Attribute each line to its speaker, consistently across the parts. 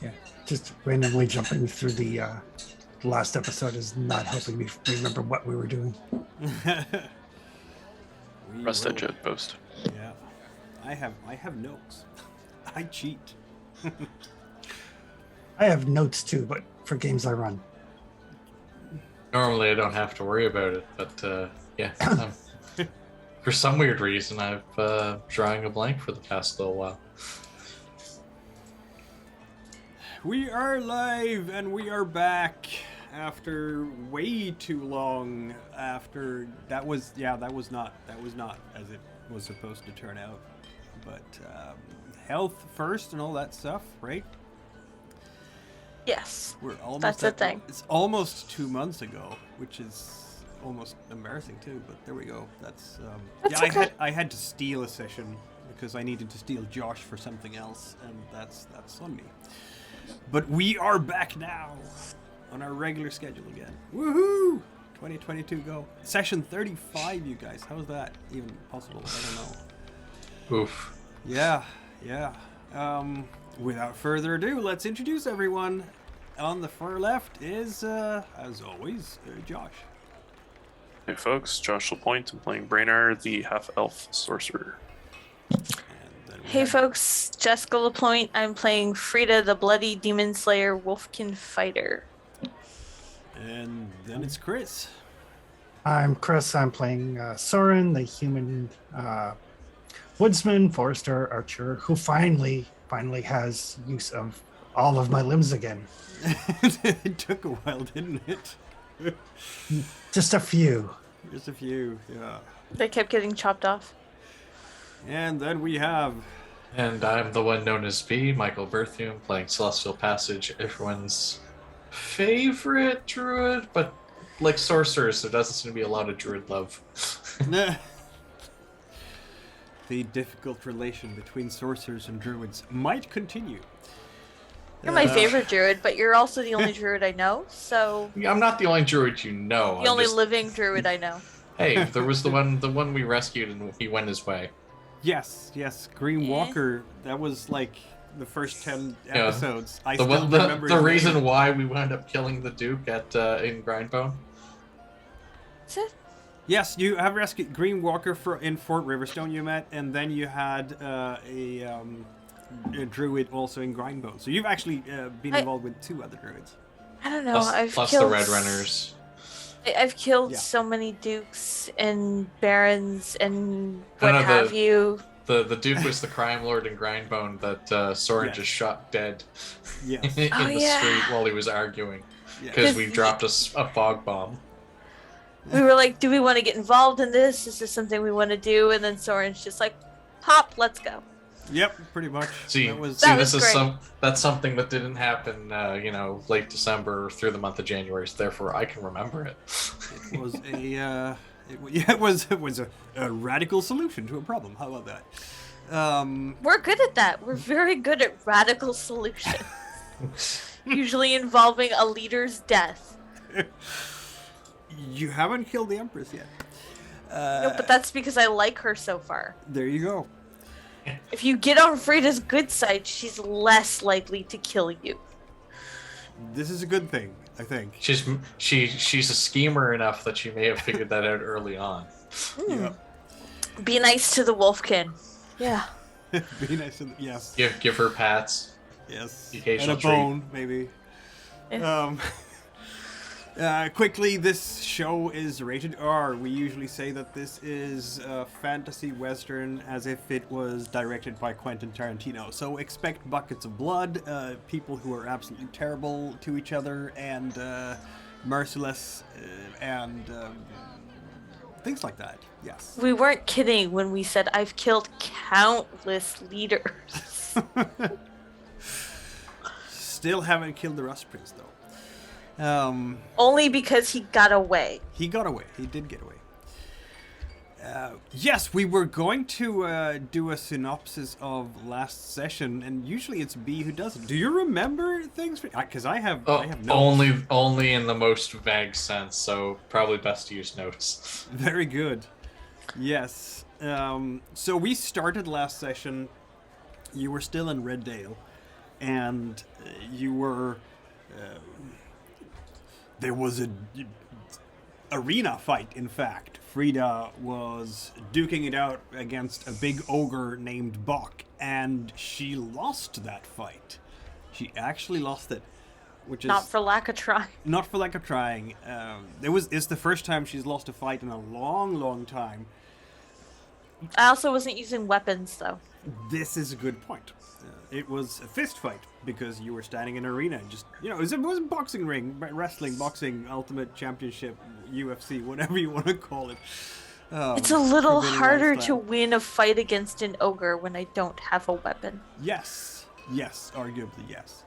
Speaker 1: Yeah, just randomly jumping through the last episode is not helping me remember what we were doing.
Speaker 2: Rest that jet post.
Speaker 3: Yeah, I have notes. I cheat.
Speaker 1: I have notes too, but for games I run.
Speaker 4: Normally I don't have to worry about it, but yeah. For some weird reason, I've drawing a blank for the past little while.
Speaker 3: We are live and we are back after way too long. After that was not as it was supposed to turn out. But health first and all that stuff, right?
Speaker 5: Yes.
Speaker 3: We're almost
Speaker 5: That's the thing.
Speaker 3: It's almost 2 months ago, which is almost embarrassing too. But there we go. That's
Speaker 5: okay.
Speaker 3: I had to steal a session because I needed to steal Josh for something else, and that's on me. But we are back now on our regular schedule again. Woohoo! 2022 go. Session 35, you guys. How is that even possible? I don't know.
Speaker 4: Oof.
Speaker 3: Yeah. Without further ado, let's introduce everyone. On the far left is, as always, Josh.
Speaker 2: Hey folks, Josh LaPointe. I'm playing Brainard, the half-elf sorcerer.
Speaker 5: Hey folks, Jessica LaPointe. I'm playing Frida, the bloody demon slayer wolfkin fighter.
Speaker 3: And then it's Chris.
Speaker 1: I'm Chris. I'm playing Soren, the human woodsman, forester, archer, who finally has use of all of my limbs again.
Speaker 3: It took a while, didn't it?
Speaker 1: Just a few.
Speaker 3: Just a few, yeah.
Speaker 5: They kept getting chopped off.
Speaker 3: And then we have...
Speaker 4: And I'm the one known as B, Michael Berthium, playing Celestial Passage, everyone's favorite druid, but like sorcerers, there doesn't seem to be a lot of druid love.
Speaker 3: The difficult relation between sorcerers and druids might continue.
Speaker 5: You're my favorite druid, but you're also the only druid I know, so...
Speaker 4: I'm not the only druid you know.
Speaker 5: The only living druid I know.
Speaker 4: Hey, there was the one we rescued and he went his way.
Speaker 3: Yes, Green Walker, that was like the first 10 episodes. I
Speaker 4: the
Speaker 3: still remember
Speaker 4: the
Speaker 3: his
Speaker 4: reason
Speaker 3: name.
Speaker 4: why we wound up killing the Duke at in Grindbone.
Speaker 5: Is it?
Speaker 3: Yes, you have rescued Green Walker in Fort Riverstone you met, and then you had a druid also in Grindbone. So you've actually been involved with 2 other druids.
Speaker 5: I don't know.
Speaker 4: Plus the Red Runners.
Speaker 5: I've killed so many dukes and barons and what
Speaker 4: No,
Speaker 5: have you.
Speaker 4: The Duke was the crime lord in Grindbone that Soren just shot dead in the street while he was arguing because we dropped a fog bomb.
Speaker 5: We were like, do we want to get involved in this? Is this something we want to do? And then Soren's just like, hop, let's go.
Speaker 3: Yep, pretty much.
Speaker 4: That's something that didn't happen, late December or through the month of January. So therefore, I can remember it.
Speaker 3: It was it was a radical solution to a problem. How about that?
Speaker 5: We're good at that. We're very good at radical solutions, usually involving a leader's death.
Speaker 3: You haven't killed the Empress yet.
Speaker 5: No, but that's because I like her so far.
Speaker 3: There you go.
Speaker 5: If you get on Frida's good side, she's less likely to kill you.
Speaker 3: This is a good thing, I think.
Speaker 4: She's a schemer enough that she may have figured that out early on.
Speaker 3: Yeah.
Speaker 5: Be nice to the Wolfkin. Yeah.
Speaker 3: Be nice to the, yes.
Speaker 4: Give her pats.
Speaker 3: Yes.
Speaker 4: Occasional
Speaker 3: and a bone, maybe.
Speaker 5: Yeah.
Speaker 3: Quickly, this show is rated R. We usually say that this is a fantasy western as if it was directed by Quentin Tarantino. So expect buckets of blood, people who are absolutely terrible to each other and merciless, and things like that. Yes.
Speaker 5: We weren't kidding when we said I've killed countless leaders.
Speaker 3: Still haven't killed the Rust Prince, though.
Speaker 5: Only because he got away.
Speaker 3: He got away. He did get away. Yes, we were going to do a synopsis of last session, and usually it's B who does it. Do you remember things? Because I have notes.
Speaker 4: Only in the most vague sense, so probably best to use notes.
Speaker 3: Very good. Yes. So we started last session. You were still in Red Dale. and you were there was a arena fight. In fact, Frida was duking it out against a big ogre named Bok, and she lost that fight. She actually lost it, which is
Speaker 5: Not for lack of trying.
Speaker 3: not for lack of trying. It's the first time she's lost a fight in a long time.
Speaker 5: I also wasn't using weapons though.
Speaker 3: This is a good point. It was a fist fight because you were standing in an arena. Just, it was a boxing ring, wrestling, boxing, Ultimate Championship, UFC, whatever you want to call it.
Speaker 5: It's a little
Speaker 3: Forbidden
Speaker 5: harder
Speaker 3: lifestyle.
Speaker 5: to win a fight against an ogre when I don't have a weapon.
Speaker 3: Yes, arguably yes.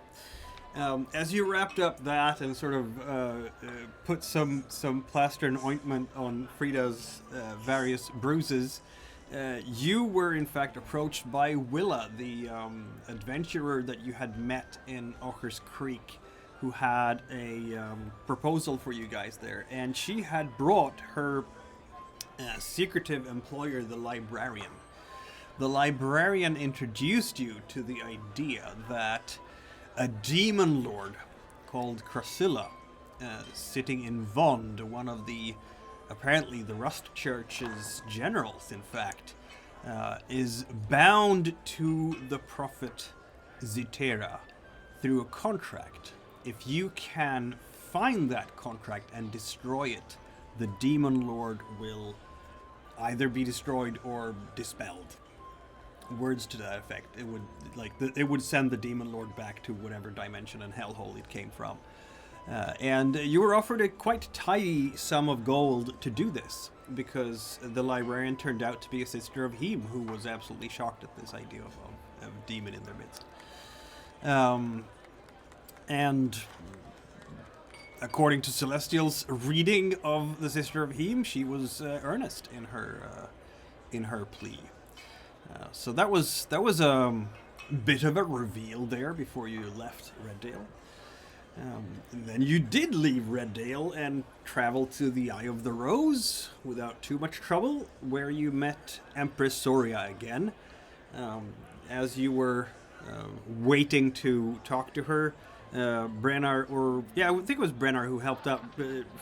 Speaker 3: As you wrapped up that and sort of put some plaster and ointment on Frida's various bruises, you were in fact approached by Willa, the adventurer that you had met in Ochre's Creek, who had a proposal for you guys there, and she had brought her secretive employer, the librarian. The librarian introduced you to the idea that a demon lord called Crasilla, sitting in Vond, one of the, apparently the Rust Church's generals, in fact, is bound to the prophet Zitera through a contract. If you can find that contract and destroy it, the demon lord will either be destroyed or dispelled. Words to that effect. It would it would send the demon lord back to whatever dimension and hellhole it came from. And you were offered a quite tidy sum of gold to do this, because the librarian turned out to be a sister of Heme, who was absolutely shocked at this idea of a demon in their midst. And according to Celestial's reading of the sister of Heme, she was earnest in her plea. So that was a bit of a reveal there before you left Reddale. And then you did leave Reddale and travel to the Eye of the Rose without too much trouble, where you met Empress Soria again. As you were waiting to talk to her, Brennar, I think it was Brennar who helped out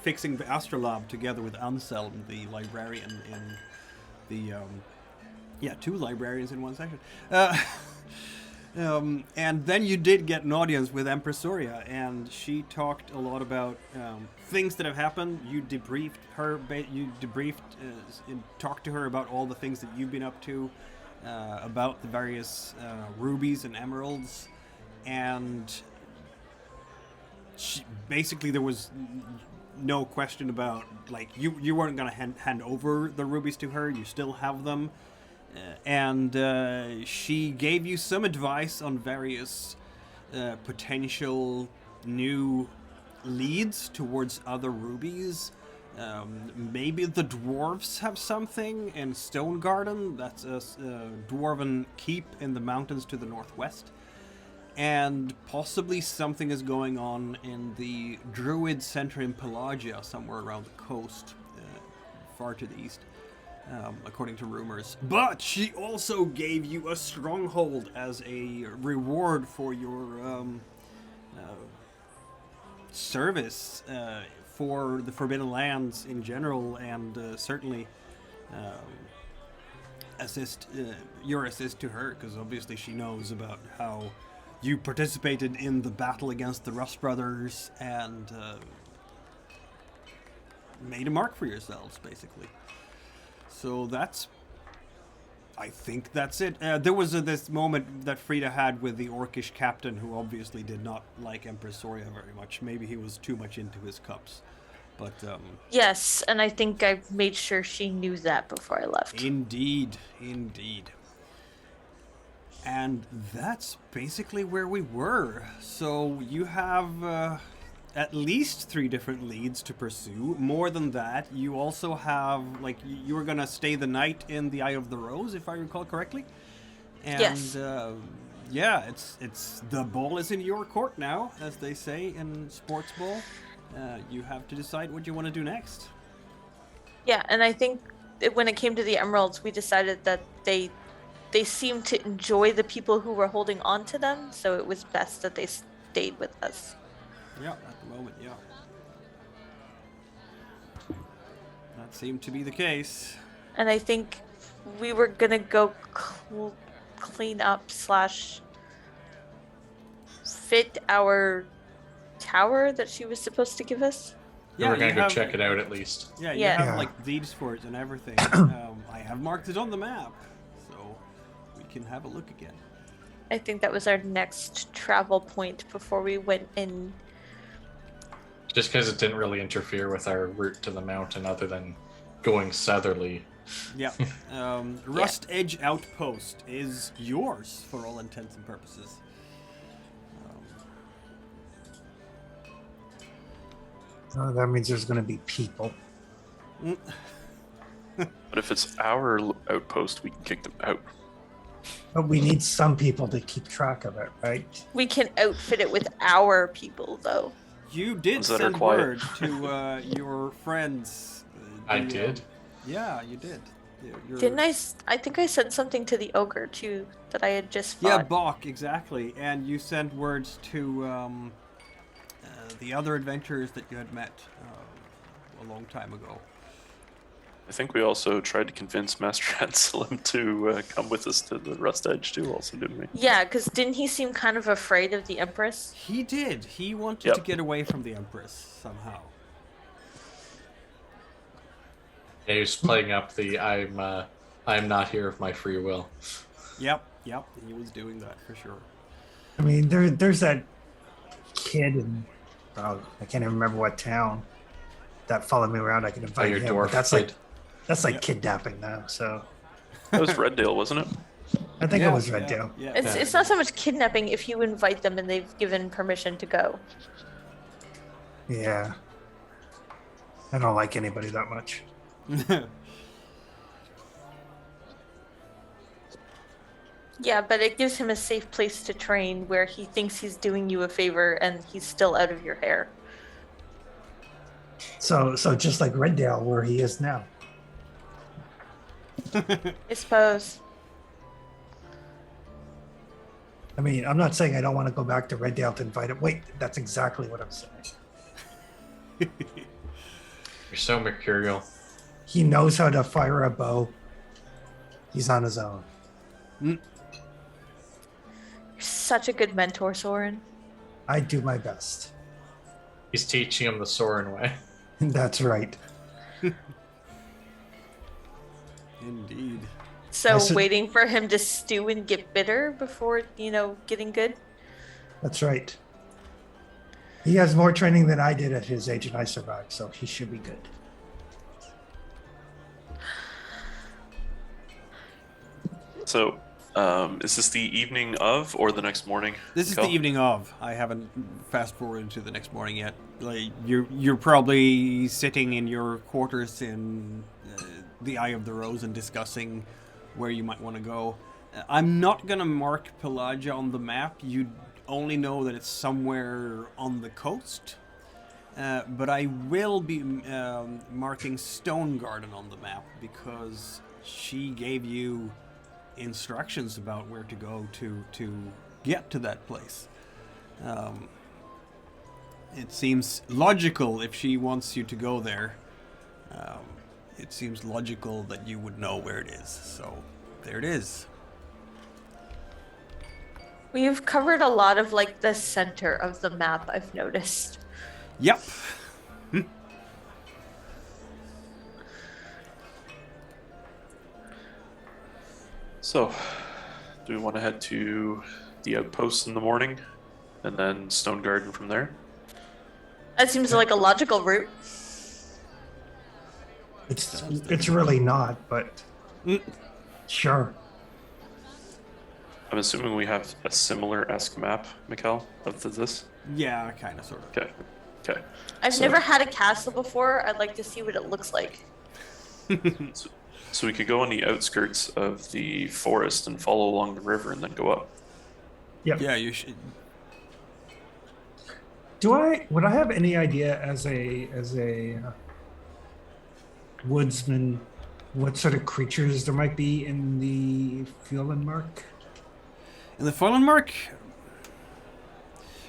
Speaker 3: fixing the Astrolabe together with Anselm, the librarian in the... two librarians in one section. And then you did get an audience with Empress Soria, and she talked a lot about things that have happened. You debriefed her. And talked to her about all the things that you've been up to, about the various rubies and emeralds, and basically there was no question about, like, you weren't going to hand over the rubies to her. You still have them. And she gave you some advice on various potential new leads towards other rubies. Maybe the dwarves have something in Stone Garden. That's a dwarven keep in the mountains to the northwest. And possibly something is going on in the Druid Center in Pelagia, somewhere around the coast, far to the east. According to rumors. But she also gave you a stronghold as a reward for your service for the Forbidden Lands in general, and certainly your assist to her, because obviously she knows about how you participated in the battle against the Rust Brothers and made a mark for yourselves, basically. So I think that's it. There was this moment that Frida had with the Orcish captain, who obviously did not like Empress Soria very much. Maybe he was too much into his cups. But
Speaker 5: yes, and I think I made sure she knew that before I left.
Speaker 3: Indeed. And that's basically where we were. So you have at least 3 different leads to pursue. More than that, you also have, you were going to stay the night in the Eye of the Rose, if I recall correctly. And,
Speaker 5: yes.
Speaker 3: It's the ball is in your court now, as they say in sports ball. You have to decide what you want to do next.
Speaker 5: Yeah, and I think when it came to the emeralds, we decided that they they seemed to enjoy the people who were holding on to them, so it was best that they stayed with us.
Speaker 3: Yeah, at the moment, yeah. That seemed to be the case.
Speaker 5: And I think we were gonna go clean up / fit our tower that she was supposed to give us.
Speaker 4: Yeah, we're
Speaker 3: you
Speaker 4: gonna go
Speaker 3: have-
Speaker 4: check it out at least.
Speaker 3: Yeah, you
Speaker 5: Yeah.
Speaker 3: have
Speaker 1: Yeah.
Speaker 3: like deeds for it and everything. I have marked it on the map, so we can have a look again.
Speaker 5: I think that was our next travel point before we went in.
Speaker 4: Just because it didn't really interfere with our route to the mountain other than going southerly.
Speaker 3: Yeah. Rust Edge Outpost is yours for all intents and purposes.
Speaker 1: Oh, that means there's going to be people.
Speaker 2: But if it's our outpost, we can kick them out.
Speaker 1: But we need some people to keep track of it, right?
Speaker 5: We can outfit it with our people, though.
Speaker 3: You did
Speaker 2: Ones that are
Speaker 3: send
Speaker 2: quiet.
Speaker 3: word to your friends.
Speaker 4: I did.
Speaker 3: Yeah, you did. Your-
Speaker 5: Didn't I? I think I sent something to the ogre too that I had just fought.
Speaker 3: Yeah, Bach, exactly. And you sent words to the other adventurers that you had met a long time ago.
Speaker 2: I think we also tried to convince Master Anselm to come with us to the Rust Edge too, also, didn't we?
Speaker 5: Yeah, because didn't he seem kind of afraid of the Empress?
Speaker 3: He did. He wanted
Speaker 2: Yep.
Speaker 3: to get away from the Empress somehow.
Speaker 4: Yeah, he was playing up the I'm not here of my free will.
Speaker 3: Yep, he was doing that for sure.
Speaker 1: I mean, there's that kid in, I can't even remember what town, that followed me around. I can invite
Speaker 4: your
Speaker 1: him.
Speaker 4: dwarf
Speaker 1: But that's
Speaker 4: kid.
Speaker 1: like
Speaker 3: Yep.
Speaker 1: kidnapping now. So
Speaker 2: That was Reddale, wasn't it?
Speaker 1: I think
Speaker 3: Yeah,
Speaker 1: it was
Speaker 3: yeah,
Speaker 1: Red Deal.
Speaker 3: Yeah,
Speaker 5: It's not so much kidnapping if you invite them and they've given permission to go.
Speaker 1: Yeah. I don't like anybody that much.
Speaker 5: Yeah, but it gives him a safe place to train where he thinks he's doing you a favor and he's still out of your hair.
Speaker 1: So just like Red Deal, where he is now.
Speaker 5: I suppose.
Speaker 1: I mean, I'm not saying I don't want to go back to Red Deal to invite him. Wait, that's exactly what I'm saying.
Speaker 4: You're so mercurial.
Speaker 1: He knows how to fire a bow. He's on his own.
Speaker 5: You're such a good mentor, Soren.
Speaker 1: I do my best.
Speaker 4: He's teaching him the Soren way.
Speaker 1: That's right.
Speaker 3: Indeed.
Speaker 5: So
Speaker 1: I said-
Speaker 5: waiting for him to stew and get bitter before, getting good?
Speaker 1: That's right. He has more training than I did at his age, and I survived, so he should be good.
Speaker 2: So, is this the evening of or the next morning?
Speaker 3: This is the
Speaker 2: Kel?
Speaker 3: evening of. I haven't fast forwarded to the next morning yet. Like you're probably sitting in your quarters in the Eye of the Rose and discussing where you might want to go. I'm not gonna mark Pelagia on the map. You only know that it's somewhere on the coast. But I will be marking Stone Garden on the map because she gave you instructions about where to go to get to that place. It seems logical if she wants you to go there. It seems logical that you would know where it is. So there it is.
Speaker 5: We've covered a lot of the center of the map, I've noticed.
Speaker 3: Yep.
Speaker 2: So, do we want to head to the outpost in the morning and then Stone Garden from there?
Speaker 5: That seems like a logical route.
Speaker 1: It's really not, but sure.
Speaker 2: I'm assuming we have a similar-esque map, Mikkel, of this?
Speaker 3: Yeah, kind of, sort of.
Speaker 2: Okay. Okay.
Speaker 5: I've
Speaker 2: So-
Speaker 5: never had a castle before. I'd like to see what it looks like.
Speaker 2: So we could go on the outskirts of the forest and follow along the river and then go up.
Speaker 1: Yep.
Speaker 3: Yeah, you should.
Speaker 1: Would I have any idea as a woodsman what sort of creatures there might be in the Fuelen Mark?
Speaker 3: In the Fallen Mark,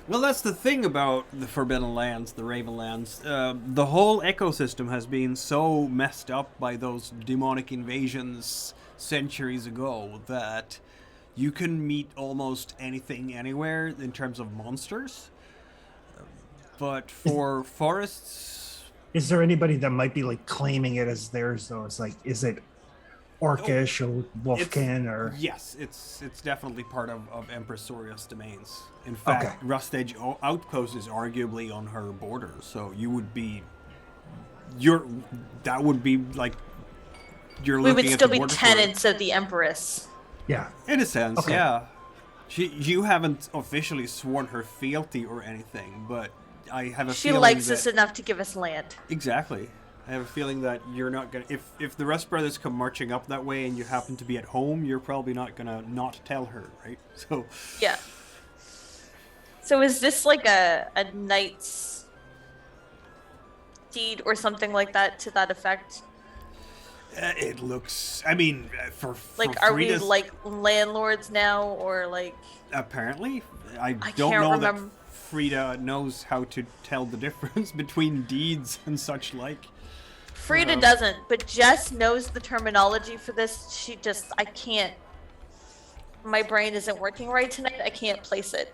Speaker 3: well, that's the thing about the Forbidden Lands, the Ravenlands. The whole ecosystem has been so messed up by those demonic invasions centuries ago that you can meet almost anything anywhere in terms of monsters. But for forests,
Speaker 1: Is there anybody that might be like claiming it as theirs though? It's like, is it Orcish or Wolfkin or?
Speaker 3: yes, it's definitely part of Empress Soria's domains. In fact,
Speaker 1: Okay.
Speaker 3: Rust Edge Outpost is arguably on her border, so you would be, that would be like you're
Speaker 5: We
Speaker 3: looking
Speaker 5: would
Speaker 3: at
Speaker 5: still
Speaker 3: the
Speaker 5: be
Speaker 3: border for it.
Speaker 5: tenants of the Empress.
Speaker 1: Yeah.
Speaker 3: In a sense,
Speaker 1: Okay.
Speaker 3: yeah. You haven't officially sworn her fealty or anything, but I have a
Speaker 5: She
Speaker 3: feeling
Speaker 5: likes
Speaker 3: that,
Speaker 5: us enough to give us land.
Speaker 3: Exactly. I have a feeling that you're not gonna. If the Rust Brothers come marching up that way and you happen to be at home, you're probably not gonna not tell her, right? So
Speaker 5: Yeah. So is this like a knight's deed or something like that to that effect?
Speaker 3: it looks. I mean, for
Speaker 5: Like, are we
Speaker 3: Frida's-
Speaker 5: like landlords now, or like?
Speaker 3: Apparently, I don't
Speaker 5: can't
Speaker 3: know
Speaker 5: remember.
Speaker 3: that Frida knows how to tell the difference between deeds and such like.
Speaker 5: Frida doesn't, but Jess knows the terminology for this. She just, I can't. My brain isn't working right tonight. I can't place it.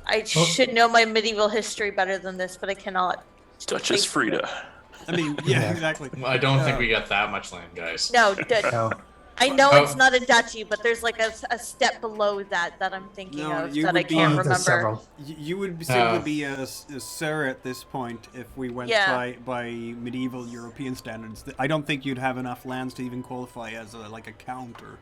Speaker 5: I should know my medieval history better than this, but I cannot.
Speaker 2: Duchess
Speaker 5: place
Speaker 2: Frida.
Speaker 3: I mean, yeah, exactly.
Speaker 4: I don't think we got that much land, guys.
Speaker 5: No,
Speaker 1: No.
Speaker 5: I know
Speaker 4: Oh.
Speaker 5: it's not a duchy, but there's like a step below that I'm thinking
Speaker 3: No,
Speaker 5: of
Speaker 3: you
Speaker 5: that
Speaker 3: would
Speaker 5: I
Speaker 3: be-
Speaker 5: can't
Speaker 3: Oh,
Speaker 1: there's
Speaker 5: remember.
Speaker 1: several.
Speaker 3: You would simply be a sir at this point if we went
Speaker 5: Yeah.
Speaker 3: by medieval European standards. I don't think you'd have enough lands to even qualify as a count or.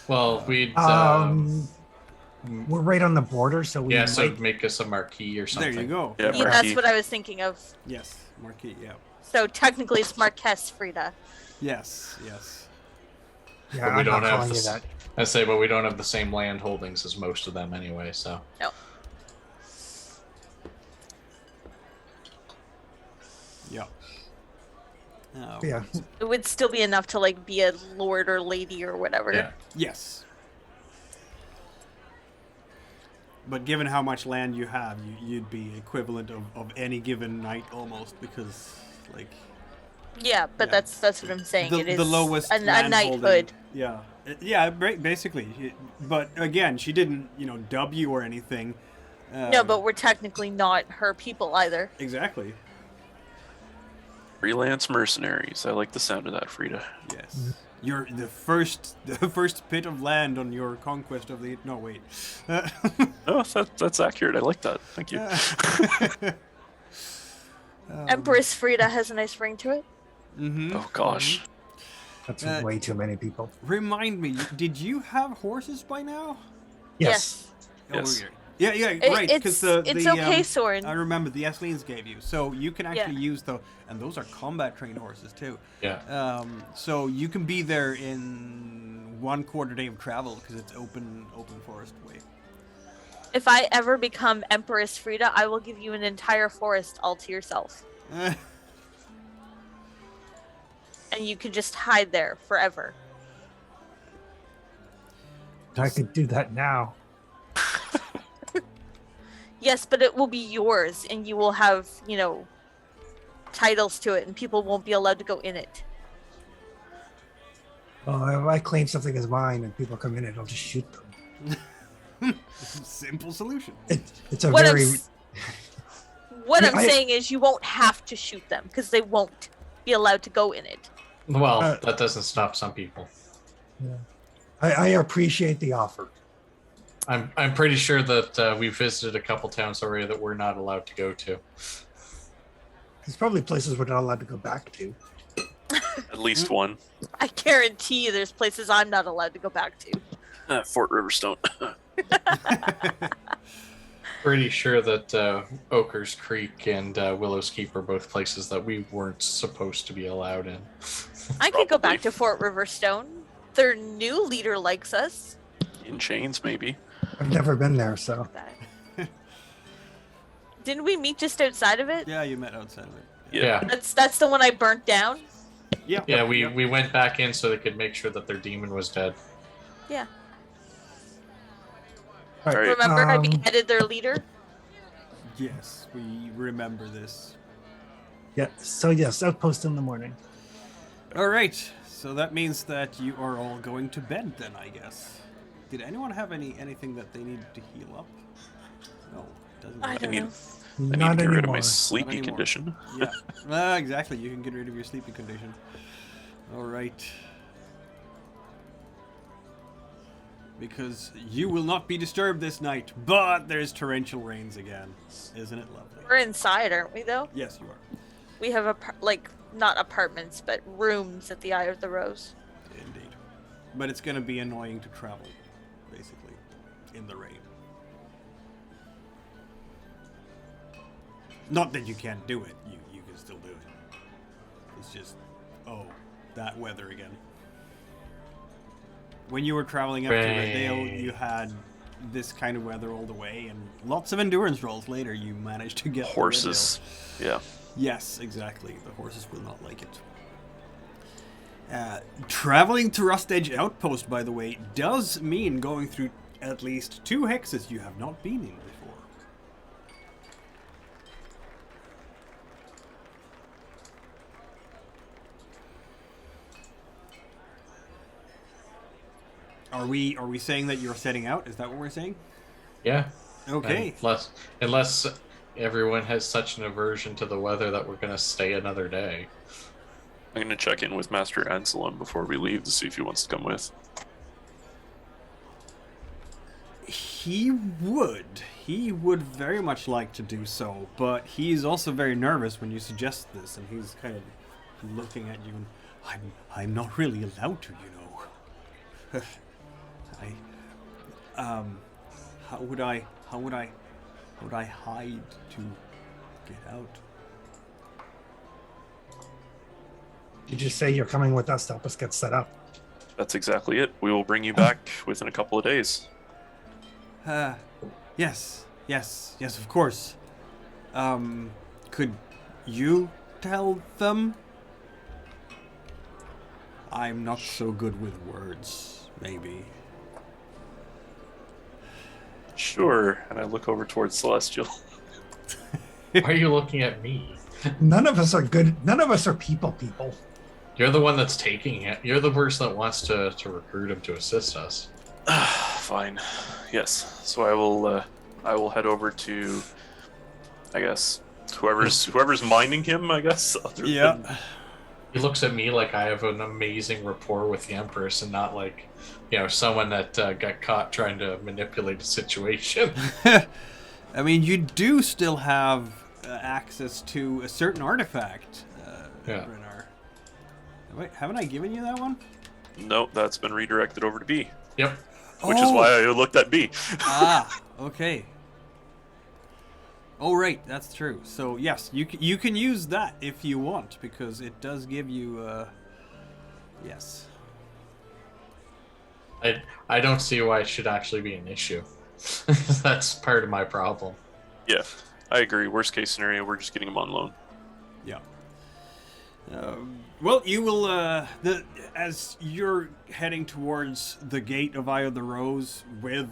Speaker 4: Well, we'd
Speaker 1: We're right on the border, so we
Speaker 4: yeah, so
Speaker 1: might.
Speaker 4: make us a marquee or something.
Speaker 3: There you go.
Speaker 2: Yeah,
Speaker 5: Yeah,
Speaker 2: Marquis.
Speaker 5: that's what I was thinking of.
Speaker 3: Yes, Marquis. Yeah.
Speaker 5: So technically, it's Marquess Frida.
Speaker 3: Yes. Yes.
Speaker 1: Yeah,
Speaker 4: But we
Speaker 1: I'm
Speaker 4: don't
Speaker 1: not
Speaker 4: have
Speaker 1: calling
Speaker 4: the,
Speaker 1: you that.
Speaker 4: I say, but we don't have the same land holdings as most of them anyway. So
Speaker 5: No.
Speaker 3: Yeah. Oh,
Speaker 1: Yeah.
Speaker 5: It would still be enough to like be a lord or lady or whatever.
Speaker 4: yeah,
Speaker 3: Yes. But given how much land you have, you'd be equivalent of any given knight almost, because like
Speaker 5: Yeah, but
Speaker 3: Yeah.
Speaker 5: that's what I'm saying.
Speaker 3: the,
Speaker 5: It is
Speaker 3: the lowest
Speaker 5: a
Speaker 3: land
Speaker 5: knighthood.
Speaker 3: holding. Yeah, yeah, basically. But again, she didn't, dub you or anything.
Speaker 5: No, but we're technically not her people either.
Speaker 3: Exactly.
Speaker 2: Freelance mercenaries. I like the sound of that, Frida.
Speaker 3: Yes. You're the first bit of land on your conquest of the. No, wait.
Speaker 2: Oh, that's accurate. I like that. Thank you.
Speaker 5: Empress Frida has a nice ring to it.
Speaker 3: Mm-hmm.
Speaker 2: Oh gosh.
Speaker 1: That's
Speaker 3: Uh,
Speaker 1: way too many people.
Speaker 3: Remind me, did you have horses by now?
Speaker 1: Yes.
Speaker 2: Yes.
Speaker 3: Oh, yeah, right. Because
Speaker 5: It's okay, Soren.
Speaker 3: I remember the Esleans gave you, so you can actually use those, and those are combat trained horses too.
Speaker 4: yeah.
Speaker 3: So you can be there in 1/4 day of travel because it's open forest way.
Speaker 5: If I ever become Empress Frida, I will give you an entire forest all to yourself. And you can just hide there forever.
Speaker 1: I could do that now.
Speaker 5: Yes, but it will be yours, and you will have, titles to it, and people won't be allowed to go in it.
Speaker 1: Well, if I claim something as mine and people come in it, I'll just shoot them.
Speaker 3: Simple solution.
Speaker 1: It's a
Speaker 5: What
Speaker 1: very.
Speaker 5: What
Speaker 1: Yeah,
Speaker 5: I'm saying is you won't have to shoot them, because they won't be allowed to go in it.
Speaker 4: Well,
Speaker 1: Uh,
Speaker 4: that doesn't stop some people.
Speaker 1: I appreciate the offer.
Speaker 4: I'm pretty sure that we visited a couple towns already that we're not allowed to go to.
Speaker 1: There's probably places we're not allowed to go back to.
Speaker 2: At least one.
Speaker 5: I guarantee you there's places I'm not allowed to go back to.
Speaker 2: Fort Riverstone.
Speaker 4: Pretty sure that Oakers Creek and Willow's Keep are both places that we weren't supposed to be allowed in.
Speaker 5: I could go
Speaker 2: Probably.
Speaker 5: back to Fort Riverstone. Their new leader likes us.
Speaker 2: In chains, maybe.
Speaker 1: I've never been there, so.
Speaker 5: Didn't we meet just outside of it?
Speaker 3: Yeah, you met outside of it.
Speaker 4: Yeah.
Speaker 5: That's the one I burnt down.
Speaker 3: Yeah.
Speaker 4: Yeah, we
Speaker 3: Yep.
Speaker 4: we went back in so they could make sure that their demon was dead.
Speaker 5: Yeah.
Speaker 1: All right,
Speaker 5: Remember, I
Speaker 1: um,
Speaker 5: beheaded their leader.
Speaker 3: Yes, we remember this.
Speaker 1: Yeah. So yes, outpost in the morning.
Speaker 3: All right. So that means that you are all going to bed then, I guess. Did anyone have anything that they needed to heal up? No, it doesn't.
Speaker 5: I
Speaker 3: look
Speaker 5: don't
Speaker 3: like
Speaker 5: know.
Speaker 2: I need
Speaker 1: Not
Speaker 2: to get rid of my
Speaker 1: anymore.
Speaker 2: sleepy
Speaker 3: anymore.
Speaker 2: condition.
Speaker 3: it. Yeah. Exactly. You can get rid of your sleeping condition. All right. Because you will not be disturbed this night, but there's torrential rains again. Isn't it lovely?
Speaker 5: We're inside, aren't we? Though
Speaker 3: Yes, you are.
Speaker 5: we have not apartments, but rooms at the Eye of the Rose.
Speaker 3: Indeed. But it's going to be annoying to travel, basically, in the rain. Not that you can't do it. You can still do it. It's just, that weather again. When you were traveling up to Redale, you had this kind of weather all the way, and lots of endurance rolls later you managed to get to
Speaker 2: Horses. Yeah.
Speaker 3: Redale. Yes, exactly. The horses will not like it. Traveling to Rust Edge Outpost, by the way, does mean going through at least 2 hexes you have not been in before. Are we saying that you're setting out? Is that what we're saying?
Speaker 4: Yeah.
Speaker 3: Okay.
Speaker 4: Unless everyone has such an aversion to the weather that we're gonna stay another day.
Speaker 2: I'm going to check in with Master Anselm before we leave to see if he wants to come with.
Speaker 3: He would very much like to do so, but he's also very nervous when you suggest this, and he's kind of looking at you and I'm not really allowed to, you know. How would I hide to get out?
Speaker 1: Did you say you're coming with us to help us get set up?
Speaker 2: That's exactly it. We will bring you back within a couple of days.
Speaker 3: Yes, of course. Could you tell them? I'm not so good with words, maybe.
Speaker 2: Sure. And I look over towards Celestial.
Speaker 4: Why are you looking at me?
Speaker 1: None of us are good. None of us are people.
Speaker 4: You're the one that's taking it. You're the person that wants to recruit him to assist us.
Speaker 2: Fine. Yes. So I will head over to, I guess, whoever's minding him, I guess.
Speaker 3: Yeah.
Speaker 4: He looks at me like I have an amazing rapport with the Empress and not like, someone that got caught trying to manipulate a situation.
Speaker 3: I mean, you do still have access to a certain artifact,
Speaker 4: Yeah.
Speaker 3: Renar. Wait, haven't I given you that one?
Speaker 2: Nope, that's been redirected over to B.
Speaker 4: Yep.
Speaker 2: Which is why I looked at B.
Speaker 3: Okay. Oh, right, that's true. So, yes, you can use that if you want, because it does give you, yes.
Speaker 4: I don't see why it should actually be an issue. That's part of my problem.
Speaker 2: Yeah, I agree. Worst case scenario, we're just getting him on loan.
Speaker 3: Yeah. Well, you will, as you're heading towards the gate of Eye of the Rose with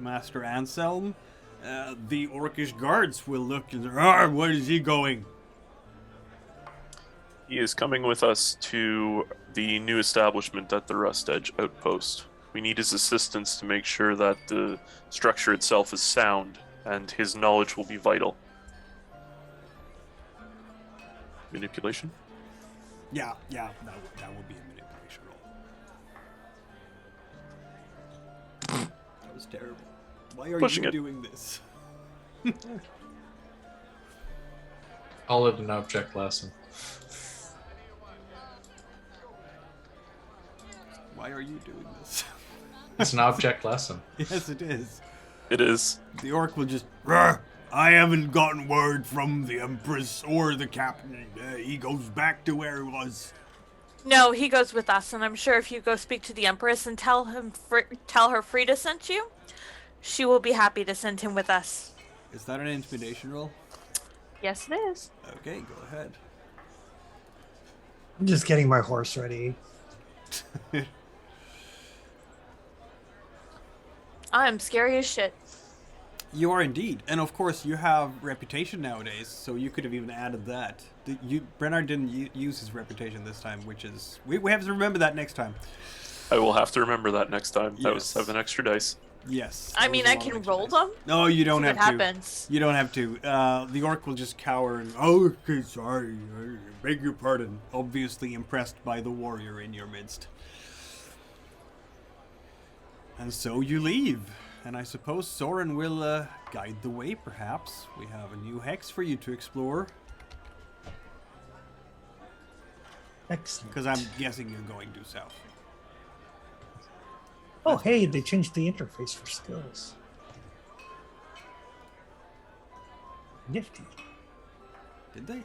Speaker 3: Master Anselm, the Orcish guards will look and say, where is he going?
Speaker 2: He is coming with us to the new establishment at the Rust Edge Outpost. We need his assistance to make sure that the structure itself is sound, and his knowledge will be vital. Manipulation?
Speaker 3: Yeah, that would be a manipulation roll. That was terrible. Why are
Speaker 2: Pushing
Speaker 3: you
Speaker 2: it.
Speaker 3: doing this?
Speaker 4: Call it an object lesson.
Speaker 3: Why are you doing this?
Speaker 4: It's an object lesson.
Speaker 3: Yes, it is.
Speaker 2: It is.
Speaker 3: The orc will just, "Rah, I haven't gotten word from the Empress or the captain. He goes back to where he was."
Speaker 5: No, he goes with us, and I'm sure if you go speak to the Empress and tell her Frida sent you, she will be happy to send him with us.
Speaker 3: Is that an intimidation roll?
Speaker 5: Yes, it is.
Speaker 3: Okay, go ahead.
Speaker 1: I'm just getting my horse ready.
Speaker 5: I'm scary as shit.
Speaker 3: You are indeed, and of course you have reputation nowadays, so you could have even added that. Brennar didn't use his reputation this time, which is we have to remember that next time.
Speaker 2: I will have to remember that next time. That was
Speaker 3: Yes.
Speaker 2: 7 extra dice.
Speaker 3: Yes.
Speaker 5: I
Speaker 3: that
Speaker 5: mean,
Speaker 3: was a
Speaker 5: I
Speaker 3: lot of
Speaker 5: can
Speaker 3: extra
Speaker 5: roll
Speaker 3: dice.
Speaker 5: them.
Speaker 3: No, you don't
Speaker 5: See
Speaker 3: have
Speaker 5: what
Speaker 3: to.
Speaker 5: happens.
Speaker 3: You don't have to. The orc will just cower and okay, sorry, I beg your pardon. Obviously impressed by the warrior in your midst. And so you leave. And I suppose Soren will guide the way, perhaps. We have a new hex for you to explore.
Speaker 1: Excellent.
Speaker 3: Because I'm guessing you're going due south.
Speaker 1: Oh, hey, they changed the interface for skills. Nifty.
Speaker 3: Did they?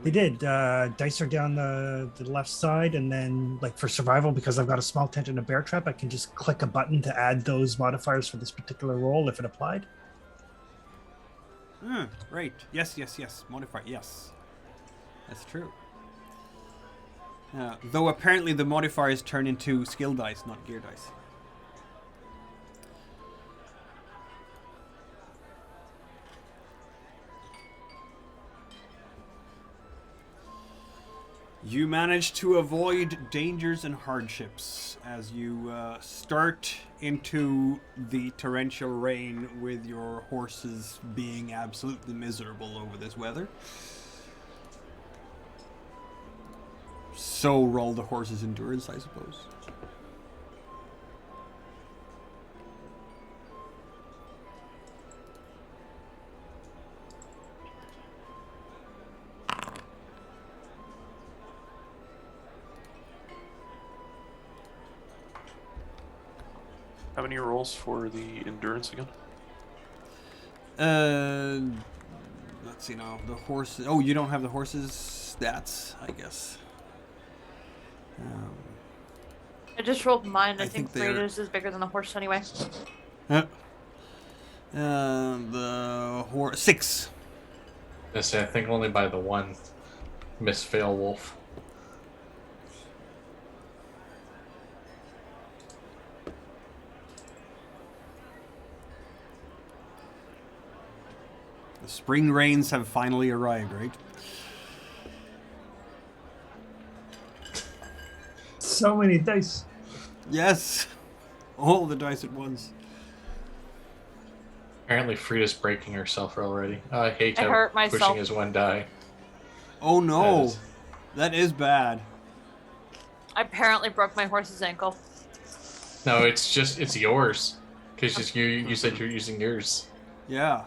Speaker 1: They did. Dice are down the left side, and then, like, for survival, because I've got a small tent and a bear trap, I can just click a button to add those modifiers for this particular roll if it applied.
Speaker 3: Right. Yes. Modify. Yes. That's true. Though apparently the modifiers turn into skill dice, not gear dice. You manage to avoid dangers and hardships as you start into the torrential rain with your horses being absolutely miserable over this weather. So roll the horse's endurance, I suppose.
Speaker 2: How many rolls for the endurance again?
Speaker 3: Let's see now. The horses. Oh, you don't have the horses' stats, I guess.
Speaker 5: I just rolled mine. I
Speaker 3: think
Speaker 5: think
Speaker 3: they're-
Speaker 5: Raiders is bigger than a horse anyway.
Speaker 3: The horse 6.
Speaker 4: I say I think only by the one Miss Fail Wolf.
Speaker 3: The spring rains have finally arrived, right?
Speaker 1: So many dice.
Speaker 3: Yes. All the dice at once.
Speaker 4: Apparently Frida's breaking herself already. I hate
Speaker 5: I
Speaker 4: how
Speaker 5: hurt myself.
Speaker 4: pushing is one die.
Speaker 3: Oh no.
Speaker 4: That
Speaker 3: That is bad.
Speaker 5: I apparently broke my horse's ankle.
Speaker 4: No, it's yours. Because you said you're using yours.
Speaker 3: Yeah.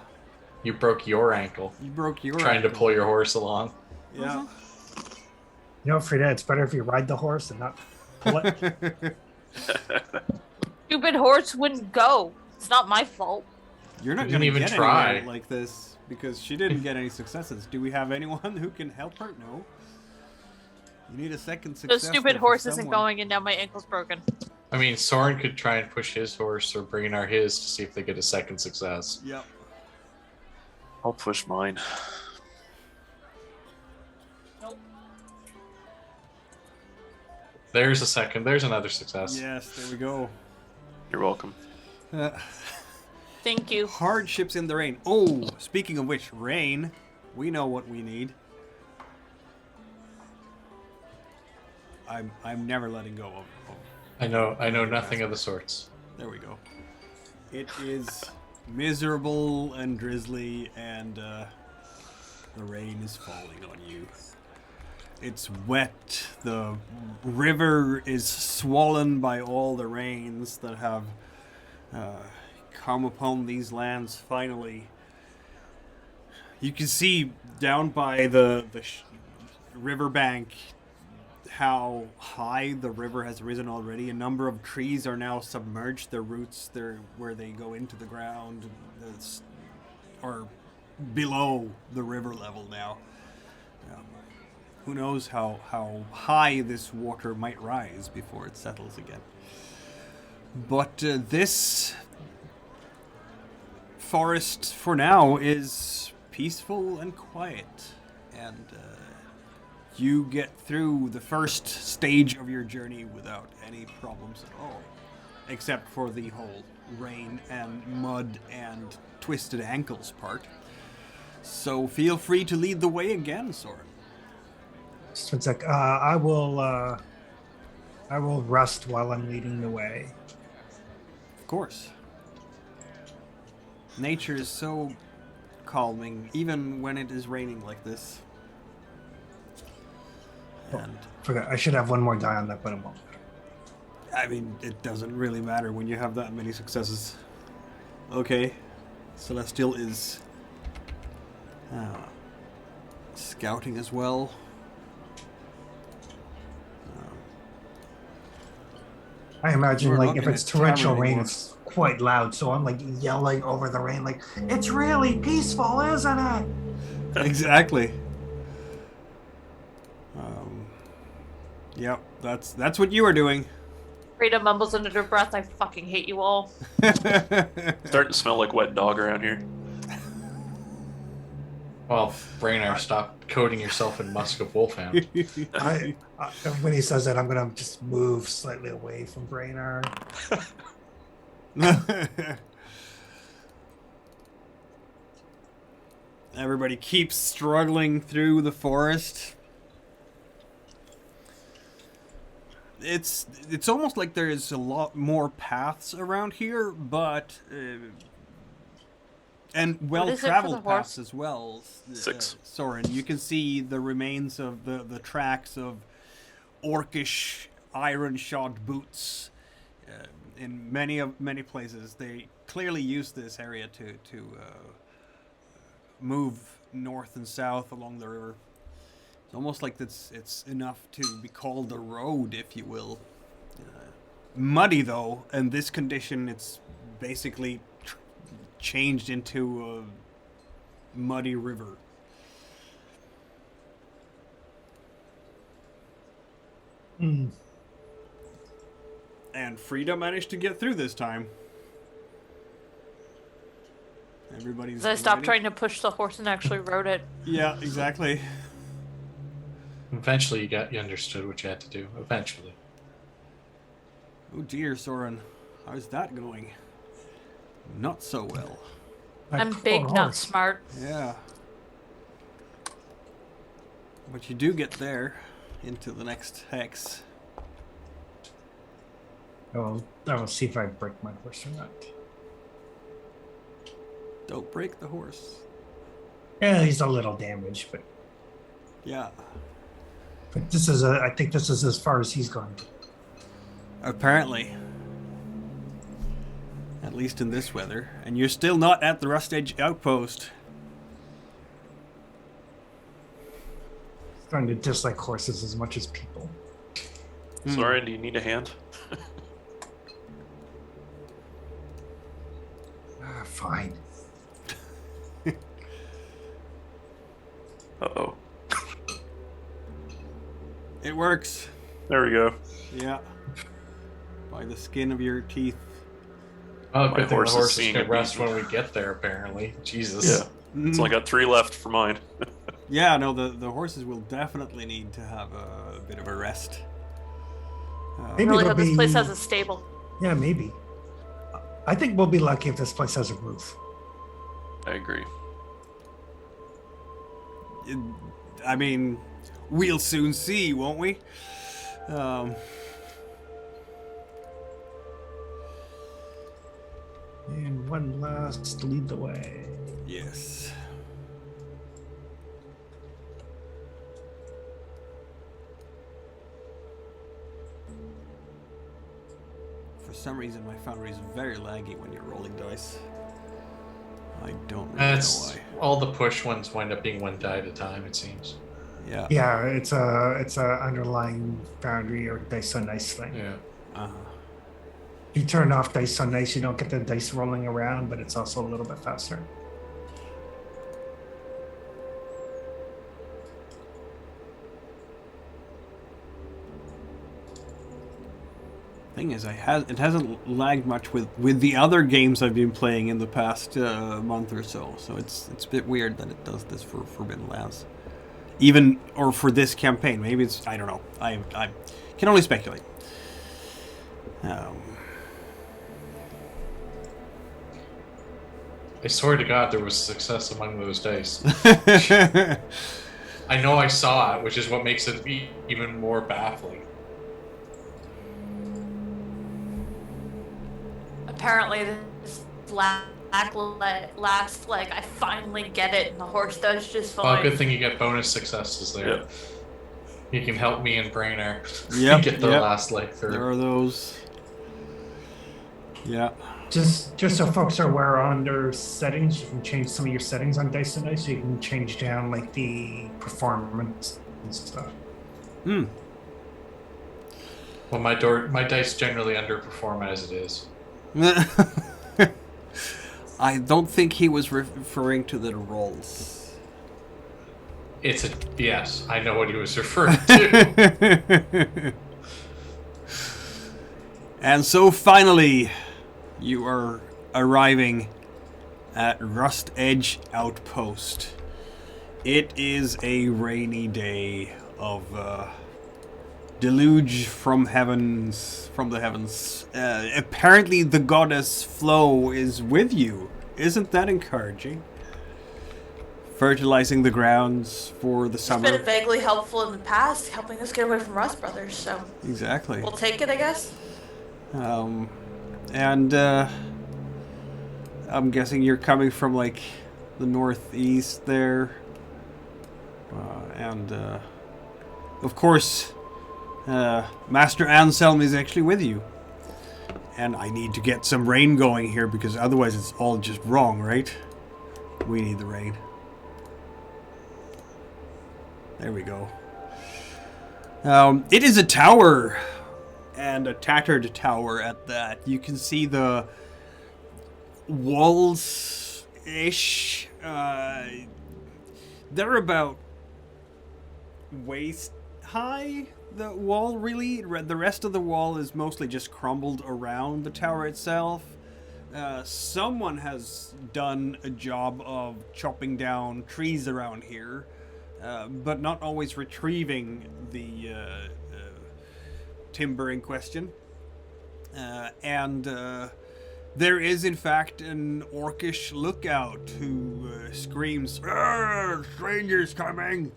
Speaker 4: You broke your ankle.
Speaker 3: You broke your
Speaker 4: Trying to
Speaker 3: ankle.
Speaker 4: pull your horse along.
Speaker 3: Yeah.
Speaker 1: You know, Frida, it's better if you ride the horse and not pull it.
Speaker 5: Stupid horse wouldn't go. It's not my fault.
Speaker 3: You're not
Speaker 4: You
Speaker 3: going to
Speaker 4: didn't
Speaker 3: get
Speaker 4: even try.
Speaker 3: anywhere like this because she didn't get any successes. Do we have anyone who can help her? No. You need a second
Speaker 5: The
Speaker 3: success.
Speaker 5: stupid
Speaker 3: there for
Speaker 5: horse isn't
Speaker 3: someone.
Speaker 5: going, and now my ankle's broken.
Speaker 4: I mean, Soren could try and push his horse or Breenar his to see if they get a second success.
Speaker 3: Yep.
Speaker 2: I'll push mine.
Speaker 5: Nope.
Speaker 4: There's a second. There's another success.
Speaker 3: Yes, there we go.
Speaker 2: You're welcome.
Speaker 5: Thank you.
Speaker 3: Hardships in the rain. Oh, speaking of which, rain. We know what we need. I'm never letting go of.
Speaker 4: I know nothing of the sorts.
Speaker 3: There we go. It is miserable and drizzly, and the rain is falling on you. It's wet. The river is swollen by all the rains that have come upon these lands finally. You can see down by the riverbank how high the river has risen already. A number of trees are now submerged. Their roots, where they go into the ground, are below the river level now. Who knows how high this water might rise before it settles again. But this forest, for now, is peaceful and quiet. And you get through the first stage of your journey without any problems at all. Except for the whole rain and mud and twisted ankles part. So feel free to lead the way again, Soren.
Speaker 1: Just one sec. I will rest while I'm leading the way.
Speaker 3: Of course. Nature is so calming, even when it is raining like this. And
Speaker 1: Forgot. I should have one more die on that, but it won't.
Speaker 3: I mean, it doesn't really matter when you have that many successes. Okay. Celestial is scouting as well.
Speaker 1: I imagine,
Speaker 3: We're
Speaker 1: like,
Speaker 3: not
Speaker 1: if
Speaker 3: in
Speaker 1: it's
Speaker 3: a tavern
Speaker 1: torrential rain,
Speaker 3: anymore.
Speaker 1: it's quite loud. So I'm, like, yelling over the rain, like, it's really peaceful, isn't it?
Speaker 3: Exactly. Yep, that's what you are doing.
Speaker 5: Frida mumbles under her breath, I fucking hate you all.
Speaker 2: Starting to smell like wet dog around here.
Speaker 4: Well, Brainard, stop coating yourself in musk of wolfhound.
Speaker 1: I when he says that, I'm gonna just move slightly away from Brainard.
Speaker 3: Everybody keeps struggling through the forest. It's almost like there's a lot more paths around here, but and well-traveled paths as well.
Speaker 2: 6.
Speaker 3: Soren, you can see the remains of the tracks of orcish iron-shod boots in many places. They clearly use this area to move north and south along the river. It's almost like it's enough to be called a road, if you will. Muddy, though, and this condition, it's basically changed into a muddy river.
Speaker 1: Mm.
Speaker 3: And Frida managed to get through this time. Everybody's.
Speaker 5: I stopped
Speaker 3: ready?
Speaker 5: trying to push the horse and actually rode it.
Speaker 3: Yeah, exactly.
Speaker 4: Eventually, you understood what you had to do. Eventually.
Speaker 3: Oh dear, Soren. How's that going? Not so well.
Speaker 1: My
Speaker 5: I'm
Speaker 1: poor
Speaker 5: big, not
Speaker 1: horse.
Speaker 5: smart.
Speaker 3: Yeah. But you do get there, into the next hex.
Speaker 1: I will see if I break my horse or not.
Speaker 3: Don't break the horse.
Speaker 1: Yeah, he's a little damaged, but
Speaker 3: Yeah.
Speaker 1: this is I think this is as far as he's gone.
Speaker 3: Apparently. At least in this weather. And you're still not at the Rust Edge outpost.
Speaker 1: Starting to dislike horses as much as people.
Speaker 2: Sorry, do you need a hand?
Speaker 1: Fine.
Speaker 2: Uh-oh.
Speaker 3: It works.
Speaker 2: There we go.
Speaker 3: Yeah. By the skin of your teeth.
Speaker 4: Oh,
Speaker 2: My
Speaker 4: good thing the
Speaker 2: horse is
Speaker 4: horses
Speaker 2: seeing
Speaker 4: can
Speaker 2: a
Speaker 4: rest
Speaker 2: beat.
Speaker 4: when we get there, apparently. Jesus.
Speaker 2: Yeah. It's only got 3 left for mine.
Speaker 3: Yeah, no, the horses will definitely need to have a bit of a rest.
Speaker 5: I
Speaker 1: Maybe
Speaker 5: really
Speaker 1: it'll
Speaker 5: hope this
Speaker 1: be-
Speaker 5: place has a stable.
Speaker 1: Yeah, maybe. I think we'll be lucky if this place has a roof.
Speaker 2: I agree.
Speaker 3: I mean, we'll soon see, won't we?
Speaker 1: And one last lead the way.
Speaker 3: Yes. For some reason, my Foundry is very laggy when you're rolling dice. I don't really know
Speaker 4: That's
Speaker 3: why.
Speaker 4: all the push ones wind up being one die at a time, it seems.
Speaker 3: Yeah.
Speaker 1: Yeah, it's a underlying Foundry or Dice on Nice thing.
Speaker 4: Yeah.
Speaker 3: Uh-huh.
Speaker 1: If you turn off Dice on Nice, you don't get the dice rolling around, but it's also a little bit faster.
Speaker 3: Thing is, it hasn't lagged much with the other games I've been playing in the past month or so. So it's a bit weird that it does this for Forbidden Lands. even or for this campaign. Maybe it's, I don't know. I can only speculate.
Speaker 4: I swear to God, there was success among those dice. I know I saw it, which is what makes it even more baffling.
Speaker 5: Apparently, this last leg, I finally get it, and the horse does just fine.
Speaker 4: Well, good thing you get bonus successes there.
Speaker 2: Yeah.
Speaker 4: You can help me and Brainer get the
Speaker 3: Yep.
Speaker 4: last leg through.
Speaker 3: There are those. Yeah.
Speaker 1: Just so folks are aware, under settings, you can change some of your settings on Dice Tonight, so you can change down like the performance and stuff.
Speaker 4: Well, my dice generally underperform as it is.
Speaker 3: I don't think he was referring to the rolls.
Speaker 4: Yes, I know what he was referring to.
Speaker 3: And so finally, you are arriving at Rust Edge Outpost. It is a rainy day of deluge from the heavens. Apparently, the goddess Flo is with you. Isn't that encouraging? Fertilizing the grounds for the
Speaker 5: It's
Speaker 3: summer.
Speaker 5: been vaguely helpful in the past, helping us get away from Rust Brothers, so
Speaker 3: Exactly.
Speaker 5: we'll take it, I guess.
Speaker 3: And I'm guessing you're coming from like the northeast there. And of course, Master Anselm is actually with you. And I need to get some rain going here because otherwise it's all just wrong, right? We need the rain. There we go. It is a tower, and a tattered tower at that. You can see the walls-ish. They're about waist high, the wall really. The rest of the wall is mostly just crumbled around the tower itself. Someone has done a job of chopping down trees around here, but not always retrieving the timber in question. And there is, in fact, an orcish lookout who screams, "Strangers coming!"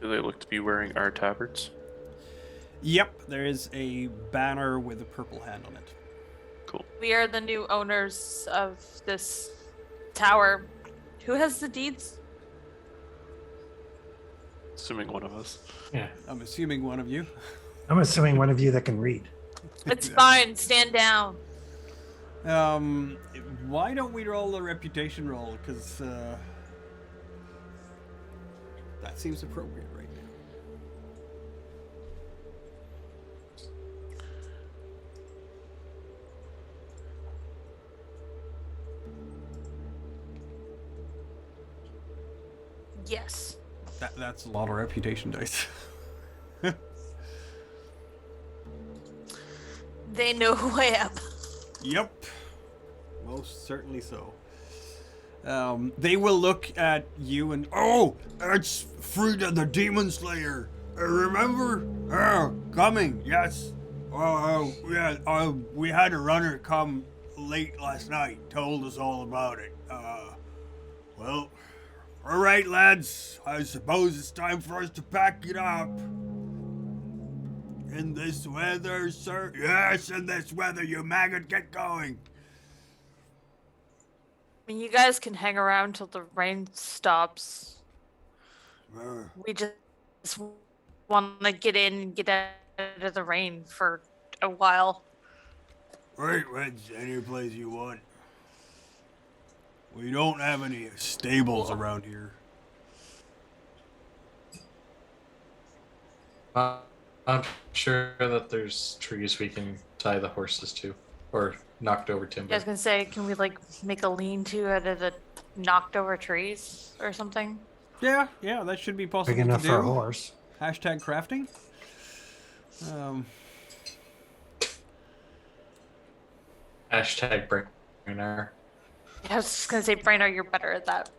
Speaker 2: Do they look to be wearing our tabards?
Speaker 3: Yep, there is a banner with a purple hand on it.
Speaker 2: Cool.
Speaker 5: We are the new owners of this tower. Who has the deeds?
Speaker 2: Assuming one of us.
Speaker 4: Yeah.
Speaker 3: I'm assuming one of you.
Speaker 1: I'm assuming one of you that can read.
Speaker 5: It's fine. Stand down.
Speaker 3: Why don't we roll a reputation roll? Because that seems appropriate right now.
Speaker 5: Yes.
Speaker 3: That's a lot of reputation dice.
Speaker 5: They know who I am.
Speaker 3: Yep. Most certainly so. They will look at you and, "Oh, it's Frida the Demon Slayer. Remember? Coming, yes. Yeah, we had a runner come late last night, told us all about it. Well, all right, lads. I suppose it's time for us to pack it up. In this weather, sir? Yes, in this weather, you maggot, get going.
Speaker 5: I mean, you guys can hang around till the rain stops. We just want to get in and get out of the rain for a while.
Speaker 3: Right, Reds, any place you want. We don't have any stables around here.
Speaker 4: I'm sure that there's trees we can tie the horses to, or knocked over timber.
Speaker 5: I was gonna say, can we like make a lean-to out of the knocked over trees or something?
Speaker 3: Yeah, that should be possible
Speaker 1: Big enough
Speaker 3: to
Speaker 1: for a
Speaker 3: do.
Speaker 1: horse.
Speaker 3: Hashtag crafting.
Speaker 4: Hashtag Brainer.
Speaker 5: I was just gonna say, Brainer, you're better at that.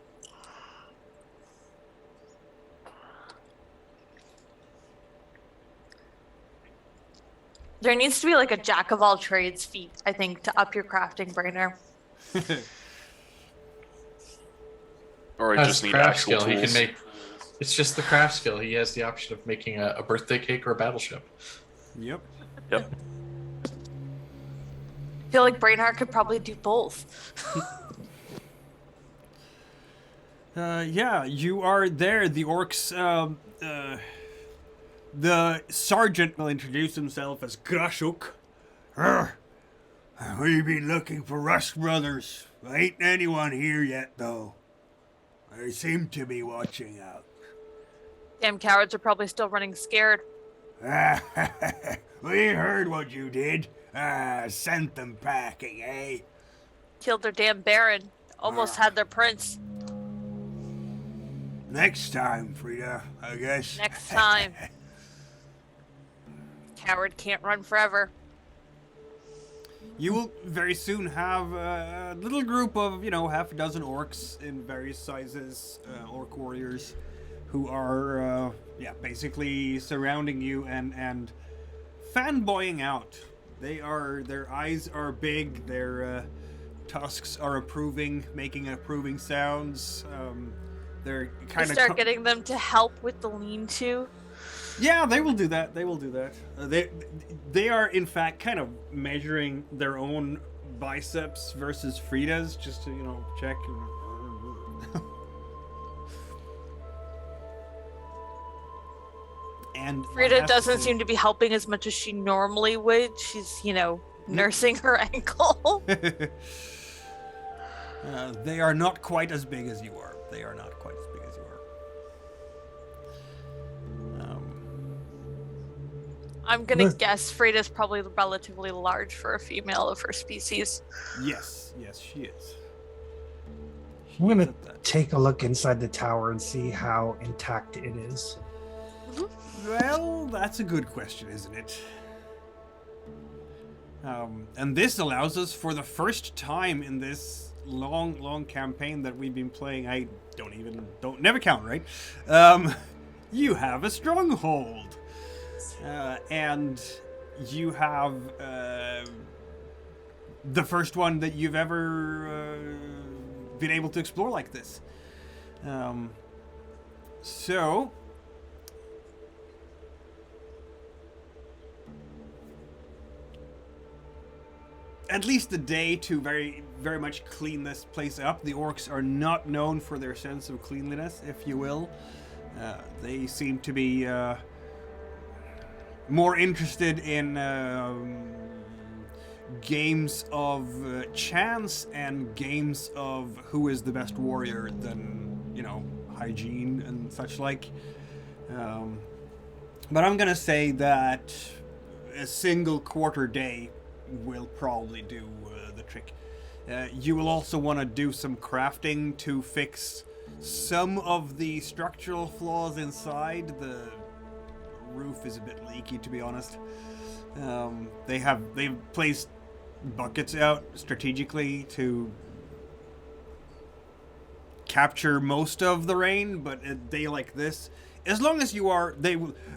Speaker 5: There needs to be like a jack of all trades feat, I think, to up your crafting, Brainer.
Speaker 2: Or I
Speaker 4: Has
Speaker 2: just
Speaker 4: the
Speaker 2: need
Speaker 4: craft
Speaker 2: actual
Speaker 4: skill. He
Speaker 2: tools.
Speaker 4: can make. It's just the craft skill. He has the option of making a birthday cake or a battleship.
Speaker 3: Yep.
Speaker 2: Yep.
Speaker 5: I feel like Brainheart could probably do both.
Speaker 3: Yeah, you are there. The orcs, the sergeant will introduce himself as Grashuk. We been looking for Rust Brothers. Ain't anyone here yet, though. They seem to be watching out.
Speaker 5: Damn cowards are probably still running scared.
Speaker 3: We heard what you did. Sent them packing, eh?
Speaker 5: Killed their damn baron. Almost had their prince.
Speaker 3: Next time, Frida, I guess.
Speaker 5: Next time. Coward can't run forever.
Speaker 3: You will very soon have a little group of, half a dozen orcs in various sizes, orc warriors, who are, basically surrounding you and fanboying out. Their eyes are big, their tusks are approving, making approving sounds. They're kind of
Speaker 5: start getting them to help with the lean-to.
Speaker 3: Yeah, they will do that. They are in fact kind of measuring their own biceps versus Frida's just to check. And
Speaker 5: Frida doesn't seem to be helping as much as she normally would. She's nursing her ankle.
Speaker 3: They are not quite as big as you are. They are not quite as big as you are.
Speaker 5: I'm gonna guess Frida's probably relatively large for a female of her species.
Speaker 3: Yes, she is.
Speaker 1: I'm gonna take a look inside the tower and see how intact it is.
Speaker 3: Well, that's a good question, isn't it? And this allows us, for the first time in this long campaign that we've been playing, I never count, right? You have a stronghold. And you have the first one that you've ever been able to explore like this. So at least a day to very, very much clean this place up. The orcs are not known for their sense of cleanliness, if you will. They seem to be more interested in games of chance and games of who is the best warrior than, hygiene and such like. But I'm gonna say that a single quarter day will probably do the trick. You will also want to do some crafting to fix some of the structural flaws inside. The roof is a bit leaky, to be honest. They've placed buckets out strategically to capture most of the rain, but a day like this, as long as you are,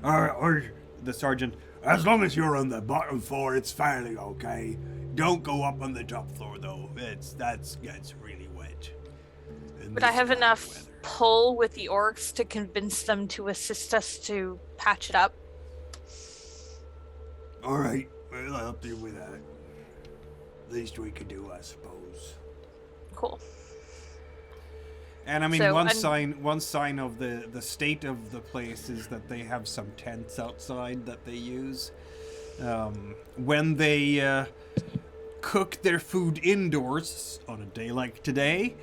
Speaker 3: or the sergeant, as long as you're on the bottom floor, it's fairly okay. Don't go up on the top floor though. That gets really wet.
Speaker 5: But I have enough pull with the orcs to convince them to assist us to patch it up.
Speaker 3: All right, well, I'll help you with that. Least we could do, I suppose.
Speaker 5: Cool.
Speaker 3: And I mean,
Speaker 5: So,
Speaker 3: one sign of the state of the place is that they have some tents outside that they use. When they cook their food indoors on a day like today,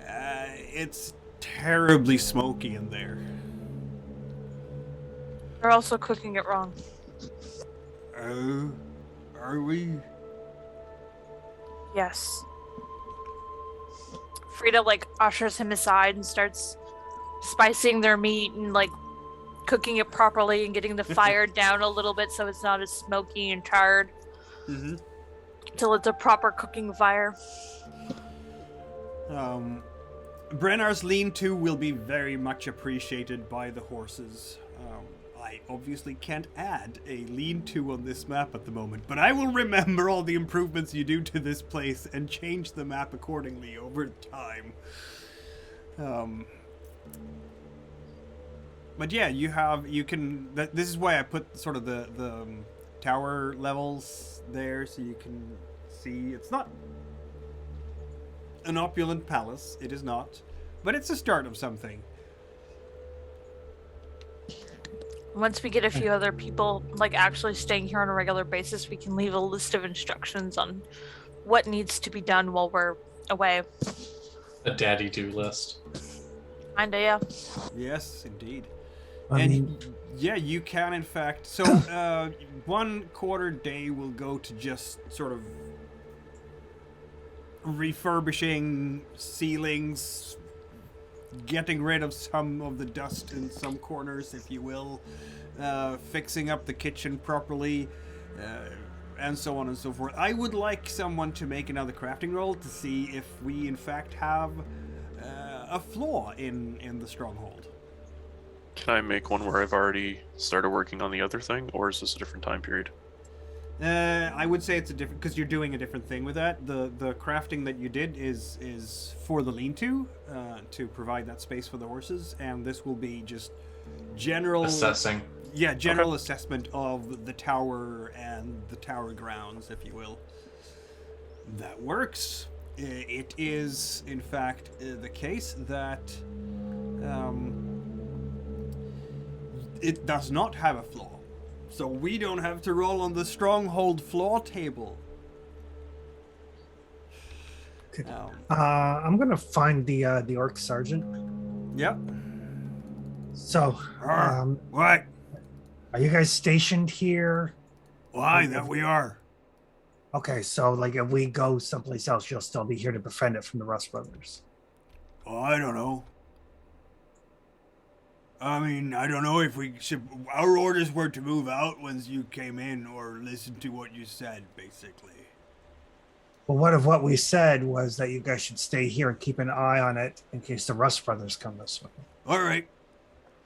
Speaker 3: it's terribly smoky in there.
Speaker 5: They're also cooking it wrong.
Speaker 3: Oh, are we?
Speaker 5: Yes. Frida ushers him aside and starts spicing their meat and cooking it properly and getting the fire down a little bit so it's not as smoky and charred.
Speaker 3: Mm-hmm.
Speaker 5: Till it's a proper cooking fire.
Speaker 3: Brennar's lean-to will be very much appreciated by the horses. I obviously can't add a lean-to on this map at the moment, but I will remember all the improvements you do to this place and change the map accordingly over time. But yeah, this is why I put sort of the tower levels there, so you can see it's not an opulent palace, it is not, but it's a start of something.
Speaker 5: Once we get a few other people like actually staying here on a regular basis, we can leave a list of instructions on what needs to be done while we're away.
Speaker 4: A daddy do list.
Speaker 5: Kinda, yeah.
Speaker 3: Yes, indeed.
Speaker 1: I mean,
Speaker 3: Yeah, you can in fact. So 1/4 day will go to just sort of refurbishing ceilings, getting rid of some of the dust in some corners, if you will, fixing up the kitchen properly, and so on and so forth. I would like someone to make another crafting roll to see if we in fact have a flaw in the stronghold.
Speaker 2: Can I make one where I've already started working on the other thing, or is this a different time period?
Speaker 3: I would say it's a different, because you're doing a different thing with that. The crafting that you did is for the lean-to, to provide that space for the horses, and this will be just general
Speaker 4: Assessing.
Speaker 3: Yeah, general assessment of the tower and the tower grounds, if you will. That works. It is, in fact, the case that it does not have a flaw. So we don't have to roll on the Stronghold flaw table.
Speaker 1: okay. I'm gonna find the orc sergeant.
Speaker 3: Yep.
Speaker 1: So,
Speaker 3: What?
Speaker 1: are you guys stationed here?
Speaker 3: Why, that we are.
Speaker 1: Okay, so like if we go someplace else, you'll still be here to befriend it from the Rust Brothers.
Speaker 3: Oh, I don't know. I mean, I don't know if we should... Our orders were to move out once you came in, or listen to what you said, basically.
Speaker 1: Well, what we said was that you guys should stay here and keep an eye on it in case the Rust Brothers come this way.
Speaker 3: All right.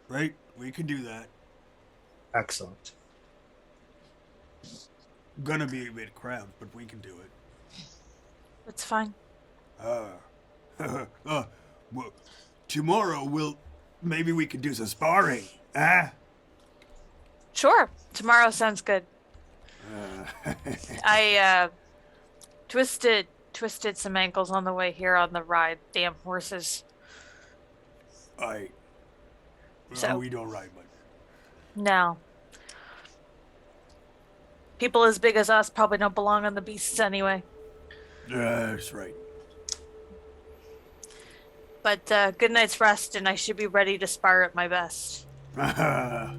Speaker 3: Right, we can do that.
Speaker 1: Excellent.
Speaker 3: Gonna be a bit cramped, but we can do it.
Speaker 5: It's fine.
Speaker 3: Well, tomorrow maybe we could do some sparring, ah?
Speaker 5: Sure. Tomorrow sounds good. I twisted some ankles on the way here on the ride. Damn horses. So
Speaker 3: we don't ride much.
Speaker 5: no. People as big as us probably don't belong on the beasts anyway.
Speaker 3: That's right.
Speaker 5: But good night's rest, and I should be ready to spar at my best. Frida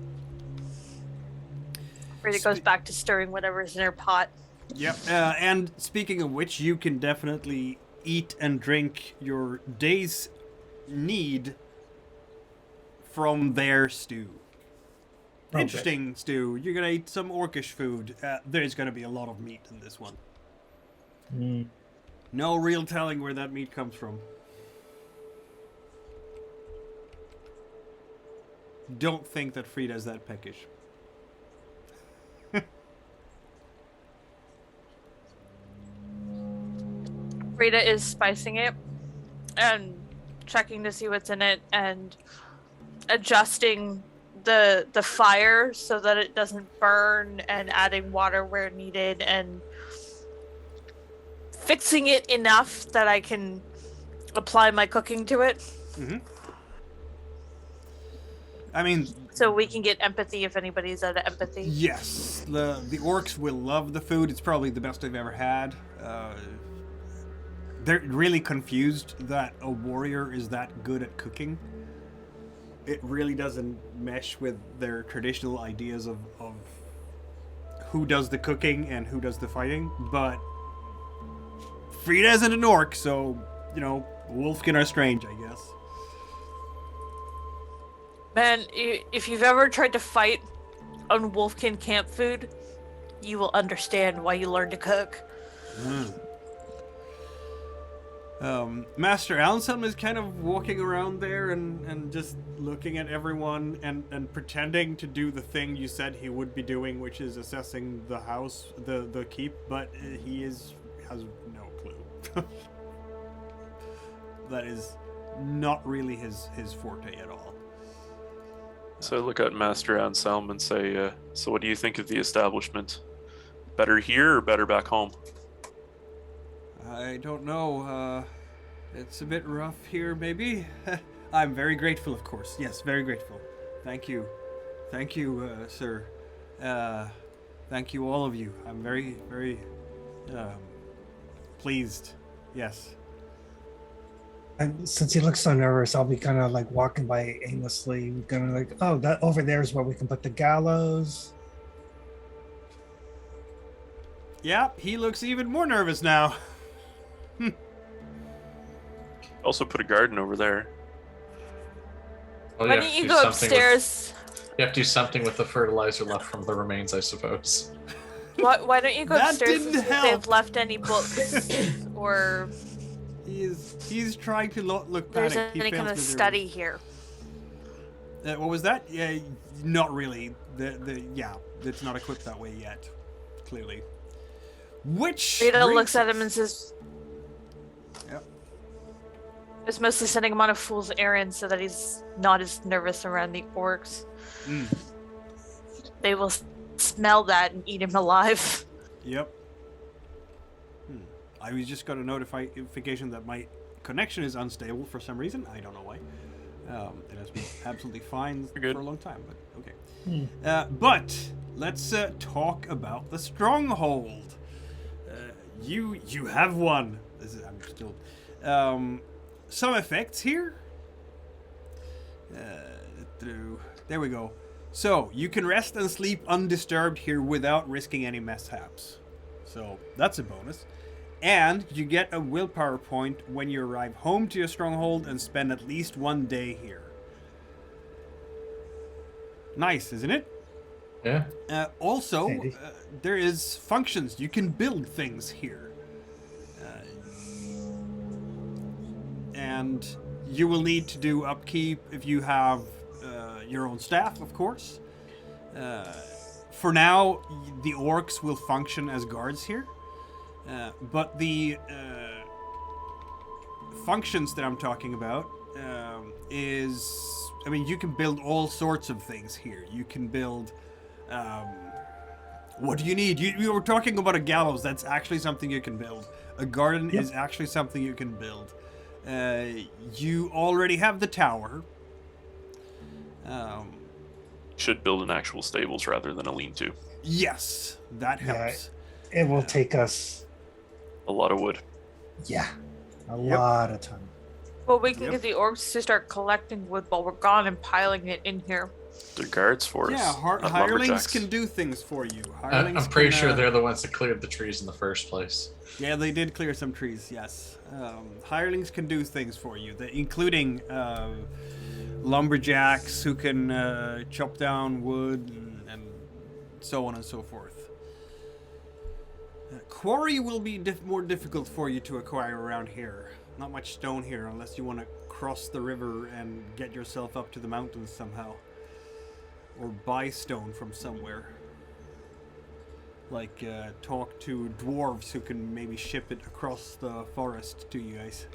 Speaker 5: goes back to stirring whatever's in her pot.
Speaker 3: Yep. And speaking of which, you can definitely eat and drink your day's need from their stew.
Speaker 1: Okay.
Speaker 3: Interesting stew. You're gonna eat some orcish food. There's gonna be a lot of meat in this one. No real telling where that meat comes from. Don't think that Frida's that peckish.
Speaker 5: Frida is spicing it and checking to see what's in it and adjusting the fire so that it doesn't burn and adding water where needed and fixing it enough that I can apply my cooking to it.
Speaker 3: Mm-hmm. I mean,
Speaker 5: so we can get empathy if anybody's out of empathy.
Speaker 3: Yes, the orcs will love the food. It's probably the best they've ever had. They're really confused that a warrior is that good at cooking. It really doesn't mesh with their traditional ideas of who does the cooking and who does the fighting. But Frida isn't an orc, so, you know, wolfkin are strange, I guess.
Speaker 5: Man, if you've ever tried to fight on wolfkin camp food, you will understand why you learn to cook.
Speaker 3: Master Anselm is kind of walking around there and just looking at everyone and pretending to do the thing you said he would be doing, which is assessing the house, the keep, but he has no clue. That is not really his forte at all.
Speaker 2: So I look at Master Anselm and say, so what do you think of the establishment? Better here or better back home?
Speaker 3: I don't know. It's a bit rough here, maybe. I'm very grateful, of course. Yes, very grateful. Thank you. Thank you, sir. Thank you, all of you. I'm very, very pleased. Yes.
Speaker 1: And since he looks so nervous, I'll be kind of like walking by aimlessly, kind of like, oh, that over there is where we can put the gallows.
Speaker 3: Yeah, he looks even more nervous now.
Speaker 2: Also put a garden over there.
Speaker 4: Well,
Speaker 5: Why
Speaker 4: have
Speaker 5: don't
Speaker 4: to
Speaker 5: you
Speaker 4: do
Speaker 5: go
Speaker 4: something
Speaker 5: upstairs?
Speaker 4: You have to do something with the fertilizer left from the remains, I suppose.
Speaker 5: Why don't you go
Speaker 3: That
Speaker 5: upstairs and
Speaker 3: didn't
Speaker 5: see if
Speaker 3: help.
Speaker 5: they've left any books or
Speaker 3: He's trying to look
Speaker 5: there's
Speaker 3: panicked. He
Speaker 5: any kind
Speaker 3: fails
Speaker 5: of
Speaker 3: miserably.
Speaker 5: study here?
Speaker 3: What was that? Yeah, not really. It's not equipped that way yet. Clearly. Which
Speaker 5: Frida
Speaker 3: brings
Speaker 5: looks at him
Speaker 3: us-
Speaker 5: and says,
Speaker 3: Yep.
Speaker 5: it's mostly sending him on a fool's errand so that he's not as nervous around the orcs.
Speaker 3: Mm,
Speaker 5: They will smell that and eat him alive.
Speaker 3: yep. I was just got a notification that my connection is unstable for some reason. I don't know why. It has been absolutely fine
Speaker 2: You're good.
Speaker 3: for a long time, but okay. But let's talk about the Stronghold. You have one. I'm still some effects here. There we go. So you can rest and sleep undisturbed here without risking any mishaps. So that's a bonus. And you get a willpower point when you arrive home to your stronghold and spend at least 1 day here. Nice, isn't it?
Speaker 4: Yeah.
Speaker 3: Also,
Speaker 1: Handy.
Speaker 3: there is functions. You can build things here. And you will need to do upkeep if you have your own staff, of course. For now, the orcs will function as guards here. But the functions that I'm talking about you can build all sorts of things here. You can build... what do you need? You were talking about a gallows. That's actually something you can build. A garden
Speaker 1: Yep.
Speaker 3: is actually something you can build. You already have the tower.
Speaker 2: Should build an actual stables rather than a lean-to.
Speaker 3: Yes, that
Speaker 1: Yeah.
Speaker 3: helps.
Speaker 1: It will take us,
Speaker 2: A lot of wood.
Speaker 1: a
Speaker 3: Yep.
Speaker 1: lot of time.
Speaker 5: Well, we can
Speaker 3: Yep.
Speaker 5: get the orcs to start collecting wood while we're gone and piling it in here.
Speaker 2: They're guards for us.
Speaker 3: Yeah,
Speaker 2: not
Speaker 3: hirelings
Speaker 2: lumberjacks.
Speaker 3: can do things for you.
Speaker 4: I'm
Speaker 3: Hirelings
Speaker 4: pretty
Speaker 3: can,
Speaker 4: sure they're the ones that cleared the trees in the first place.
Speaker 3: Yeah, they did clear some trees, yes. Hirelings can do things for you, including lumberjacks who can chop down wood and so on and so forth. Quarry will be more difficult for you to acquire around here. Not much stone here unless you want to cross the river and get yourself up to the mountains somehow. Or buy stone from somewhere. Like, talk to dwarves who can maybe ship it across the forest to you guys.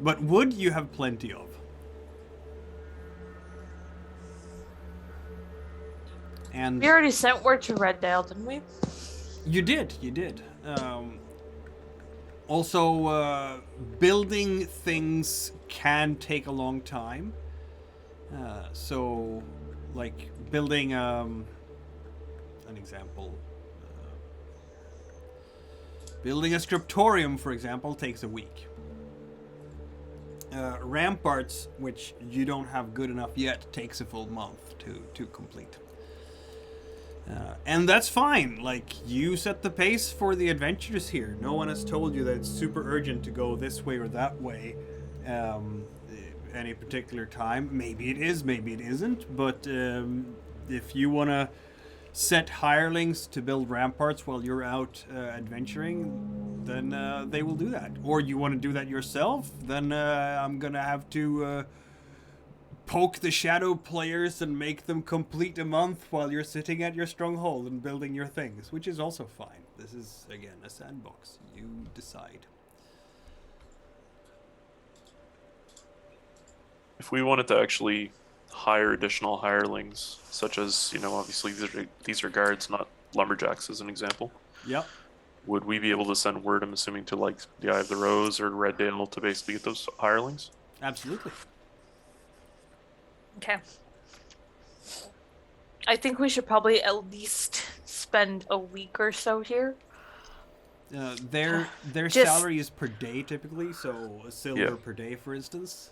Speaker 3: But wood you have plenty of. And
Speaker 5: We already sent word to Reddale, didn't we?
Speaker 3: you did. Also, building things can take a long time. So, like, building, an example. Building a scriptorium, for example, takes a week. Ramparts, which you don't have good enough yet, takes a full month to complete. And that's fine. Like, you set the pace for the adventures here. No one has told you that it's super urgent to go this way or that way any particular time. Maybe it is, maybe it isn't. But if you want to set hirelings to build ramparts while you're out adventuring, then they will do that. Or you want to do that yourself, then I'm gonna have to poke the shadow players and make them complete a month while you're sitting at your stronghold and building your things, which is also fine. This is, again, a sandbox. You decide.
Speaker 2: If we wanted to actually hire additional hirelings, such as, obviously these are guards, not lumberjacks, as an example.
Speaker 3: Yep.
Speaker 2: Would we be able to send word, I'm assuming, to like the Eye of the Rose or Red Dale to basically get those hirelings?
Speaker 3: Absolutely.
Speaker 5: Okay. I think we should probably at least spend a week or so here.
Speaker 3: Their
Speaker 5: Just-
Speaker 3: salary is per day typically, so a silver per day, for instance.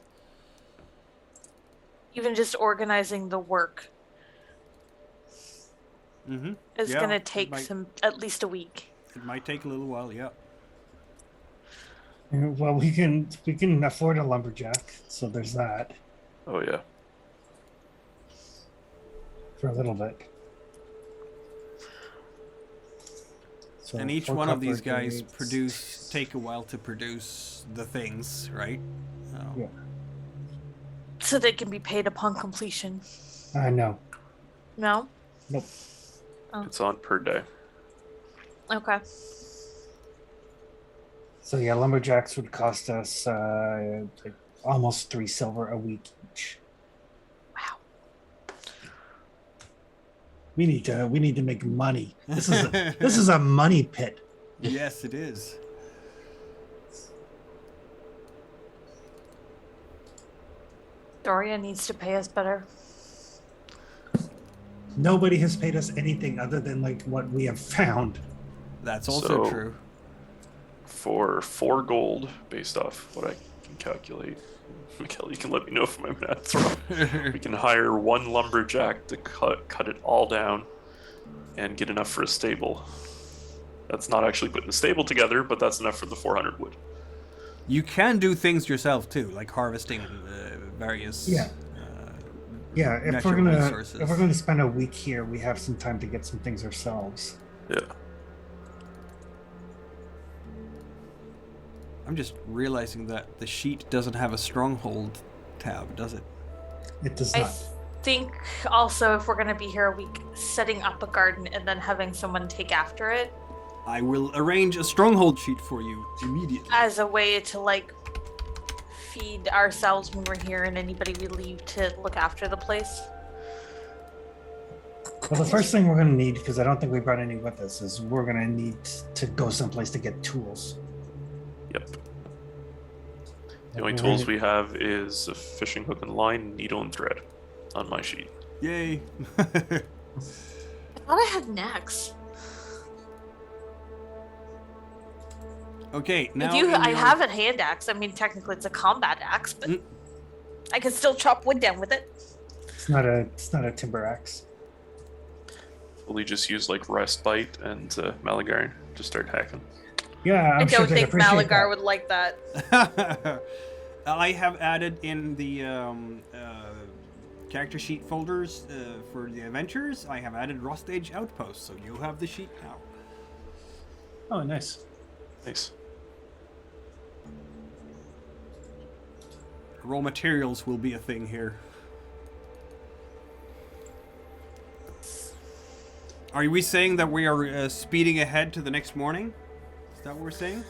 Speaker 5: Even just organizing the work
Speaker 3: Mm-hmm.
Speaker 5: is
Speaker 3: Yeah,
Speaker 5: gonna
Speaker 3: it
Speaker 5: take
Speaker 3: might-
Speaker 5: at least a week.
Speaker 3: It might take a little while, yeah.
Speaker 1: Well, we can afford a lumberjack, so there's that
Speaker 2: Oh yeah.
Speaker 1: for a little bit. So
Speaker 3: And each
Speaker 1: 4
Speaker 3: one of these
Speaker 1: copper
Speaker 3: guys
Speaker 1: gates.
Speaker 3: take a while to produce the things, right?
Speaker 1: Yeah.
Speaker 5: So they can be paid upon completion.
Speaker 1: I know.
Speaker 5: No?
Speaker 1: Nope.
Speaker 2: It's on per day.
Speaker 5: Okay.
Speaker 1: So yeah, lumberjacks would cost us like almost 3 silver a week each.
Speaker 5: Wow.
Speaker 1: We need to make money. This is a money pit.
Speaker 3: Yes, it is.
Speaker 5: Doria needs to pay us better.
Speaker 1: Nobody has paid us anything other than like what we have found.
Speaker 3: That's also
Speaker 2: So-
Speaker 3: true.
Speaker 2: For 4 gold, based off what I can calculate. Mikkel, you can let me know if my math's wrong. We can hire 1 lumberjack to cut it all down and get enough for a stable. That's not actually putting the stable together, but that's enough for the 400 wood.
Speaker 3: You can do things yourself too, like harvesting various.
Speaker 1: Yeah. Yeah, if
Speaker 3: natural resources.
Speaker 1: we're gonna spend a week here, we have some time to get some things ourselves.
Speaker 2: Yeah.
Speaker 3: I'm just realizing that the sheet doesn't have a stronghold tab, does it?
Speaker 1: It does
Speaker 5: I
Speaker 1: not.
Speaker 5: think also if we're gonna be here a week, setting up a garden and then having someone take after it
Speaker 3: I will arrange a stronghold sheet for you immediately.
Speaker 5: as a way to like feed ourselves when we're here and anybody we leave to look after the place.
Speaker 1: Well, the first thing we're gonna need, because I don't think we brought any with us, is we're gonna need to go someplace to get tools.
Speaker 2: Yep. The only tools we have is a fishing hook and line, needle and thread on my sheet.
Speaker 3: Yay!
Speaker 5: I thought I had an axe.
Speaker 3: Okay, now
Speaker 5: I have a hand axe. I mean, technically it's a combat axe, but I can still chop wood down with it.
Speaker 1: It's not a timber axe.
Speaker 2: We'll just use like rest bite and Malagarn to start hacking.
Speaker 1: Yeah, I'm
Speaker 5: I
Speaker 1: sure
Speaker 5: don't
Speaker 1: they'd
Speaker 5: think
Speaker 1: appreciate
Speaker 5: Malagar
Speaker 1: that.
Speaker 5: would like that.
Speaker 3: I have added in the character sheet folders for the adventures. I have added Rust Age Outpost, so you have the sheet now.
Speaker 1: Oh, nice.
Speaker 2: Nice.
Speaker 3: Raw materials will be a thing here. Are we saying that we are speeding ahead to the next morning? Is that what we're saying?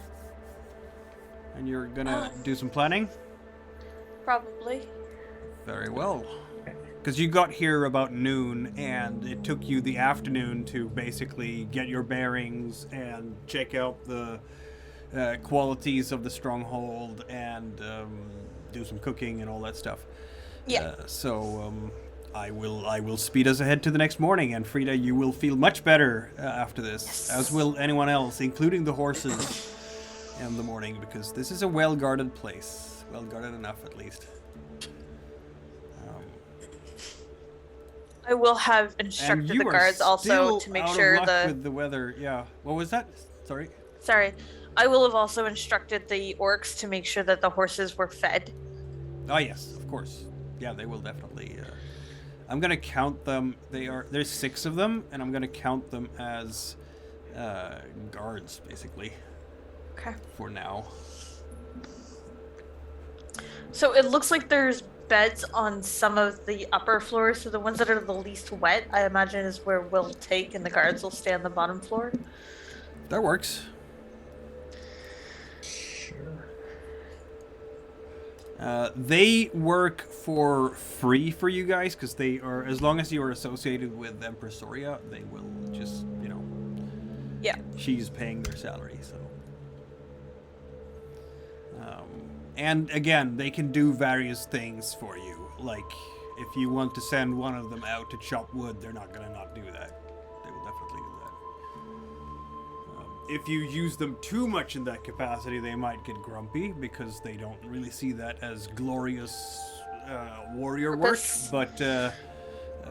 Speaker 3: And you're gonna do some planning?
Speaker 5: Probably.
Speaker 3: Very well. Because you got here about noon, and it took you the afternoon to basically get your bearings and check out the qualities of the stronghold and do some cooking and all that stuff.
Speaker 5: Yeah.
Speaker 3: So I will speed us ahead to the next morning, and Frida, you will feel much better after this, as will anyone else, including the horses in the morning, because this is a well-guarded place. Well guarded enough, at least.
Speaker 5: I will have
Speaker 3: And
Speaker 5: instructed
Speaker 3: you
Speaker 5: the
Speaker 3: are
Speaker 5: guards also
Speaker 3: still
Speaker 5: to make
Speaker 3: out of
Speaker 5: sure
Speaker 3: luck with the weather. Yeah. What was that? Sorry.
Speaker 5: Sorry. I will have also instructed the orcs to make sure that the horses were fed.
Speaker 3: Oh yes, of course. Yeah, they will definitely. I'm gonna count them. There's 6 of them, and I'm gonna count them as guards, basically,
Speaker 5: Okay.
Speaker 3: for now.
Speaker 5: So it looks like there's beds on some of the upper floors, so the ones that are the least wet, I imagine, is where we'll take, and the guards will stay on the bottom floor.
Speaker 3: That works.
Speaker 1: Sure.
Speaker 3: They work for free for you guys because they are, as long as you are associated with Empress Soria, they will just,
Speaker 5: Yeah.
Speaker 3: she's paying their salary, so. And again, they can do various things for you. Like, if you want to send one of them out to chop wood, they're not gonna not do that. They will definitely do that. If you use them too much in that capacity, they might get grumpy because they don't really see that as glorious warrior work.
Speaker 5: Purpose.
Speaker 3: But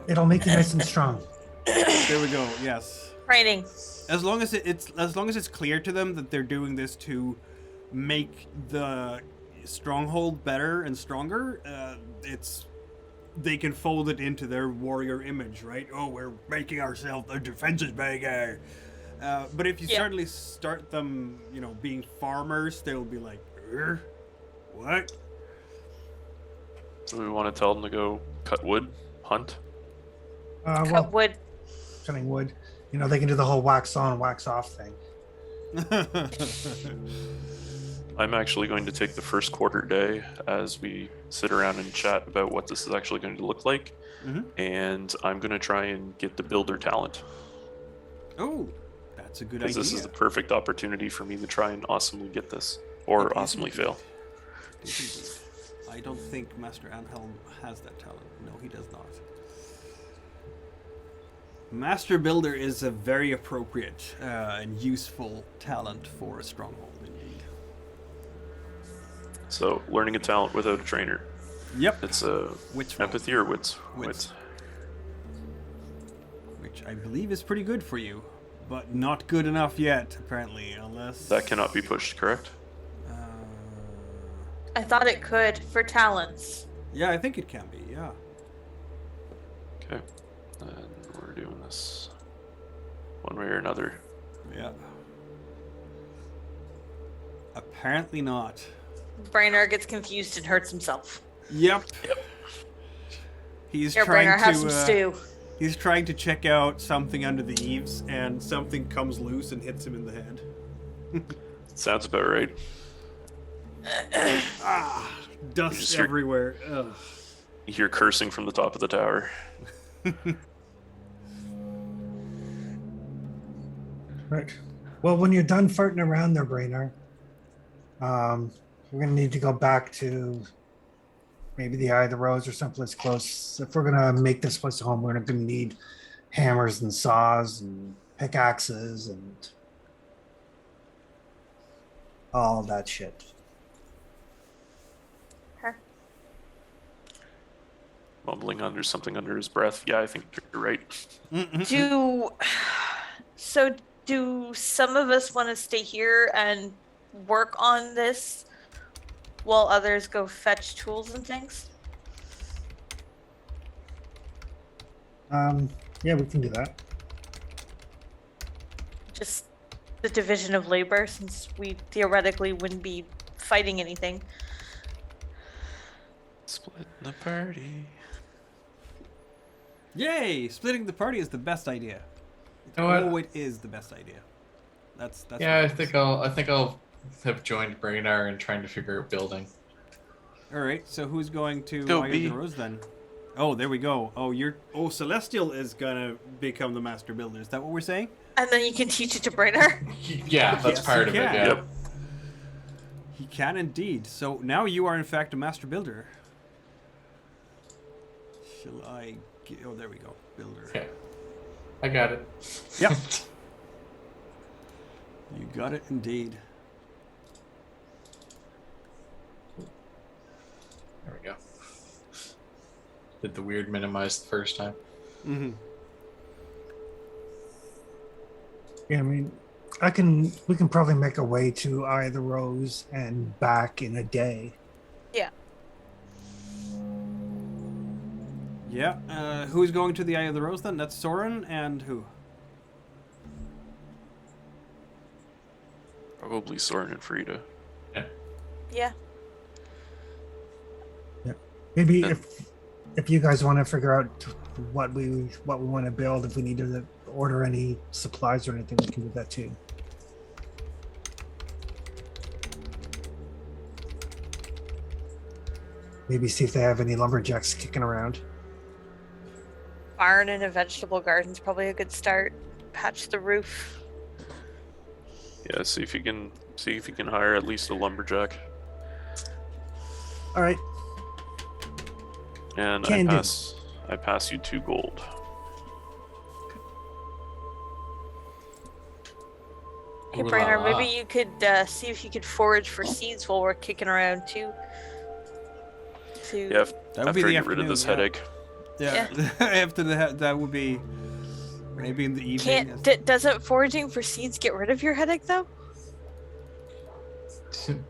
Speaker 1: It'll make you nice and strong.
Speaker 3: there we go. Yes.
Speaker 5: Training.
Speaker 3: As long as it's clear to them that they're doing this to make the stronghold better and stronger, they can fold it into their warrior image, right? Oh, we're making ourselves the defenses bigger. But if you suddenly start them, being farmers, they'll be like, what?
Speaker 2: Do we want to tell them to go cut wood, hunt?
Speaker 5: Cut wood.
Speaker 1: Cutting wood. They can do the whole wax on, wax off thing.
Speaker 2: I'm actually going to take the first quarter day as we sit around and chat about what this is actually going to look like. And I'm going to try and get the builder talent.
Speaker 3: Oh, that's a good idea.
Speaker 2: Because this is the perfect opportunity for me to try and awesomely get this. Or
Speaker 3: It is
Speaker 2: awesomely
Speaker 3: indeed.
Speaker 2: fail.
Speaker 3: It is indeed. I don't think Master Anhelm has that talent. No, he does not. Master Builder is a very appropriate and useful talent for a stronghold, indeed.
Speaker 2: So, learning a talent without a trainer.
Speaker 3: Yep.
Speaker 2: It's a
Speaker 3: Which one?
Speaker 2: empathy or wits?
Speaker 3: Wits. Which I believe is pretty good for you, but not good enough yet, apparently, unless...
Speaker 2: That cannot be pushed, correct?
Speaker 5: I thought it could for talents.
Speaker 3: Yeah, I think it can be, yeah.
Speaker 2: Okay. And we're doing this one way or another.
Speaker 3: Yeah. Apparently not.
Speaker 5: Brainerd gets confused and hurts himself.
Speaker 3: Yep. He's
Speaker 5: Here,
Speaker 3: trying
Speaker 5: Brainerd, have
Speaker 3: to
Speaker 5: some stew.
Speaker 3: he's trying to check out something under the eaves, and something comes loose and hits him in the head.
Speaker 2: Sounds about right.
Speaker 3: Dust
Speaker 2: just hear-
Speaker 3: everywhere. Ugh.
Speaker 2: You hear cursing from the top of the tower.
Speaker 1: Right. Well, when you're done farting around there, Brainerd, we're going to need to go back to maybe the Eye of the Rose or someplace close. If we're going to make this place a home, we're going to need hammers and saws and pickaxes and all that shit.
Speaker 2: Mumbling under something under his breath. Yeah, I think you're right.
Speaker 5: Do some of us want to stay here and work on this while others go fetch tools and things?
Speaker 1: Yeah, we can do that.
Speaker 5: Just the division of labor, since we theoretically wouldn't be fighting anything.
Speaker 2: Split the party.
Speaker 3: Yay! Splitting the party is the best idea.
Speaker 4: You know what?
Speaker 3: Oh, it is the best idea. That's
Speaker 4: Yeah,
Speaker 3: what
Speaker 4: I
Speaker 3: it
Speaker 4: think
Speaker 3: is.
Speaker 4: I'll have joined Brainar in trying to figure out building.
Speaker 3: All right. So who's going to
Speaker 2: Go
Speaker 3: Eye of
Speaker 2: B.
Speaker 3: the Rose then? Oh, there we go. Oh, Celestial is gonna become the master builder. Is that what we're saying?
Speaker 5: And then you can teach it to Brainerd?
Speaker 4: Yeah, that's
Speaker 3: Yes,
Speaker 4: part
Speaker 3: you
Speaker 4: of it.
Speaker 3: can.
Speaker 4: Yeah.
Speaker 2: Yep.
Speaker 3: He can indeed. So now you are in fact a master builder. Shall I? Oh, there we go. Builder.
Speaker 4: Okay. I got it.
Speaker 3: Yep. You got it indeed.
Speaker 4: There we go. Did the weird minimize the first time?
Speaker 3: Mm-hmm.
Speaker 1: Yeah, I mean, we can probably make a way to Eye of the Rose and back in a day.
Speaker 5: Yeah.
Speaker 3: Yeah. Who's going to the Eye of the Rose then? That's Soren and who?
Speaker 2: Probably Soren and Frida.
Speaker 5: Yeah.
Speaker 1: Maybe
Speaker 2: Yeah.
Speaker 1: if you guys want to figure out what we want to build, if we need to order any supplies or anything, we can do that too. Maybe see if they have any lumberjacks kicking around.
Speaker 5: Barn and a vegetable garden's probably a good start. Patch the roof.
Speaker 2: Yeah, see if you can hire at least a lumberjack.
Speaker 1: All right.
Speaker 2: And
Speaker 1: Can do.
Speaker 2: I pass you 2 gold.
Speaker 5: Hey,
Speaker 4: Ooh la
Speaker 5: Brainerd,
Speaker 4: la.
Speaker 5: maybe you could see if you could forage for seeds while we're kicking around too.
Speaker 2: Yeah,
Speaker 3: That would
Speaker 2: after
Speaker 3: be
Speaker 2: I
Speaker 3: the
Speaker 2: get rid of this headache.
Speaker 3: Yeah. After that would be maybe in the evening.
Speaker 5: Doesn't foraging for seeds get rid of your headache though?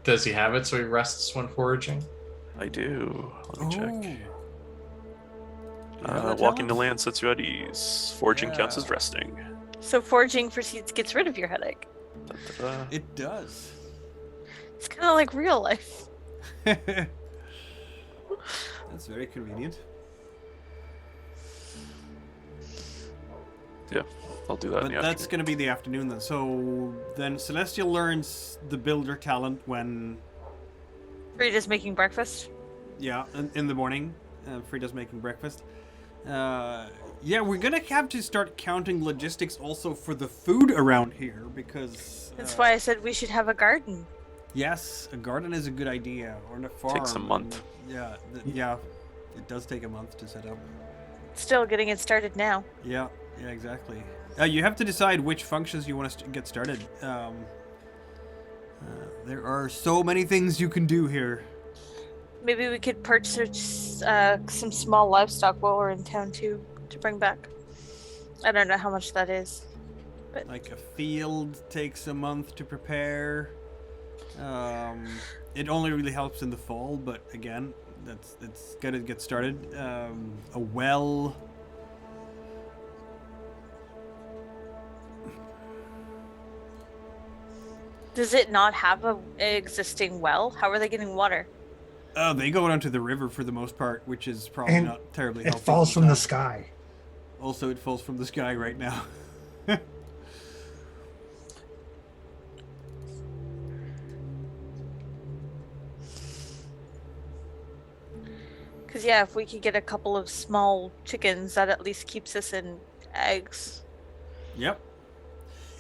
Speaker 4: Does he have it so he rests when foraging?
Speaker 2: I do. Let me check.
Speaker 3: Yeah,
Speaker 2: Walking the land sets you at ease. Foraging counts
Speaker 3: Yeah.
Speaker 2: as resting.
Speaker 5: So foraging for seeds gets rid of your headache.
Speaker 2: Da-da-da.
Speaker 3: It does.
Speaker 5: It's kind of like real life.
Speaker 3: That's very convenient.
Speaker 2: Yeah, I'll do that in
Speaker 3: But
Speaker 2: the
Speaker 3: that's
Speaker 2: afternoon.
Speaker 3: going to be the afternoon then. So then Celestial learns the builder talent when,
Speaker 5: Frida's making breakfast.
Speaker 3: yeah, in the morning. Frida's making breakfast. Yeah, we're going to have to start counting logistics also for the food around here because...
Speaker 5: That's why I said we should have a garden.
Speaker 3: Yes, a garden is a good idea. Or a farm.
Speaker 2: Takes a month.
Speaker 3: Yeah, yeah, it does take a month to set up.
Speaker 5: Still getting it started now.
Speaker 3: Yeah, exactly. You have to decide which functions you want to get started. There are so many things you can do here.
Speaker 5: Maybe we could purchase some small livestock while we're in town too, to bring back. I don't know how much that is.
Speaker 3: Like a field takes a month to prepare. It only really helps in the fall, but again, it's gotta get started. A well.
Speaker 5: Does it not have an existing well? How are they getting water?
Speaker 3: They go down to the river for the most part, which is probably
Speaker 1: And
Speaker 3: not terribly
Speaker 1: It
Speaker 3: healthy.
Speaker 1: falls
Speaker 3: for
Speaker 1: from the
Speaker 3: town.
Speaker 1: sky.
Speaker 3: Also, it falls from the sky right now.
Speaker 5: Because yeah, if we could get a couple of small chickens, that at least keeps us in eggs.
Speaker 3: Yep.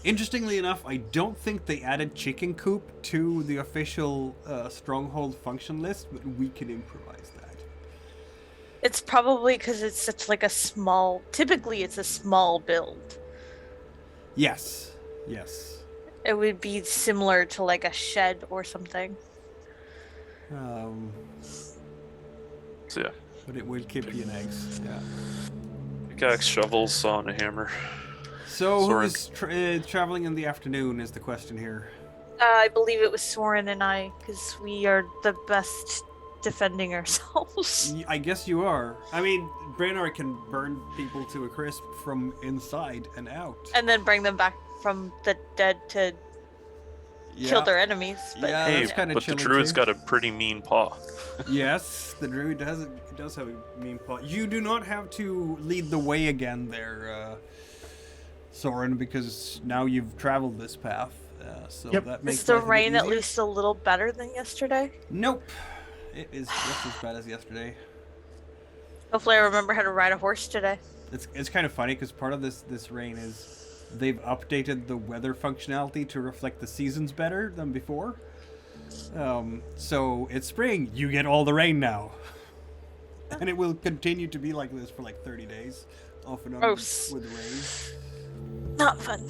Speaker 3: Interestingly enough, I don't think they added chicken coop to the official Stronghold function list, but we can improvise that.
Speaker 5: It's probably because it's such like a small. Typically, it's a small build.
Speaker 3: Yes.
Speaker 5: It would be similar to like a shed or something.
Speaker 2: So yeah,
Speaker 3: But it will keep you in eggs. Yeah.
Speaker 2: pickaxe, shovel, saw, and a hammer.
Speaker 3: So
Speaker 2: Soren.
Speaker 3: who's traveling in the afternoon is the question here.
Speaker 5: I believe it was Soren and I, because we are the best defending ourselves.
Speaker 3: I guess you are. I mean, Brainard can burn people to a crisp from inside and out.
Speaker 5: And then bring them back from the dead to kill their enemies. But
Speaker 3: Yeah,
Speaker 2: Hey,
Speaker 3: that's kinda
Speaker 2: but the
Speaker 3: chilling
Speaker 2: druid's
Speaker 3: too.
Speaker 2: got a pretty mean paw.
Speaker 3: Yes, the druid does have a mean paw. You do not have to lead the way again there, Soren, because now you've traveled this path. So
Speaker 1: Yep.
Speaker 3: that makes
Speaker 5: is the
Speaker 3: life a bit
Speaker 5: rain at
Speaker 3: easier.
Speaker 5: least a little better than yesterday?
Speaker 3: Nope. It is just as bad as yesterday.
Speaker 5: Hopefully I remember how to ride a horse today.
Speaker 3: It's kind of funny because part of this rain is they've updated the weather functionality to reflect the seasons better than before. So it's spring. You get all the rain now. And it will continue to be like this for like 30 days, off and on
Speaker 5: Gross.
Speaker 3: with the rain.
Speaker 5: Not fun.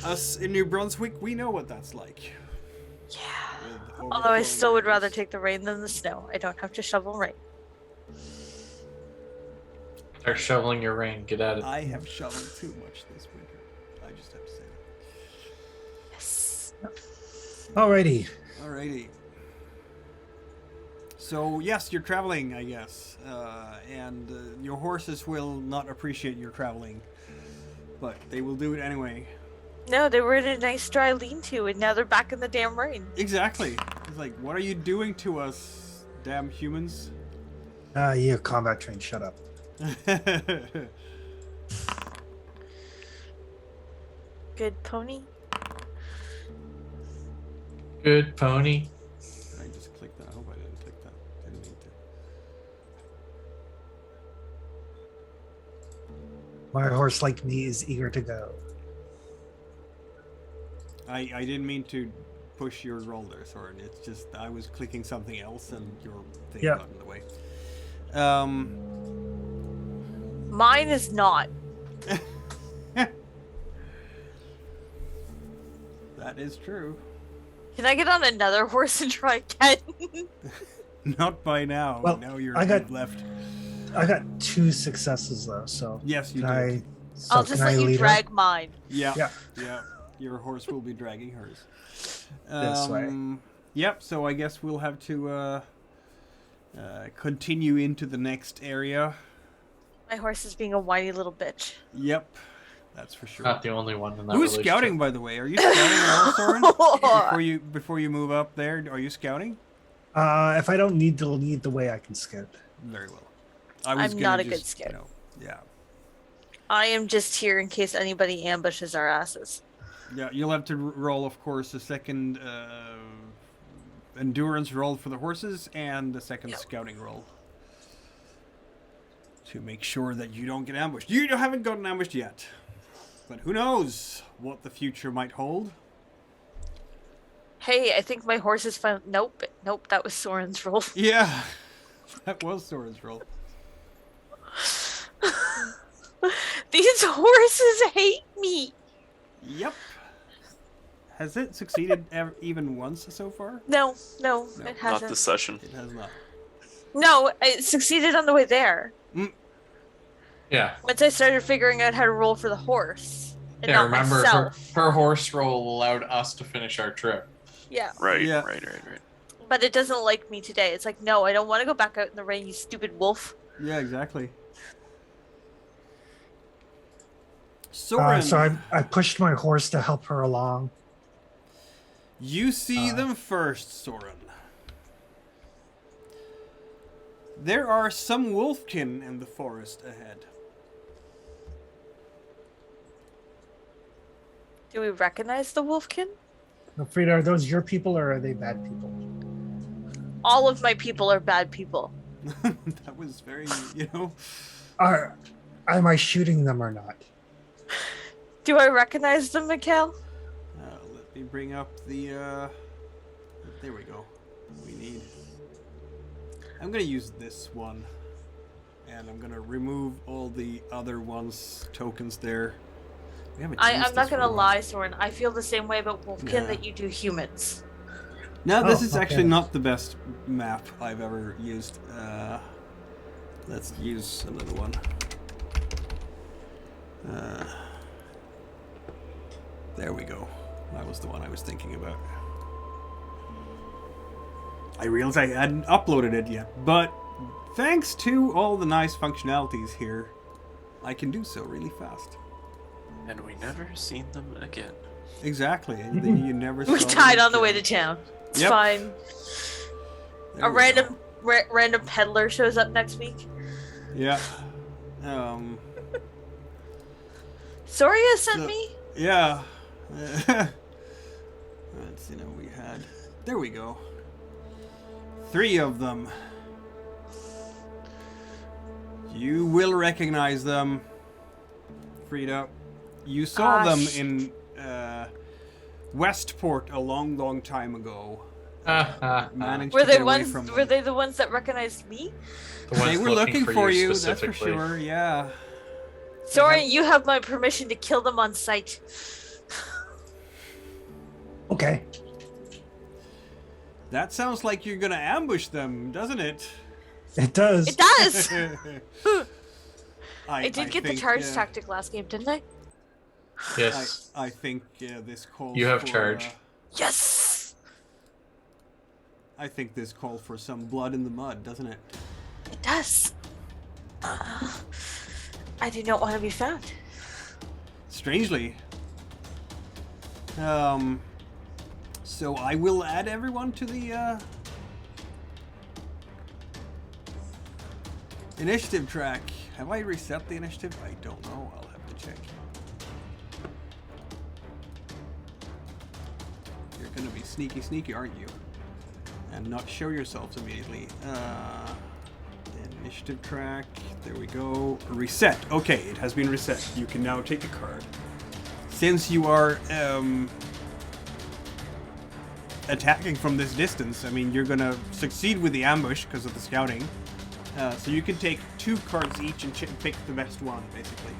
Speaker 3: Us in New Brunswick, we know what that's like.
Speaker 5: Yeah.
Speaker 3: with
Speaker 5: Although I
Speaker 3: overflowing
Speaker 5: still would rather
Speaker 3: rivers.
Speaker 5: take the rain than the snow. I don't have to shovel rain.
Speaker 4: Start shoveling your rain. Get at it.
Speaker 3: I have shoveled too much this winter. I just have to say
Speaker 5: Yes.
Speaker 1: Alrighty.
Speaker 3: that. Alrighty. So yes, you're traveling, I guess, and your horses will not appreciate your traveling, but they will do it anyway.
Speaker 5: No, they were in a nice dry lean-to, and now they're back in the damn rain.
Speaker 3: Exactly. It's like, what are you doing to us, damn humans?
Speaker 1: You combat train, shut up.
Speaker 5: Good pony.
Speaker 4: Good pony.
Speaker 3: I just clicked that. I hope I didn't click that. Didn't mean to.
Speaker 1: My horse, like me, is eager to go.
Speaker 3: I didn't mean to push your roll there, Soren. It's just I was clicking something else and your thing got in the way.
Speaker 5: Mine is not.
Speaker 3: That is true.
Speaker 5: Can I get on another horse and try again?
Speaker 3: Not by now.
Speaker 1: Well,
Speaker 3: now you're
Speaker 1: I got-
Speaker 3: left.
Speaker 1: I got 2 successes though, so
Speaker 3: Yes, you
Speaker 1: can
Speaker 3: did.
Speaker 5: I'll just let you
Speaker 1: lead her?
Speaker 5: drag mine.
Speaker 3: Yeah.
Speaker 1: Yeah.
Speaker 3: Yeah. Your horse will be dragging hers.
Speaker 1: This way.
Speaker 3: Yep, so I guess we'll have to continue into the next area.
Speaker 5: My horse is being a whiny little bitch.
Speaker 3: Yep. That's for sure.
Speaker 4: Not the only one in that
Speaker 3: Who's
Speaker 4: relationship.
Speaker 3: scouting, by the way? Are you scouting at all, Soren? before you move up there, are you scouting?
Speaker 1: If I don't need to lead the way, I can scout.
Speaker 3: Very well.
Speaker 5: I'm not a good scout.
Speaker 3: Yeah.
Speaker 5: I am just here in case anybody ambushes our asses.
Speaker 3: Yeah, you'll have to roll, of course, a second endurance roll for the horses and the second scouting roll. To make sure that you don't get ambushed. You haven't gotten ambushed yet. But who knows what the future might hold.
Speaker 5: Hey, I think my horse is found. Nope, that was Soren's roll.
Speaker 3: Yeah, that was Soren's roll.
Speaker 5: These horses hate me.
Speaker 3: Yep. Has it succeeded even once so far?
Speaker 5: No, it
Speaker 3: No,
Speaker 2: Not
Speaker 5: hasn't.
Speaker 2: this session.
Speaker 3: It has not.
Speaker 5: No, it succeeded on the way there.
Speaker 4: Yeah.
Speaker 5: Once I started figuring out how to roll for the horse. And
Speaker 4: Yeah,
Speaker 5: not
Speaker 4: remember
Speaker 5: myself.
Speaker 4: her horse roll allowed us to finish our trip.
Speaker 5: Yeah.
Speaker 2: Right,
Speaker 3: Yeah.
Speaker 2: right.
Speaker 5: But it doesn't like me today. It's like, no, I don't want to go back out in the rain, you stupid wolf.
Speaker 3: Yeah, exactly. Soren,
Speaker 1: So I pushed my horse to help her along.
Speaker 3: you see them first, Soren. There are some wolfkin in the forest ahead.
Speaker 5: Do we recognize the wolfkin?
Speaker 1: Now, Frida, are those your people or are they bad people?
Speaker 5: All of my people are bad people.
Speaker 3: That was very,
Speaker 1: Am I shooting them or not?
Speaker 5: Do I recognize them, Mikhail?
Speaker 3: Let me bring up the, there we go. I'm gonna use this one. And I'm gonna remove all the other ones, tokens there. We haven't used
Speaker 5: I'm
Speaker 3: this
Speaker 5: not
Speaker 3: for a
Speaker 5: gonna
Speaker 3: while.
Speaker 5: lie, Soren. I feel the same way about wolfkin
Speaker 3: Yeah.
Speaker 5: that you do humans.
Speaker 3: No, this
Speaker 1: Oh,
Speaker 3: is actually
Speaker 1: okay.
Speaker 3: not the best map I've ever used. Let's use another one. There we go. That was the one I was thinking about. I realized I hadn't uploaded it yet, but thanks to all the nice functionalities here, I can do so really fast.
Speaker 2: And we never seen them again.
Speaker 3: Exactly. You never
Speaker 5: We
Speaker 3: saw
Speaker 5: died
Speaker 3: them
Speaker 5: on the way to
Speaker 3: again.
Speaker 5: town. It's
Speaker 3: Yep.
Speaker 5: fine.
Speaker 3: There
Speaker 5: A
Speaker 3: we
Speaker 5: random random peddler shows up next week.
Speaker 3: go. Yeah.
Speaker 5: Soria sent
Speaker 3: So-
Speaker 5: me?
Speaker 3: Yeah. Let's see now we had. There we go. 3 of them. You will recognize them, Frida. You saw them in Westport a long, long time ago. Managed
Speaker 5: Were
Speaker 3: to
Speaker 5: they
Speaker 3: get away
Speaker 5: ones
Speaker 3: from them.
Speaker 5: were they the ones that recognized me?
Speaker 3: They were looking for you, that's for sure. Yeah.
Speaker 5: Soren, you have my permission to kill them on sight.
Speaker 1: Okay.
Speaker 3: That sounds like you're gonna ambush them, doesn't it?
Speaker 1: It does.
Speaker 5: It does!
Speaker 3: I
Speaker 5: I did get the
Speaker 3: think,
Speaker 5: charge tactic last game, didn't I?
Speaker 4: Yes.
Speaker 3: I think this calls
Speaker 4: You have
Speaker 3: for,
Speaker 4: charge.
Speaker 5: Yes!
Speaker 3: I think this calls for some blood in the mud, doesn't it?
Speaker 5: It does. I do not want to be found.
Speaker 3: Strangely. So I will add everyone to the initiative track. Have I reset the initiative? I don't know. I'll have to check. You're gonna be sneaky, aren't you? And not show yourselves immediately. Initiative track. There we go. Reset. Okay, it has been reset. You can now take a card. Since you are attacking from this distance, I mean, you're gonna succeed with the ambush because of the scouting. So you can take 2 cards each and pick the best one, basically.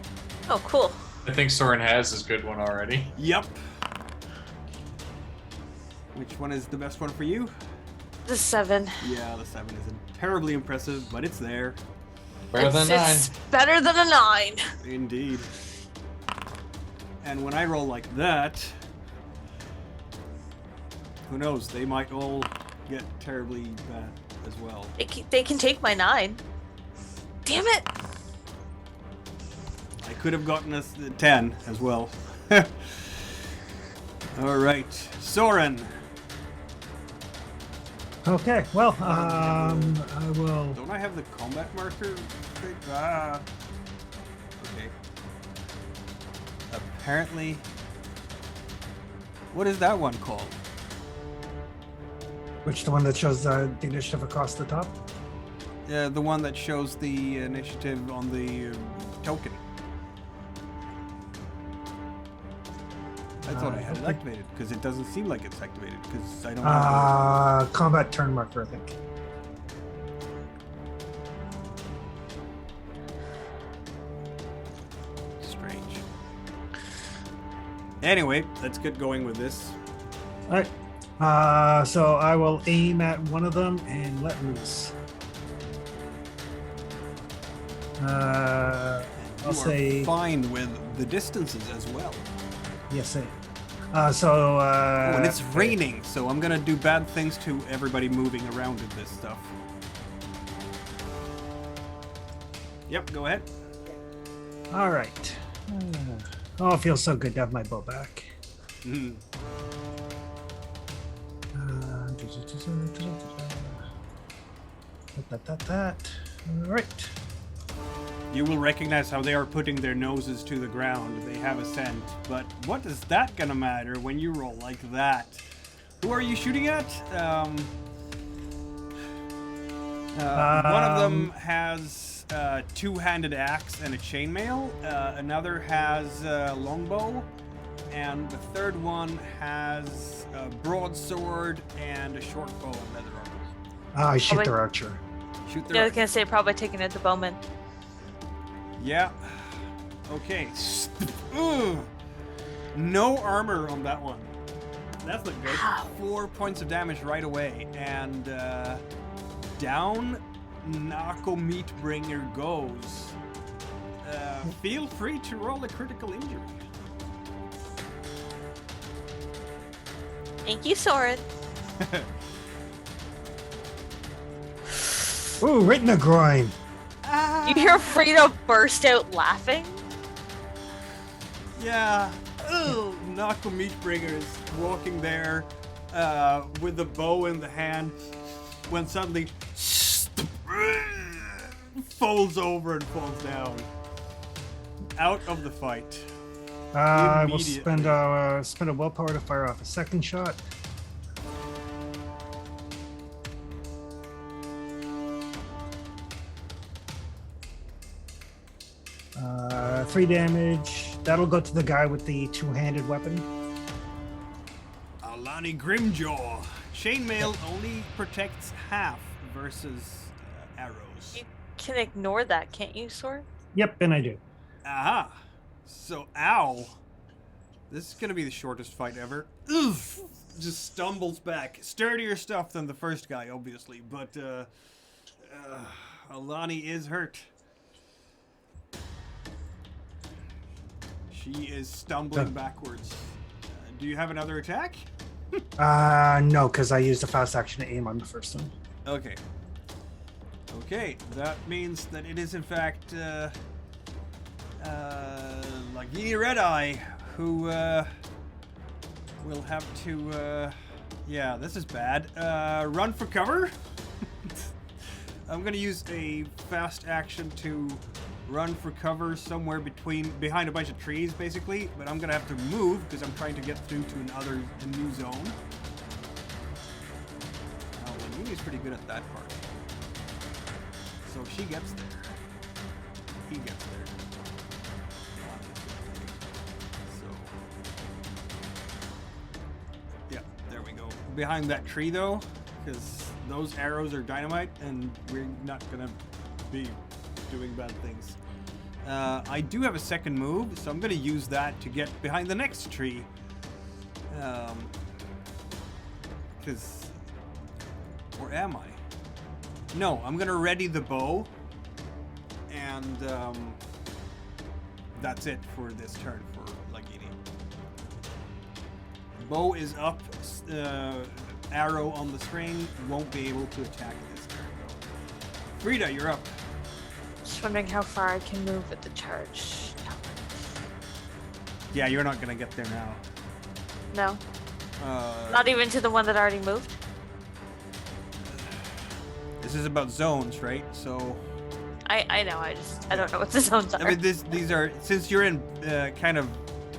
Speaker 5: Oh, cool.
Speaker 4: I think Soren has his good one already.
Speaker 3: Yep. Which one is the best one for you?
Speaker 5: The 7.
Speaker 3: Yeah, the 7 isn't terribly impressive, but it's there.
Speaker 4: Better than 9.
Speaker 5: It's better than a 9.
Speaker 3: Indeed. And when I roll like that, who knows? They might all get terribly bad as well.
Speaker 5: They can take my 9. Damn it!
Speaker 3: I could have gotten us the 10 as well. All right, Soren.
Speaker 1: Okay, well, I will.
Speaker 3: Don't I have the combat marker? Ah. Okay. Apparently. What is that one called?
Speaker 1: Which the one that shows the initiative across the top?
Speaker 3: Yeah, the one that shows the initiative on the token. I thought I had it activated because it doesn't seem like it's activated because I don't have
Speaker 1: combat turn marker, I think.
Speaker 3: Strange. Anyway, let's get going with this.
Speaker 1: All right. So I will aim at one of them and let loose. I'll
Speaker 3: You
Speaker 1: say
Speaker 3: are fine with the distances as well.
Speaker 1: yes.
Speaker 3: Oh, and it's raining, so I'm gonna do bad things to everybody moving around in this stuff. Yep, go ahead.
Speaker 1: All right. Oh, it feels so good to have my bow back.
Speaker 3: Mhm.
Speaker 1: That. All right.
Speaker 3: You will recognize how they are putting their noses to the ground. They have a scent, but what is that gonna matter when you roll like that? Who are you shooting at? One of them has a 2-handed axe and a chainmail. Another has a longbow, and the third one has a broadsword and a short bow and leather armor.
Speaker 1: I shoot
Speaker 5: wait.
Speaker 1: their archer.
Speaker 3: Shoot
Speaker 5: Yeah, I
Speaker 3: their
Speaker 5: was gonna say probably taking it to Bowman.
Speaker 3: Yeah. Okay. Ugh. No armor on that one. That's not good.
Speaker 5: Ow.
Speaker 3: 4 points of damage right away. And down Nako Meatbringer goes. Feel free to roll a critical injury.
Speaker 5: Thank you, Soren.
Speaker 1: Ooh, right in the groin.
Speaker 5: You hear Frida burst out laughing?
Speaker 3: Yeah. Ugh. Nako Meatbringer is walking there with the bow in the hand when suddenly folds over and falls down. Out of the fight.
Speaker 1: I will
Speaker 3: Immediately.
Speaker 1: spend a willpower to fire off a second shot. 3 damage. That'll go to the guy with the 2-handed weapon.
Speaker 3: Alani Grimjaw. Chainmail only protects half versus arrows.
Speaker 5: You can ignore that, can't you, Soren?
Speaker 1: Yep, and I do.
Speaker 3: Aha. So, ow. This is going to be the shortest fight ever. Oof. Just stumbles back. Sturdier stuff than the first guy, obviously. But, Alani is hurt. She is stumbling backwards. Do you have another attack?
Speaker 1: No, because I used a fast action to aim on the first one.
Speaker 3: Okay. Okay, that means that it is in fact Lagini Red Eye who will have to yeah, this is bad. Run for cover. I'm gonna use a fast action to run for cover somewhere behind a bunch of trees, basically. But I'm gonna have to move because I'm trying to get through to a new zone. Oh, Lagini's pretty good at that part. So she gets there. He gets there. So, yeah, there we go. Behind that tree, though, because those arrows are dynamite, and we're not gonna be doing bad things. I do have a second move, so I'm gonna use that to get behind the next tree. Because, or am I? No, I'm gonna ready the bow, and that's it for this turn for Lagini. Bow is up, arrow on the string, won't be able to attack this turn though. Frida, you're up.
Speaker 5: Just wondering how far I can move with the charge.
Speaker 3: Yeah, you're not gonna get there now.
Speaker 5: No. Not even to the one that already moved?
Speaker 3: This is about zones, right? So
Speaker 5: I know, I don't know what the zones are.
Speaker 3: I mean, these are, since you're in kind of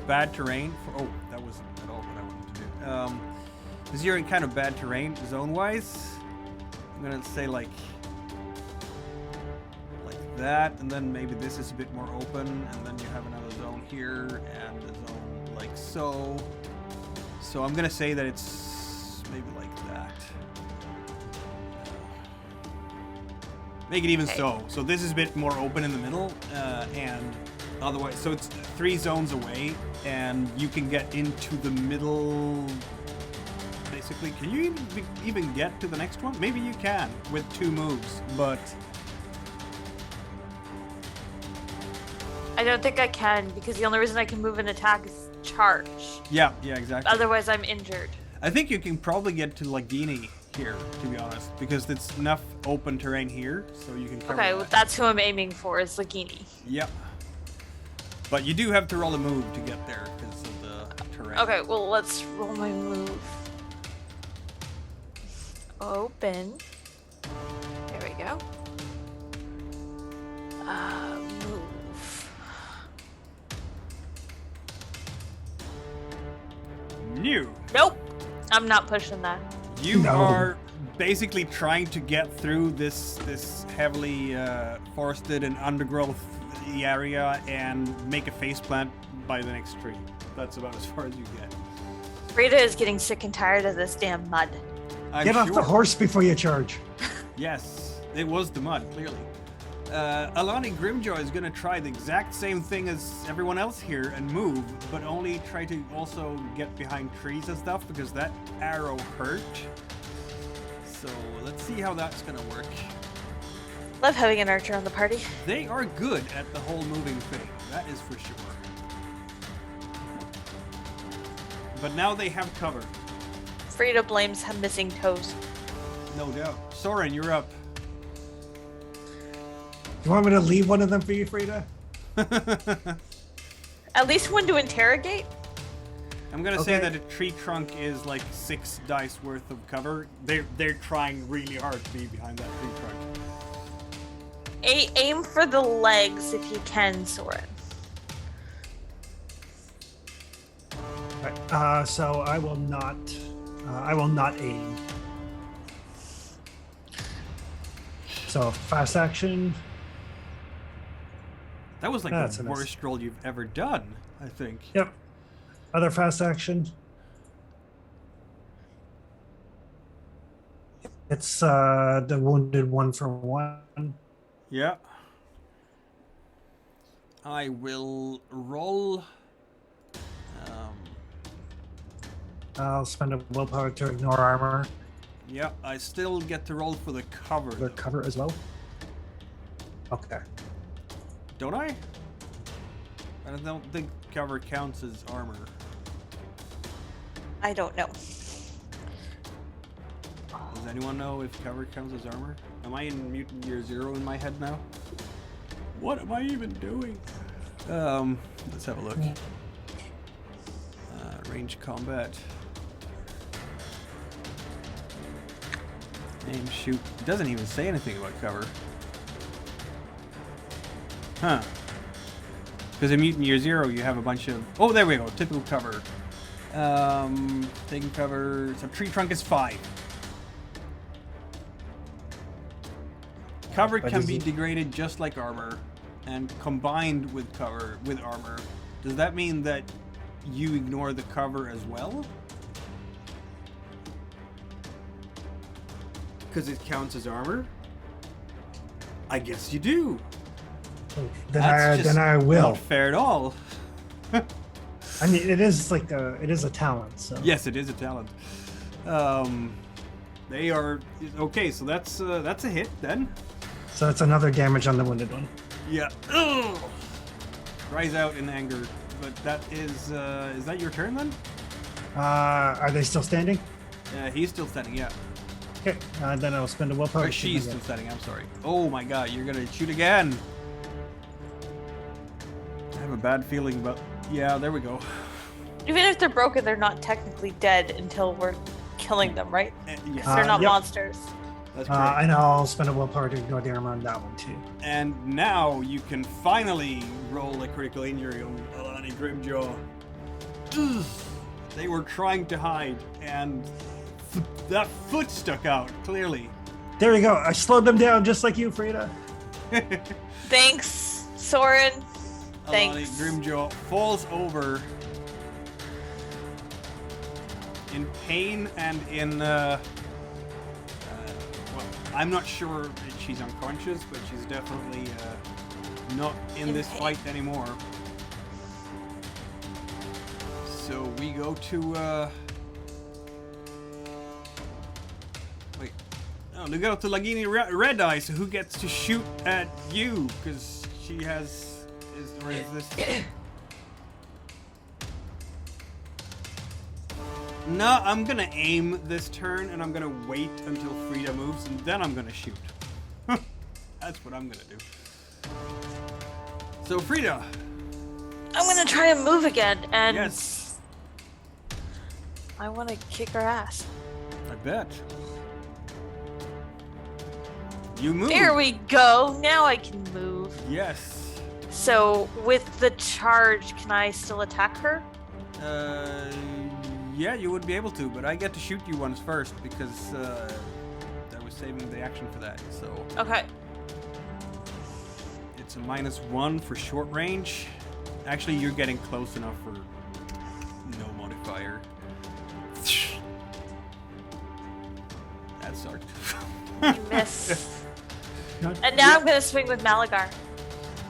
Speaker 3: bad terrain. Oh, that wasn't at all what I wanted to do. Since you're in kind of bad terrain, zone-wise, I'm gonna say like that, and then maybe this is a bit more open, and then you have another zone here, and a zone like so. So I'm gonna say that it's maybe like that. Make it even so. So this is a bit more open in the middle, and otherwise, so it's 3 zones away, and you can get into the middle. Basically, can you even get to the next one? Maybe you can with 2 moves, but
Speaker 5: I don't think I can, because the only reason I can move and attack is charge.
Speaker 3: yeah, exactly.
Speaker 5: Otherwise, I'm injured.
Speaker 3: I think you can probably get to Lagini here, to be honest, because it's enough open terrain here, so you can cover
Speaker 5: Okay,
Speaker 3: that.
Speaker 5: well, that's who I'm aiming for, is Lagini.
Speaker 3: Yep. But you do have to roll a move to get there because of the terrain.
Speaker 5: Okay, well, let's roll my move. Open. There we go. Move.
Speaker 3: New.
Speaker 5: Nope. I'm not pushing that.
Speaker 3: You
Speaker 1: No.
Speaker 3: are basically trying to get through this heavily forested and undergrowth area and make a faceplant by the next tree. That's about as far as you get.
Speaker 5: Frida is getting sick and tired of this damn mud.
Speaker 3: I'm
Speaker 1: Get off
Speaker 3: sure.
Speaker 1: the horse before you charge.
Speaker 3: Yes, it was the mud, clearly. Alani Grimjaw is going to try the exact same thing as everyone else here and move, but only try to also get behind trees and stuff because that arrow hurt. So let's see how that's going to work.
Speaker 5: Love having an archer on the party.
Speaker 3: They are good at the whole moving thing, that is for sure. But now they have cover,
Speaker 5: Frida blames him missing toes.
Speaker 3: no doubt. Soren, you're up.
Speaker 1: You want me to leave one of them for you, Frida?
Speaker 5: At least one to interrogate?
Speaker 3: I'm gonna say
Speaker 1: Okay.
Speaker 3: that a tree trunk is like 6 dice worth of cover. They're trying really hard to be behind that tree trunk.
Speaker 5: Aim for the legs if you can, Soren.
Speaker 1: Right, so I will not aim. So fast action.
Speaker 3: That was like
Speaker 1: That's
Speaker 3: the
Speaker 1: a miss.
Speaker 3: worst roll you've ever done, I think.
Speaker 1: Yep. Other fast action. It's the wounded 1 for 1.
Speaker 3: Yeah. I will roll.
Speaker 1: I'll spend a willpower to ignore armor.
Speaker 3: Yeah, I still get to roll for the cover,
Speaker 1: The
Speaker 3: though.
Speaker 1: cover as well. Okay.
Speaker 3: Don't I? I don't think cover counts as armor.
Speaker 5: I don't know.
Speaker 3: anyone know if cover counts as armor? Am I in Mutant Year Zero in my head now? What am I even doing? Let's have a look. Range combat. Aim, shoot. It doesn't even say anything about cover. Huh. Because in Mutant Year Zero, you have a bunch of... Oh, there we go. Typical cover. Taking cover... So tree trunk is 5. Cover can be degraded just like armor, and combined with cover with armor. Does that mean that you ignore the cover as well? Because it counts as armor? I guess you do.
Speaker 1: Then I will.
Speaker 3: Not fair at all.
Speaker 1: I mean, it is like it is a talent. So
Speaker 3: Yes, it is a talent. They are okay. So that's a hit then.
Speaker 1: So that's another damage on the wounded one.
Speaker 3: Yeah. Ugh. Cries out in anger. But that is that your turn then?
Speaker 1: Are they still standing?
Speaker 3: He's still standing. Yeah.
Speaker 1: Okay. Then I'll spend a willpower.
Speaker 3: Or she's still standing. I'm sorry. Oh my God! You're gonna shoot again. I have a bad feeling, but yeah, there we go.
Speaker 5: Even if they're broken, they're not technically dead until we're killing them, right?
Speaker 3: Yes,
Speaker 5: They're not
Speaker 1: Yep.
Speaker 5: monsters.
Speaker 3: that's correct.
Speaker 1: And I'll spend a willpower to ignore the armor on that one too.
Speaker 3: And now you can finally roll a critical injury on Alani Grimjaw. Ugh. They were trying to hide, and that foot stuck out, clearly.
Speaker 1: There you go. I slowed them down just like you, Frida.
Speaker 5: Thanks, Soren.
Speaker 3: Alani
Speaker 5: Thanks.
Speaker 3: Grimjaw falls over in pain and in, well, I'm not sure if she's unconscious, but she's definitely not in this
Speaker 5: pain.
Speaker 3: fight anymore. So we go to, wait. Oh, we go to Lagini Red Eyes, who gets to shoot at you, because she has, or is this... No, I'm gonna aim this turn, and I'm gonna wait until Frida moves, and then I'm gonna shoot. That's what I'm gonna do. So, Frida.
Speaker 5: I'm gonna try and move again, and
Speaker 3: Yes.
Speaker 5: I want to kick her ass.
Speaker 3: I bet. You move.
Speaker 5: There we go. Now I can move.
Speaker 3: Yes.
Speaker 5: So with the charge, can I still attack her?
Speaker 3: Yeah, you would be able to, but I get to shoot you once first because I was saving the action for that. So
Speaker 5: Okay.
Speaker 3: it's a -1 for short range. Actually, you're getting close enough for no modifier. That sucked.
Speaker 5: You miss.
Speaker 1: Not-
Speaker 5: And now I'm gonna swing with Malagar.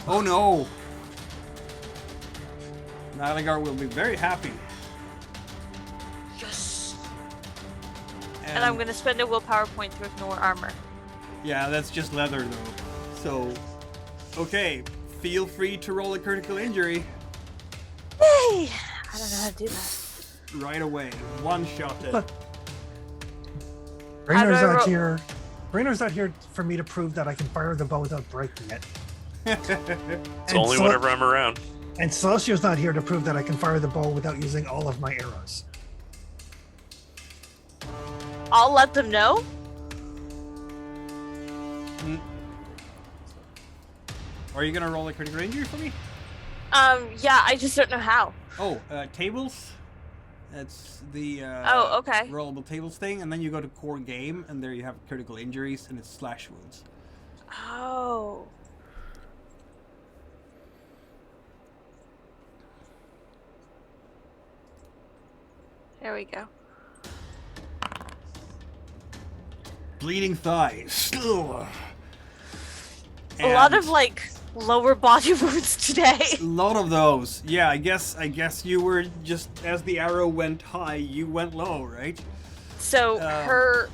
Speaker 3: Oh no! Nalagar will be very happy.
Speaker 5: Yes. And I'm gonna spend a willpower point to ignore armor.
Speaker 3: Yeah, that's just leather though. So, okay, feel free to roll a critical injury
Speaker 5: Hey! I don't know how to do that.
Speaker 3: right away. One shot it.
Speaker 1: Rainer's
Speaker 5: How do I
Speaker 1: out
Speaker 5: ro-
Speaker 1: here. Rainer's out here for me to prove that I can fire the bow without breaking it.
Speaker 2: It's only whenever I'm around.
Speaker 1: And Celestio's not here to prove that I can fire the bow without using all of my arrows.
Speaker 5: I'll let them know.
Speaker 3: Are you gonna roll a critical injury for me?
Speaker 5: Yeah, I just don't know how.
Speaker 3: Oh, tables. That's the
Speaker 5: Oh, okay.
Speaker 3: rollable tables thing, and then you go to core game, and there you have critical injuries, and it's slash wounds.
Speaker 5: Oh. There we go.
Speaker 3: Bleeding thighs. Ugh.
Speaker 5: A lot
Speaker 3: And
Speaker 5: of like lower body wounds today.
Speaker 3: a lot of those. Yeah, I guess you were just as the arrow went high, you went low, right?
Speaker 5: So her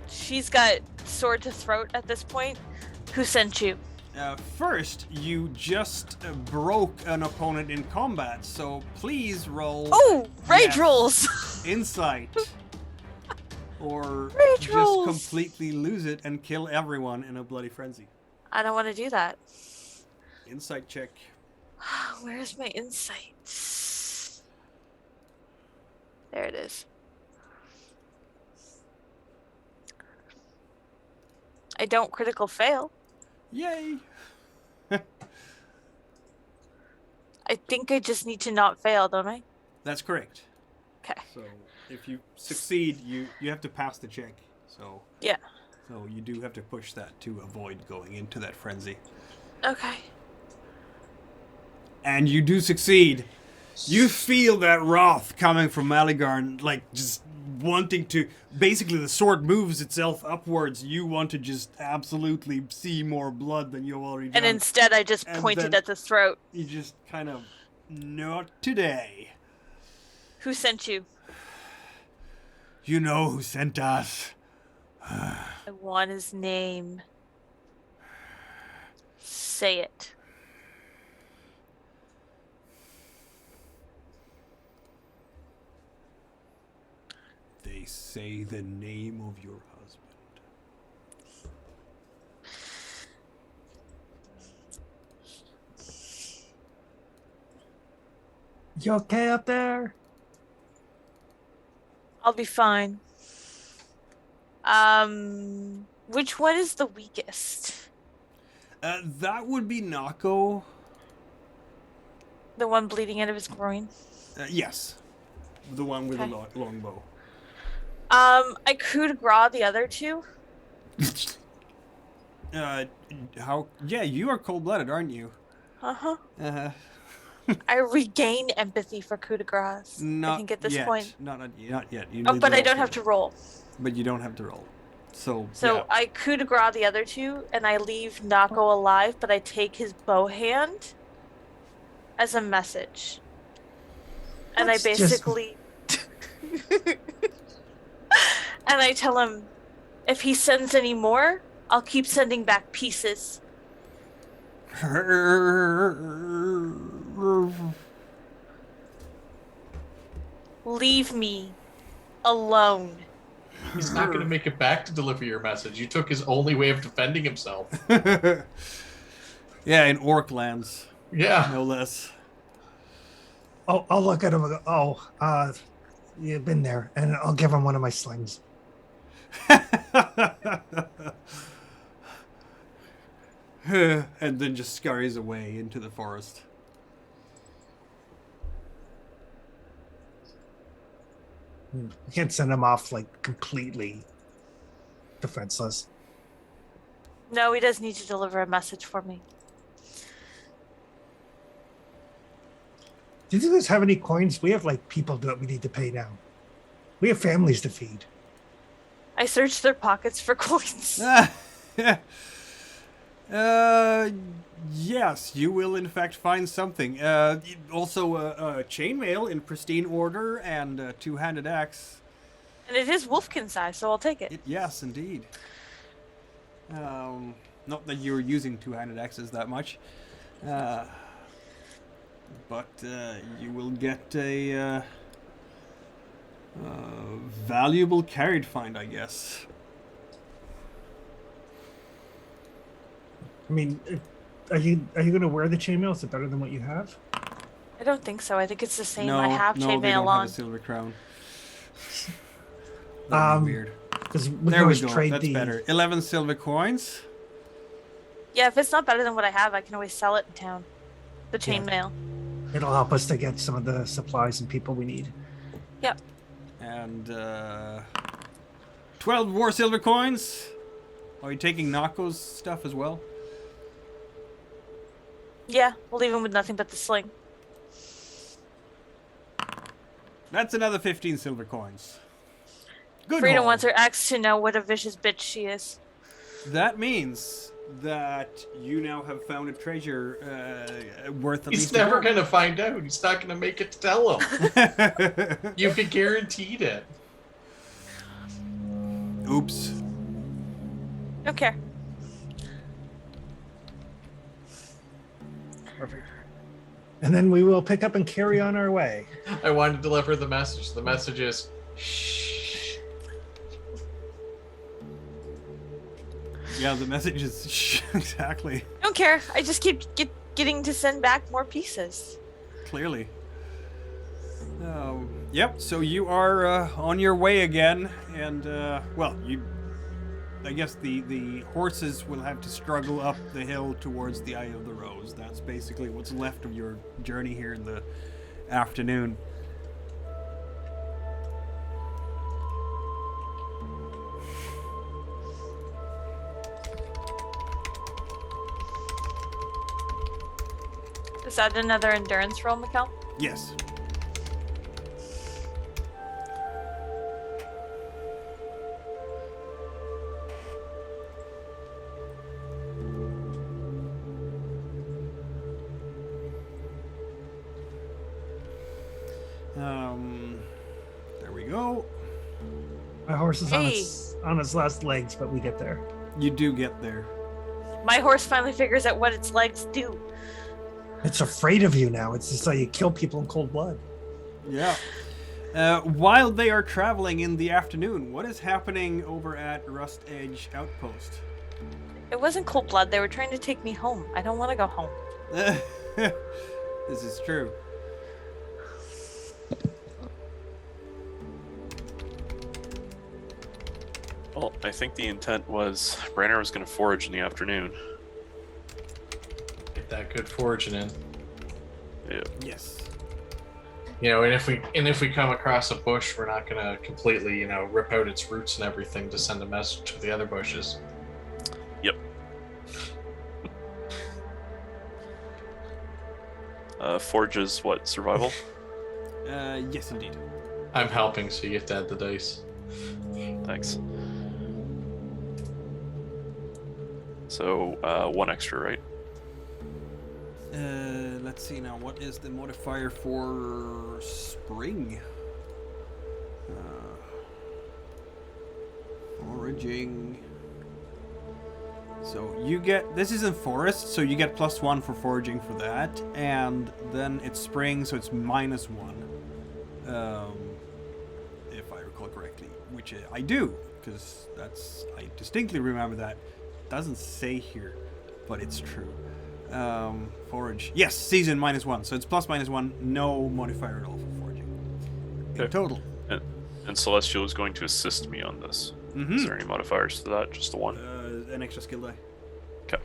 Speaker 5: she's got sword to throat at this point. Who sent you?
Speaker 3: First, you just broke an opponent in combat, so please roll
Speaker 5: Oh, rage
Speaker 3: Yes.
Speaker 5: rolls.
Speaker 3: insight. or
Speaker 5: Rage
Speaker 3: just
Speaker 5: rolls.
Speaker 3: completely lose it and kill everyone in a bloody frenzy.
Speaker 5: I don't want to do that.
Speaker 3: Insight check.
Speaker 5: Where's my insight? There it is. I don't critical fail.
Speaker 3: Yay!
Speaker 5: I think I just need to not fail, don't I?
Speaker 3: That's correct.
Speaker 5: Okay.
Speaker 3: So if you succeed, you have to pass the check. So
Speaker 5: Yeah.
Speaker 3: So you do have to push that to avoid going into that frenzy.
Speaker 5: Okay.
Speaker 3: And you do succeed. You feel that wrath coming from Maligarn, like just wanting to. Basically, the sword moves itself upwards. You want to just absolutely see more blood than you've already done.
Speaker 5: And instead, I just
Speaker 3: And
Speaker 5: pointed
Speaker 3: then-
Speaker 5: at the throat.
Speaker 3: You just kind of. Not today.
Speaker 5: Who sent you?
Speaker 3: You know who sent us.
Speaker 5: I want his name. Say it.
Speaker 3: They say the name of your husband.
Speaker 1: You okay up there?
Speaker 5: I'll be fine. Which one is the weakest?
Speaker 3: That would be Nako.
Speaker 5: The one bleeding out of his groin?
Speaker 3: Yes. The one with
Speaker 5: Okay.
Speaker 3: the longbow.
Speaker 5: I coup de grace the other two.
Speaker 3: How? Yeah, you are cold-blooded, aren't you?
Speaker 5: Uh-huh.
Speaker 3: Uh,
Speaker 5: I regain empathy for coup de grace.
Speaker 3: not
Speaker 5: I think at this
Speaker 3: yet.
Speaker 5: point.
Speaker 3: Not yet. You
Speaker 5: Oh,
Speaker 3: need
Speaker 5: but
Speaker 3: to
Speaker 5: I
Speaker 3: roll
Speaker 5: don't
Speaker 3: for
Speaker 5: have
Speaker 3: it.
Speaker 5: to roll.
Speaker 3: But you don't have to roll. So
Speaker 5: So
Speaker 3: yeah.
Speaker 5: I coup de grace the other two, and I leave Nako alive, but I take his bow hand as a message. And
Speaker 1: That's
Speaker 5: I
Speaker 1: just-
Speaker 5: basically... and I tell him, if he sends any more, I'll keep sending back pieces. Leave me alone.
Speaker 4: He's not going to make it back to deliver your message. You took his only way of defending himself.
Speaker 3: Yeah, in Orc lands,
Speaker 4: Yeah.
Speaker 3: no less.
Speaker 1: Oh, I'll look at him and go, you've been there. And I'll give him one of my slings.
Speaker 3: And then just scurries away into the forest.
Speaker 1: You can't send him off like completely defenseless.
Speaker 5: No, he does need to deliver a message for me.
Speaker 1: Do you guys have any coins? We have like people that we need to pay now. We have families to feed.
Speaker 5: I search their pockets for coins.
Speaker 3: Yes, you will in fact find something. Also, chainmail in pristine order and a two-handed axe.
Speaker 5: And it is Wolfkin size, so I'll take it.
Speaker 3: Yes, indeed. Not that you're using two-handed axes that much. But you will get a valuable carried find, I guess.
Speaker 1: I mean, are you going to wear the chainmail? Is it better than what you have?
Speaker 5: I don't think so. I think it's the same.
Speaker 3: No,
Speaker 5: I have
Speaker 3: no, they don't
Speaker 5: chainmail
Speaker 3: have
Speaker 5: on.
Speaker 3: a silver crown. That'd be weird.
Speaker 1: Because we can
Speaker 3: There we
Speaker 1: always
Speaker 3: go.
Speaker 1: trade
Speaker 3: That's
Speaker 1: the.
Speaker 3: better. 11 silver coins.
Speaker 5: Yeah, if it's not better than what I have, I can always sell it in town. The
Speaker 1: Yeah.
Speaker 5: chainmail.
Speaker 1: It'll help us to get some of the supplies and people we need.
Speaker 5: Yep.
Speaker 3: And 12 more silver coins. Are you taking Nako's stuff as well?
Speaker 5: Yeah, we'll leave him with nothing but the sling.
Speaker 3: That's another 15 silver coins. Good
Speaker 5: Frida
Speaker 3: haul.
Speaker 5: wants her ex to know what a vicious bitch she is.
Speaker 3: That means that you now have found a treasure worth at
Speaker 4: He's
Speaker 3: least
Speaker 4: never
Speaker 3: a
Speaker 4: going to find out. He's not going to make it to tell him.
Speaker 3: gold.
Speaker 4: You can guaranteed it.
Speaker 3: Oops.
Speaker 5: Don't care.
Speaker 1: Perfect. And then we will pick up and carry on our way.
Speaker 4: I wanted to deliver the message. The message is, shh.
Speaker 3: Yeah, the message is exactly.
Speaker 5: I don't care. I just keep getting to send back more pieces.
Speaker 3: Clearly. Yep. So you are on your way again, and well, I guess the horses will have to struggle up the hill towards the Eye of the Rose. That's basically what's left of your journey here in the afternoon.
Speaker 5: Is that another endurance roll, Mikkel?
Speaker 3: Yes. There we go.
Speaker 1: My horse is
Speaker 5: Hey.
Speaker 1: on its last legs, but we get there.
Speaker 3: You do get there.
Speaker 5: My horse finally figures out what its legs do.
Speaker 1: It's afraid of you now. It's just like you kill people in cold blood.
Speaker 3: Yeah. While they are traveling in the afternoon, what is happening over at Rust Edge Outpost?
Speaker 5: It wasn't cold blood. They were trying to take me home. I don't want to go home.
Speaker 3: This is true.
Speaker 2: Well, I think the intent was Branner was going to forage in the afternoon.
Speaker 4: Get that good foraging in.
Speaker 2: Yeah.
Speaker 3: Yes.
Speaker 4: You know, and if we come across a bush, we're not gonna completely, rip out its roots and everything to send a message to the other bushes.
Speaker 2: Yep. Forge is what? Survival?
Speaker 3: Yes, indeed.
Speaker 4: I'm helping, so you get to add the dice.
Speaker 2: Thanks. So, 1 extra, right?
Speaker 3: Let's see now. What is the modifier for spring? Foraging. So you get, this is in forest, so you get +1 for foraging for that, and then it's spring, so it's -1. If I recall correctly, which I do, because I distinctly remember that. Doesn't say here, but it's true. Forage. Yes, season -1, so it's +1, no modifier at all for foraging. In
Speaker 2: Okay.
Speaker 3: total.
Speaker 2: And Celestial is going to assist me on this.
Speaker 3: Mhm.
Speaker 2: Is there any modifiers to that? Just the one?
Speaker 3: An extra skill die.
Speaker 2: Okay.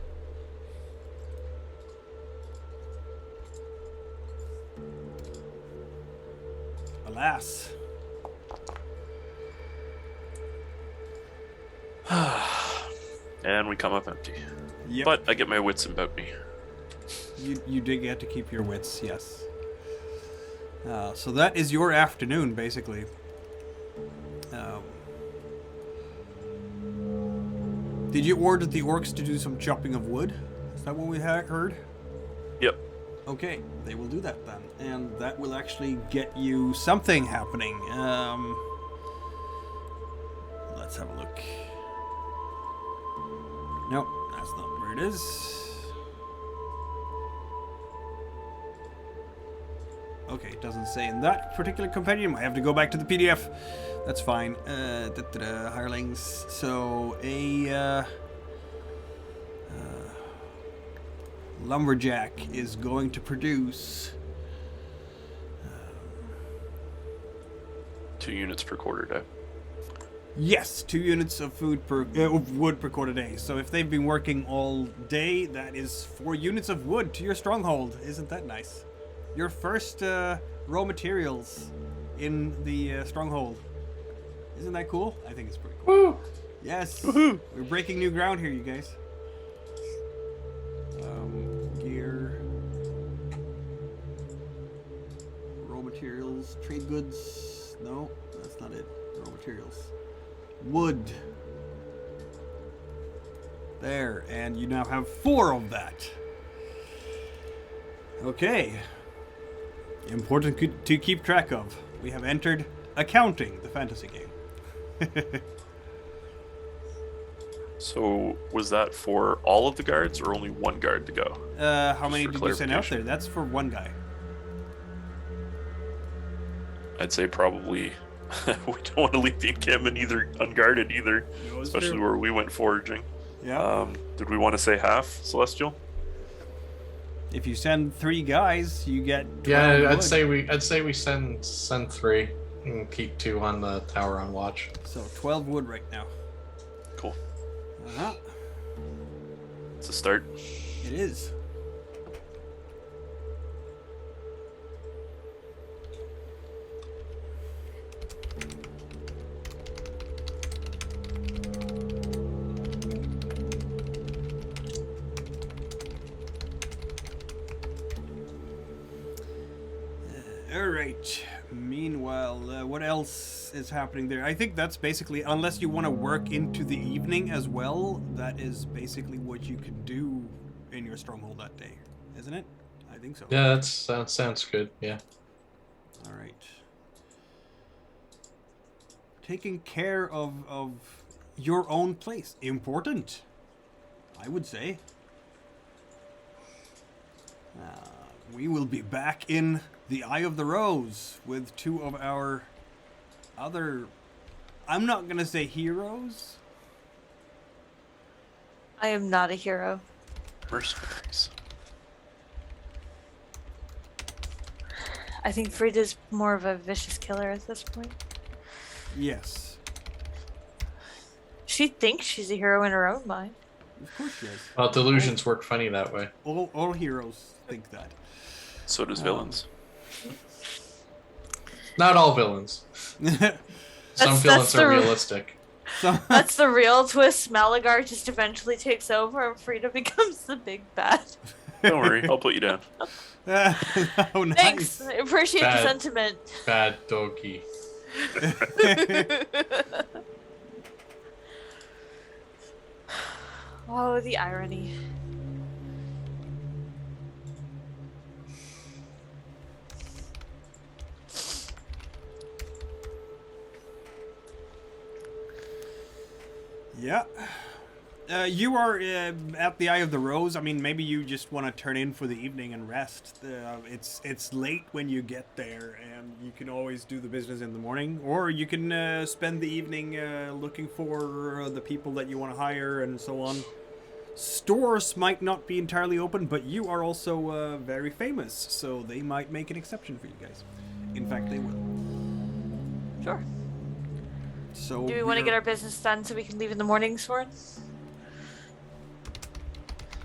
Speaker 3: Alas.
Speaker 2: And we come up empty.
Speaker 3: Yep.
Speaker 2: But I get my wits about me.
Speaker 3: You did get to keep your wits, yes. So that is your afternoon, basically. Did you order the orcs to do some chopping of wood? Is that what we heard?
Speaker 2: Yep.
Speaker 3: Okay, they will do that then. And that will actually get you something happening. Let's have a look. Nope, that's not where it is. Okay, it doesn't say in that particular compendium. I have to go back to the PDF. That's fine. Hirelings. So a lumberjack is going to produce
Speaker 2: 2 units per quarter day.
Speaker 3: yes, 2 units of food per of wood per quarter day. So if they've been working all day, that is 4 units of wood to your stronghold. Isn't that nice? Your first raw materials in the stronghold. Isn't that cool? I think it's pretty cool.
Speaker 4: Woo!
Speaker 3: Yes.
Speaker 2: Woohoo!
Speaker 3: We're breaking new ground here, you guys. Gear. Raw materials. Trade goods. No, that's not it. Raw materials. Wood. There, and you now have 4 of that. Okay. Important to keep track of. We have entered Accounting, the fantasy game.
Speaker 2: So, was that for all of the guards or only 1 guard to go?
Speaker 3: How many
Speaker 2: for
Speaker 3: did you send out
Speaker 2: clarification.
Speaker 3: there? That's for 1 guy.
Speaker 2: I'd say probably we don't want to leave the encampment either unguarded either, especially where we went foraging.
Speaker 3: Yeah.
Speaker 2: Did we want to say half, Celestial?
Speaker 3: If you send 3 guys, you get 12
Speaker 4: Yeah,
Speaker 3: wood.
Speaker 4: I'd say we send 3 and keep 2 on the tower on watch.
Speaker 3: So 12 wood right now.
Speaker 2: Cool.
Speaker 3: Uh-huh.
Speaker 2: It's a start.
Speaker 3: It is. All right. Meanwhile, what else is happening there? I think that's basically, unless you want to work into the evening as well, that is basically what you can do in your stronghold that day, isn't it? I think so.
Speaker 4: Yeah, that sounds good. Yeah.
Speaker 3: All right. Taking care of your own place. Important, I would say. We will be back in the Eye of the Rose with 2 of our other... I'm not going to say heroes.
Speaker 5: I am not a hero.
Speaker 2: Mercenaries.
Speaker 5: I think Frida's more of a vicious killer at this point.
Speaker 3: Yes.
Speaker 5: She thinks she's a hero in her own mind.
Speaker 3: Of course she is.
Speaker 4: Well, delusions work funny that way.
Speaker 3: All heroes think that.
Speaker 2: So does villains.
Speaker 4: Not all villains. Some
Speaker 5: That's
Speaker 4: villains
Speaker 5: the-
Speaker 4: are realistic.
Speaker 3: So,
Speaker 5: That's the real twist. Malagar just eventually takes over and Frida becomes the big bad.
Speaker 2: Don't worry, I'll put you down.
Speaker 3: oh, nice.
Speaker 5: Thanks. I appreciate
Speaker 4: Bad.
Speaker 5: the sentiment.
Speaker 4: Bad doggy.
Speaker 5: Oh, the irony.
Speaker 3: Yeah. You are at the Eye of the Rose. I mean, maybe you just want to turn in for the evening and rest. It's late when you get there, and you can always do the business in the morning, or you can spend the evening looking for the people that you want to hire and so on. Stores might not be entirely open, but you are also very famous, so they might make an exception for you guys. In fact, they will.
Speaker 5: Sure.
Speaker 3: So
Speaker 5: Do we want to get our business done so we can leave in the morning, Soren?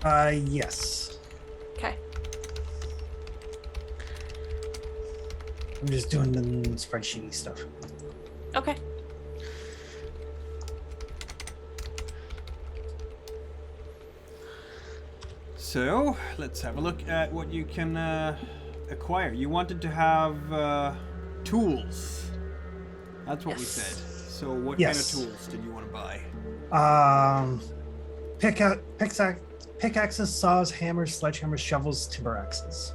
Speaker 1: Yes.
Speaker 5: Okay.
Speaker 1: I'm just doing the spreadsheety stuff.
Speaker 5: Okay.
Speaker 3: So, let's have a look at what you can acquire. You wanted to have tools. That's what we
Speaker 5: Yes.
Speaker 3: said. So, what
Speaker 1: Yes.
Speaker 3: kind of tools did you want to buy?
Speaker 1: Pickaxes, saws, hammers, sledgehammers, shovels, timber axes.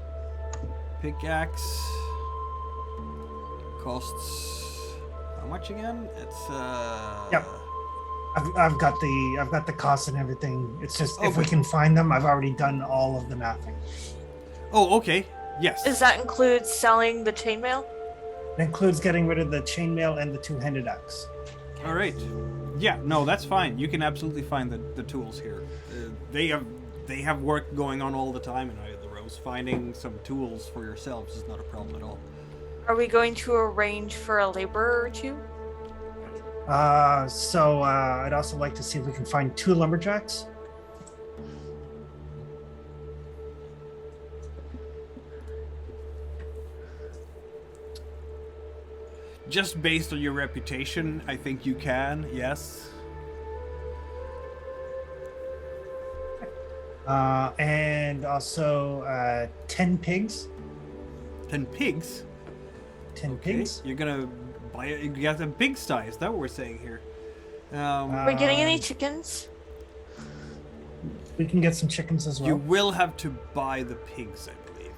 Speaker 3: Pickaxe costs how much again? It's
Speaker 1: Yep. I've got the costs and everything. It's just if we
Speaker 3: Okay.
Speaker 1: can find them, I've already done all of the mapping.
Speaker 3: Oh, okay. Yes.
Speaker 5: Does that include selling the chainmail?
Speaker 1: It includes getting rid of the chainmail and the two-handed axe.
Speaker 3: All right. Yeah, no, that's fine. You can absolutely find the tools here. They have work going on all the time in Eye of the Rose. Finding some tools for yourselves is not a problem at all.
Speaker 5: Are we going to arrange for a laborer or two?
Speaker 1: I'd also like to see if we can find 2 lumberjacks.
Speaker 3: Just based on your reputation, I think you can, yes.
Speaker 1: And also 10 pigs.
Speaker 3: 10 pigs?
Speaker 1: 10
Speaker 3: Okay,
Speaker 1: pigs.
Speaker 3: you're gonna buy it. You got a pigsty, is that what we're saying here?
Speaker 5: Are we getting any
Speaker 1: Um,
Speaker 5: chickens?
Speaker 1: We can get some chickens as well.
Speaker 3: You will have to buy the pigs, I believe.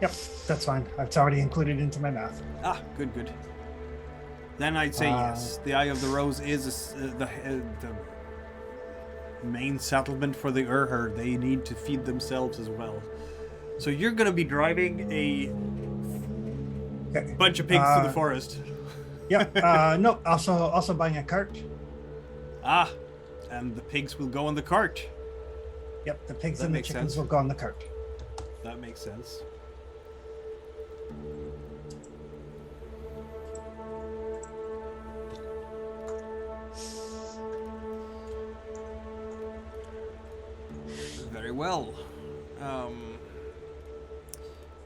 Speaker 1: Yep, that's fine. It's already included into my math.
Speaker 3: Ah, good, good. Then I'd say yes. The Eye of the Rose is the main settlement for the Urher. They need to feed themselves as well. So you're gonna be driving a
Speaker 1: Okay.
Speaker 3: bunch of pigs through the forest.
Speaker 1: Yep. No. Also buying a cart.
Speaker 3: Ah, and the pigs will go on the cart.
Speaker 1: Yep, the pigs
Speaker 3: That
Speaker 1: and the
Speaker 3: makes
Speaker 1: chickens
Speaker 3: sense.
Speaker 1: will go on the cart.
Speaker 3: That makes sense. Very well.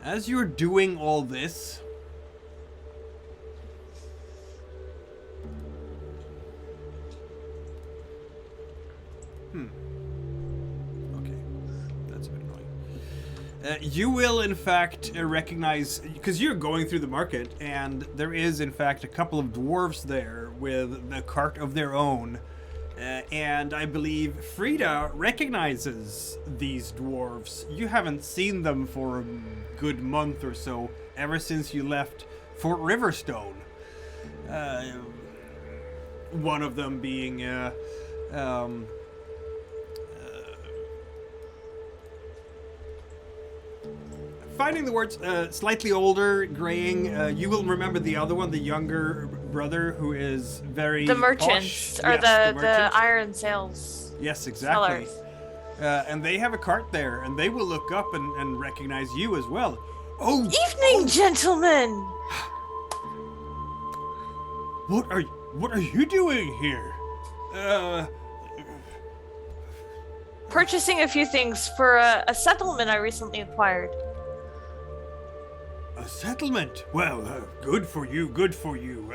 Speaker 3: As you're doing all this, okay, that's a bit annoying. You will, in fact, recognize, because you're going through the market, and there is, in fact, a couple of dwarves there with a cart of their own. And I believe Frida recognizes these dwarves. You haven't seen them for a good month or so, ever since you left Fort Riverstone. One of them being finding the words, slightly older, graying. You will remember the other one, the younger brother, who is very
Speaker 5: The
Speaker 3: posh.
Speaker 5: merchants, or
Speaker 3: Yes,
Speaker 5: the
Speaker 3: merchant.
Speaker 5: iron sales.
Speaker 3: Yes, exactly.
Speaker 5: sellers.
Speaker 3: And they have a cart there, and they will look up and recognize you as well. Oh,
Speaker 5: Evening, gentlemen!
Speaker 3: what are you doing here?
Speaker 5: Purchasing a few things for a settlement I recently acquired.
Speaker 3: A settlement? Well, good for you, good for you.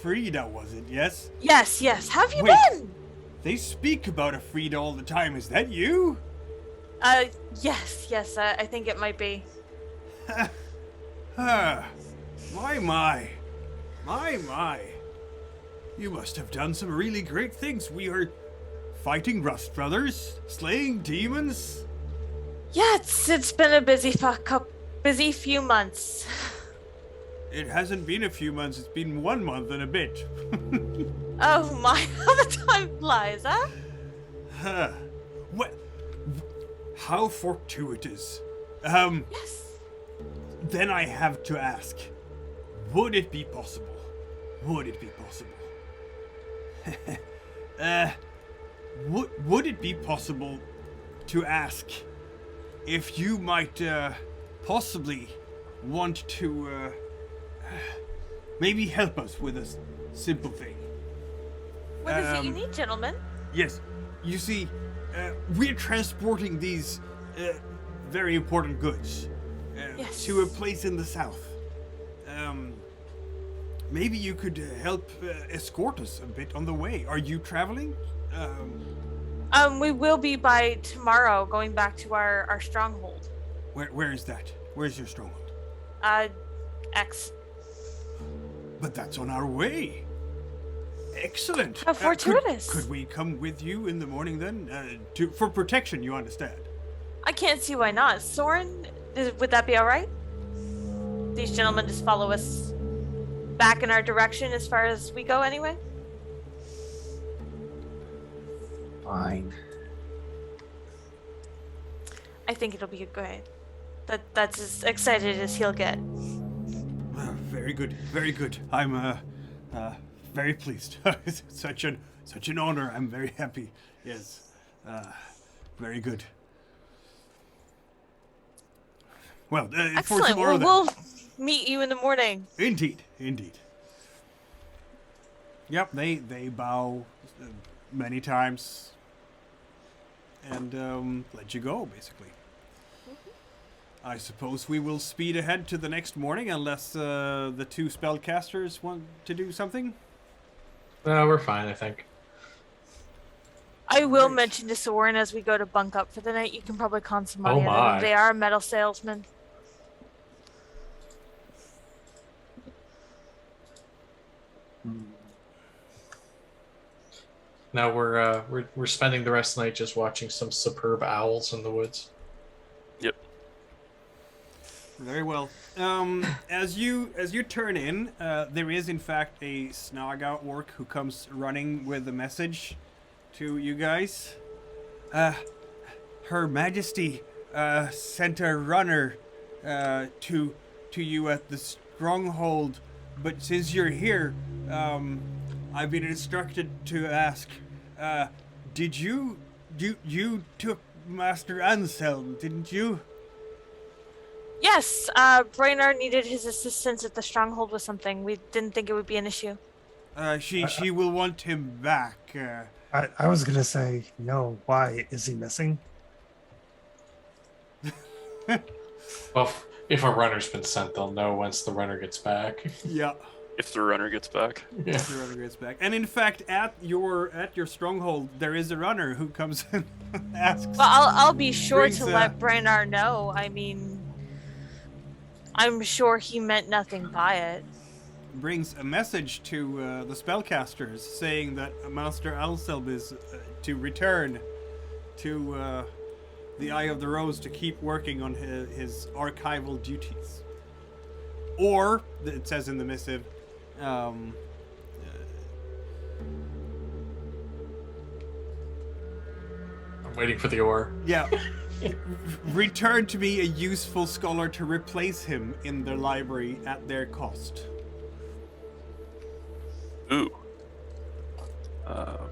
Speaker 3: Frida, was it, yes?
Speaker 5: Yes, yes. How have you
Speaker 3: Wait.
Speaker 5: been?
Speaker 3: They speak about a Frida all the time. Is that you?
Speaker 5: Yes, yes. I think it might be.
Speaker 3: My. You must have done some really great things. We are fighting Rust Brothers, slaying demons.
Speaker 5: Yeah, it's been a busy few months.
Speaker 3: It hasn't been a few months, it's been 1 month and a bit.
Speaker 5: Oh my, how the time flies, huh?
Speaker 3: What? How fortuitous.
Speaker 5: Yes.
Speaker 3: Then I have to ask, would it be possible? Would it be possible? Would it be possible to ask if you might possibly want to maybe help us with a simple thing?
Speaker 5: What is it you need, gentlemen?
Speaker 3: Yes, you see, we're transporting these very important goods
Speaker 5: Yes.
Speaker 3: to a place in the south. Maybe you could help escort us a bit on the way. Are you traveling?
Speaker 5: We will be by tomorrow going back to our stronghold.
Speaker 3: Where is that? Where's your stronghold?
Speaker 5: X.
Speaker 3: But that's on our way. Excellent.
Speaker 5: How fortuitous.
Speaker 3: Could we come with you in the morning then? For protection, you understand.
Speaker 5: I can't see why not. Soren, would that be alright? These gentlemen just follow us back in our direction as far as we go anyway?
Speaker 6: Fine.
Speaker 5: I think it'll be a good. That's as excited as he'll get.
Speaker 3: Very good, very good. I'm very pleased. such an honor. I'm very happy. Yes, very good. Well, for
Speaker 5: Excellent.
Speaker 3: tomorrow
Speaker 5: Well,
Speaker 3: then.
Speaker 5: we'll meet you in the morning.
Speaker 3: Indeed. Yep, they bow many times and let you go, basically. I suppose we will speed ahead to the next morning unless the two spellcasters want to do something.
Speaker 4: No, we're fine, I think.
Speaker 5: I will
Speaker 3: Right.
Speaker 5: mention to Soren as we go to bunk up for the night. You can probably con some money
Speaker 4: Oh
Speaker 5: out of them.
Speaker 4: my.
Speaker 5: They are metal salesmen.
Speaker 4: Now we're spending the rest of the night just watching some superb owls in the woods.
Speaker 2: Yep.
Speaker 3: Very well. As you turn in, there is in fact a Snaga orc who comes running with a message to you guys. Her Majesty sent a runner to you at the Stronghold, but since you're here, I've been instructed to ask, did you took Master Anselm, didn't you?
Speaker 5: Yes, Brainard needed his assistance at the Stronghold with something. We didn't think it would be an issue.
Speaker 3: She will want him back.
Speaker 1: I was gonna say no. Why is he missing?
Speaker 4: Well, if a runner's been sent, they'll know once the runner gets back.
Speaker 3: Yeah.
Speaker 2: If the runner gets back.
Speaker 4: Yeah.
Speaker 3: The runner gets back. And in fact, at your stronghold, there is a runner who comes and asks.
Speaker 5: Well, I'll be sure
Speaker 3: brings,
Speaker 5: to let Brainard know. I mean, I'm sure he meant nothing by it.
Speaker 3: Brings a message to the spellcasters saying that Master Anselm is to return to the Eye of the Rose to keep working on his archival duties. Or, it says in the missive,
Speaker 4: I'm waiting for the ore.
Speaker 3: yeah, return to be a useful scholar to replace him in their library at their cost.
Speaker 2: Ooh. How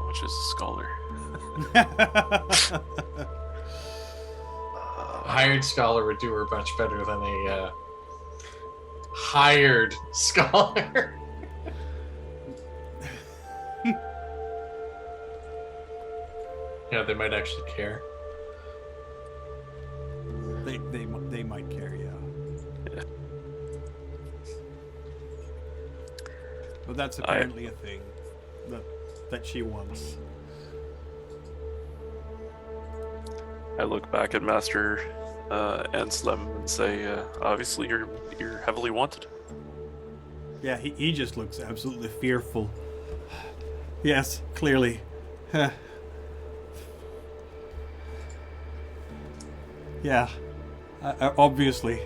Speaker 2: much is a scholar?
Speaker 4: A hired scholar would do her much better than a hired scholar. Yeah, they might actually care.
Speaker 3: They might care, yeah. But that's apparently a thing that she wants.
Speaker 2: I look back at Master Anselm and say, obviously you're heavily wanted.
Speaker 3: Yeah, he just looks absolutely fearful. Yes, clearly. Yeah, obviously.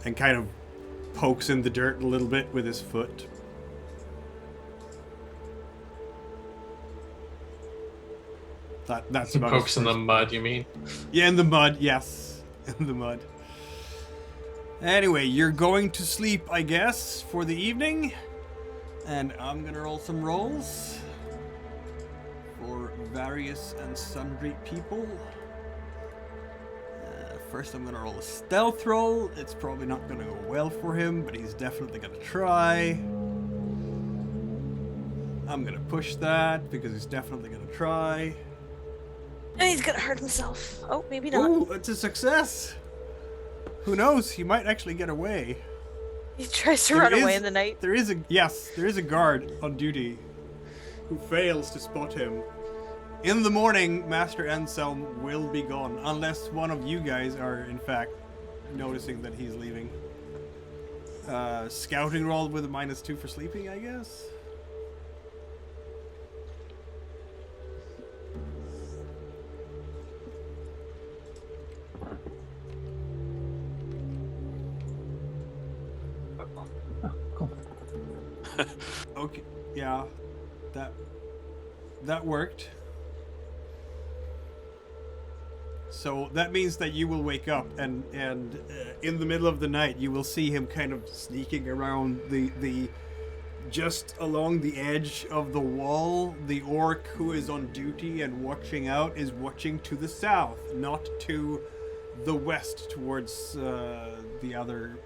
Speaker 3: And kind of pokes in the dirt a little bit with his foot. That's about
Speaker 4: Pokes in the mud, you mean?
Speaker 3: Yeah, in the mud, yes. In the mud. Anyway, you're going to sleep, I guess, for the evening. And I'm gonna roll some rolls for various and sundry people. First, I'm gonna roll a stealth roll. It's probably not gonna go well for him, but he's definitely gonna try. I'm gonna push that because he's definitely gonna try.
Speaker 5: And he's gonna hurt himself. Oh, maybe not.
Speaker 3: Ooh, it's a success. Who knows? He might actually get away.
Speaker 5: He tries to
Speaker 3: There
Speaker 5: run away
Speaker 3: is-
Speaker 5: in the night.
Speaker 3: There is a guard on duty who fails to spot him. In the morning, Master Anselm will be gone, unless one of you guys are, in fact, noticing that he's leaving. Scouting roll with a -2 for sleeping, I guess?
Speaker 1: Cool.
Speaker 3: Okay, yeah, that worked. So that means that you will wake up and in the middle of the night you will see him kind of sneaking around the just along the edge of the wall. The orc who is on duty and watching out is watching to the south, not to the west towards the other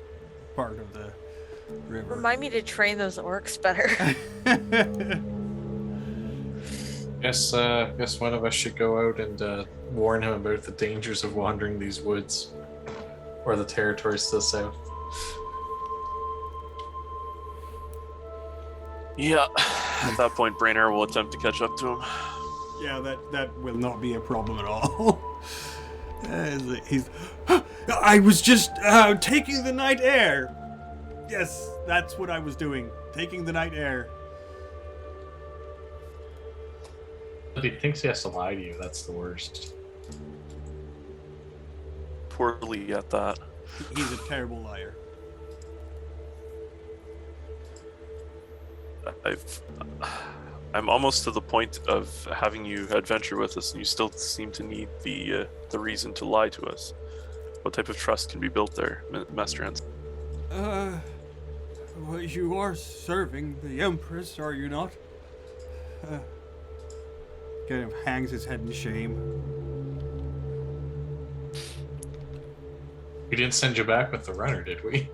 Speaker 3: part of the river.
Speaker 5: Remind me to train those orcs better.
Speaker 4: Guess one of us should go out and warn him about the dangers of wandering these woods or the territories to the south.
Speaker 2: Yeah. At that point, Brainer will attempt to catch up to him.
Speaker 3: Yeah, that will not be a problem at all. He's. I was just taking the night air. Yes, that's what I was doing. Taking the night air.
Speaker 4: But he thinks he has to lie to you. That's the worst.
Speaker 2: Poorly at that.
Speaker 3: He's a terrible liar.
Speaker 2: I'm almost to the point of having you adventure with us, and you still seem to need the reason to lie to us. What type of trust can be built there, Master Hans?
Speaker 3: Well, you are serving the Empress, are you not? Kind of hangs his head in shame.
Speaker 4: We didn't send you back with the runner, did we?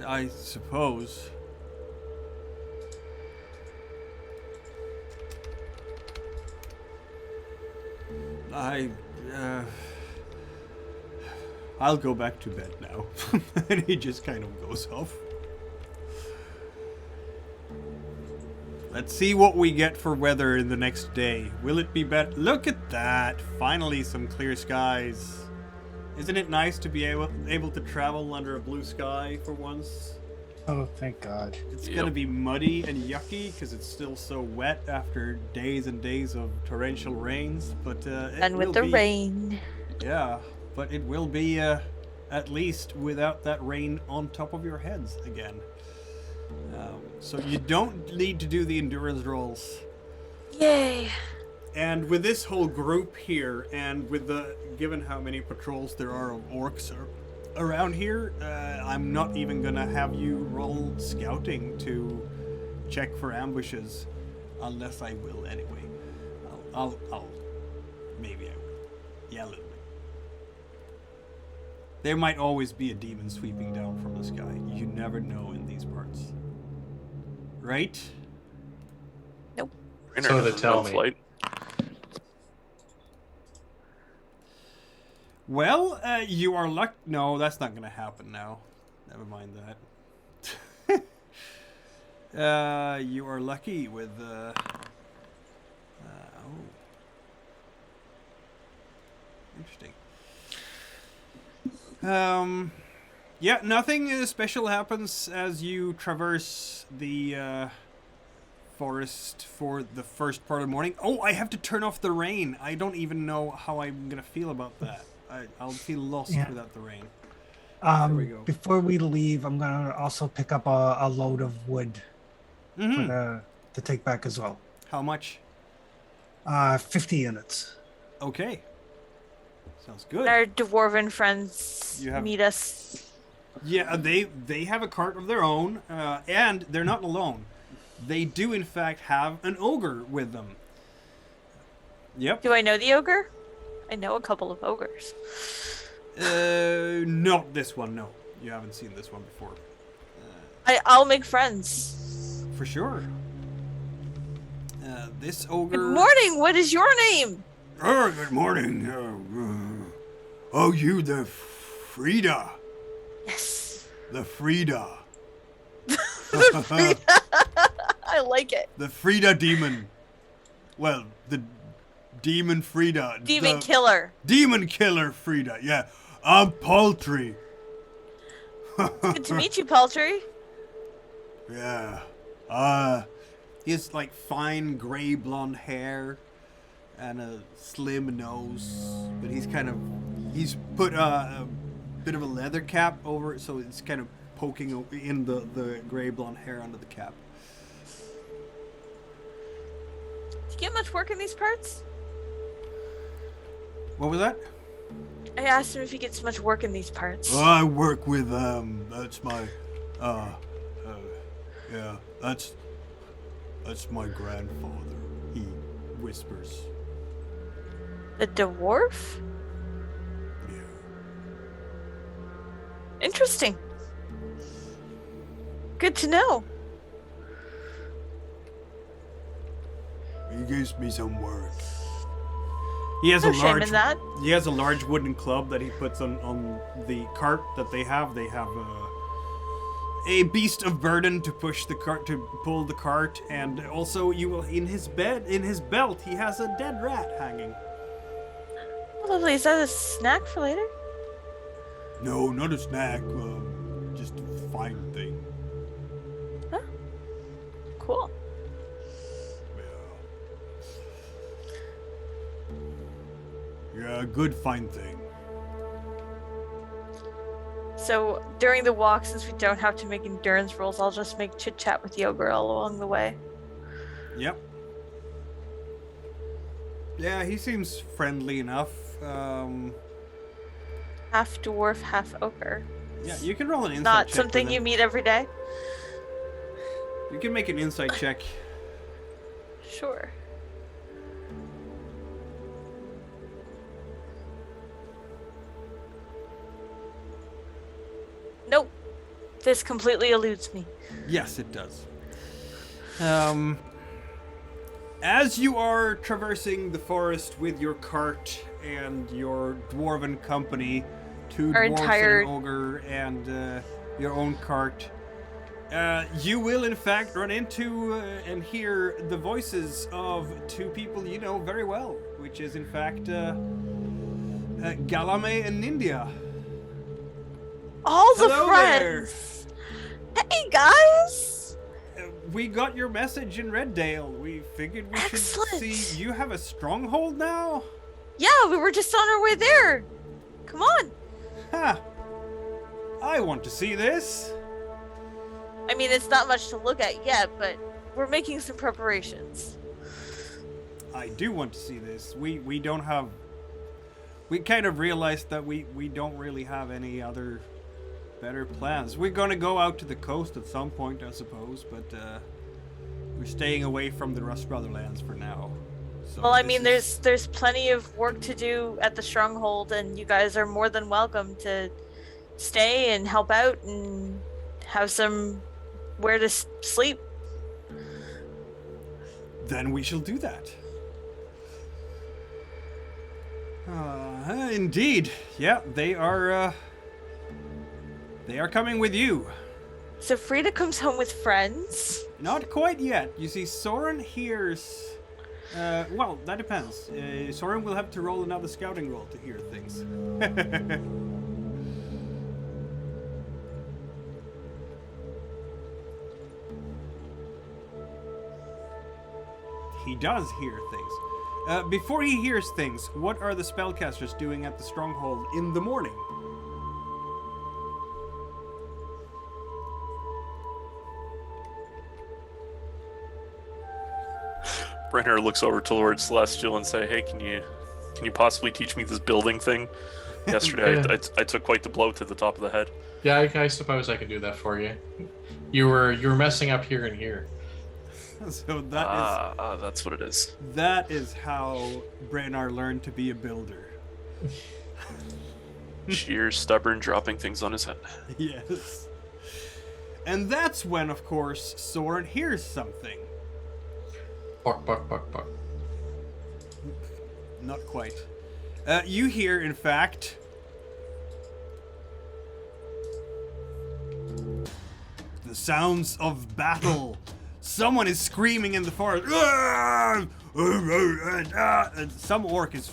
Speaker 3: I suppose. I'll go back to bed now. And he just kind of goes off. Let's see what we get for weather in the next day. Will it be better? Look at that! Finally some clear skies. Isn't it nice to be able to travel under a blue sky for once?
Speaker 6: Oh, thank God.
Speaker 3: It's gonna be muddy and yucky because it's still so wet after days and days of torrential rains. But
Speaker 5: And with the rain.
Speaker 3: Yeah, but it will be at least without that rain on top of your heads again. So you don't need to do the endurance rolls.
Speaker 5: Yay!
Speaker 3: And with this whole group here, and with the given how many patrols there are of orcs around here, I'm not even gonna have you roll scouting to check for ambushes, unless I will anyway. I'll maybe I will. Yeah, a little bit. There might always be a demon sweeping down from the sky. You never know in these parts. Right?
Speaker 5: Nope.
Speaker 4: So to tell me.
Speaker 2: Flight.
Speaker 3: Well, you are No, that's not gonna happen now. Never mind that. You are lucky with, oh. Interesting. Yeah, nothing special happens as you traverse the, forest for the first part of the morning. Oh, I have to turn off the rain. I don't even know how I'm gonna feel about that. I'll feel lost without the rain. There we go.
Speaker 1: Before we leave, I'm gonna also pick up a load of wood to take back as well.
Speaker 3: How much?
Speaker 1: 50 units.
Speaker 3: Okay. Sounds good.
Speaker 5: Our dwarven friends meet us.
Speaker 3: Yeah, they have a cart of their own, and they're not alone. They do, in fact, have an ogre with them. Yep.
Speaker 5: Do I know the ogre? I know a couple of ogres.
Speaker 3: Not this one, no. You haven't seen this one before.
Speaker 5: I'll make friends.
Speaker 3: For sure. This ogre...
Speaker 5: Good morning, what is your name?
Speaker 3: Oh, good morning. Oh, you the Frida.
Speaker 5: Yes.
Speaker 3: The Frida.
Speaker 5: The Frida. I like it.
Speaker 3: The Frida Demon. Well, the Demon Frida.
Speaker 5: Demon killer.
Speaker 3: Demon killer Frida, yeah. I'm Paltry.
Speaker 5: Good to meet you, Paltry.
Speaker 3: Yeah. He has like fine gray blonde hair and a slim nose, but he's put a bit of a leather cap over it, so it's kind of poking in the gray blonde hair under the cap.
Speaker 5: Do you get much work in these parts?
Speaker 3: What was that?
Speaker 5: I asked him if he gets much work in these parts.
Speaker 3: I work with that's my yeah, that's my grandfather. He whispers.
Speaker 5: The dwarf?
Speaker 3: Yeah.
Speaker 5: Interesting. Good to know.
Speaker 3: He gives me some work. He has
Speaker 5: No shame in that.
Speaker 3: He has a large wooden club that he puts on the cart that they have. They have a beast of burden to push the cart, to pull the cart, and also in his belt he has a dead rat hanging.
Speaker 5: Oh, lovely. Is that a snack for later?
Speaker 3: No, not a snack. Just a fine thing.
Speaker 5: Huh? Cool.
Speaker 3: Yeah, a good fine thing.
Speaker 5: So during the walk, since we don't have to make endurance rolls, I'll just make chit chat with the ogre all along the way.
Speaker 3: Yep. Yeah, he seems friendly enough.
Speaker 5: Half dwarf, half ogre.
Speaker 3: Yeah, you can roll an insight
Speaker 5: Not
Speaker 3: check.
Speaker 5: something
Speaker 3: with
Speaker 5: you
Speaker 3: him.
Speaker 5: meet every day.
Speaker 3: You can make an insight check.
Speaker 5: Sure. Nope. This completely eludes me.
Speaker 3: Yes, it does. As you are traversing the forest with your cart and your dwarven company, two
Speaker 5: Our
Speaker 3: dwarves
Speaker 5: entire-
Speaker 3: and an ogre, and your own cart, you will in fact run into and hear the voices of two people you know very well, which is in fact Galame and Nindia.
Speaker 5: All the
Speaker 3: Hello
Speaker 5: friends. Hey guys.
Speaker 3: We got your message in Reddale. We figured we
Speaker 5: Excellent.
Speaker 3: should see. You have a stronghold now?
Speaker 5: Yeah, we were just on our way there. Come on.
Speaker 3: Ha! I want to see this.
Speaker 5: I mean, it's not much to look at yet, but we're making some preparations.
Speaker 3: I do want to see this. We don't have. We kind of realized that we don't really have any other better plans. We're gonna go out to the coast at some point, I suppose, but we're staying away from the Rust Brother lands for now. So
Speaker 5: Well, I
Speaker 3: this
Speaker 5: mean,
Speaker 3: is-
Speaker 5: there's plenty of work to do at the Stronghold, and you guys are more than welcome to stay and help out and have some where to sleep.
Speaker 3: Then we shall do that. Indeed. Yeah, they are coming with you.
Speaker 5: So Frida comes home with friends.
Speaker 3: Not quite yet. You see, Soren hears... well, that depends. Soren will have to roll another scouting roll to hear things. He does hear things. Before he hears things, what are the spellcasters doing at the Stronghold in the morning?
Speaker 2: Brenner looks over towards Celestial and say, "Hey, can you possibly teach me this building thing? Yesterday, I took quite the blow to the top of the head."
Speaker 4: Yeah, I suppose I can do that for you. You were messing up here and here.
Speaker 3: So that
Speaker 2: That's what it is.
Speaker 3: is how Brenar learned to be a builder.
Speaker 2: Sheer stubborn, dropping things on his head.
Speaker 3: Yes. And that's when, of course, Soren hears something.
Speaker 4: Buck, buck, buck, buck.
Speaker 3: Not quite. You hear, in fact, the sounds of battle. Someone is screaming in the forest. And some orc is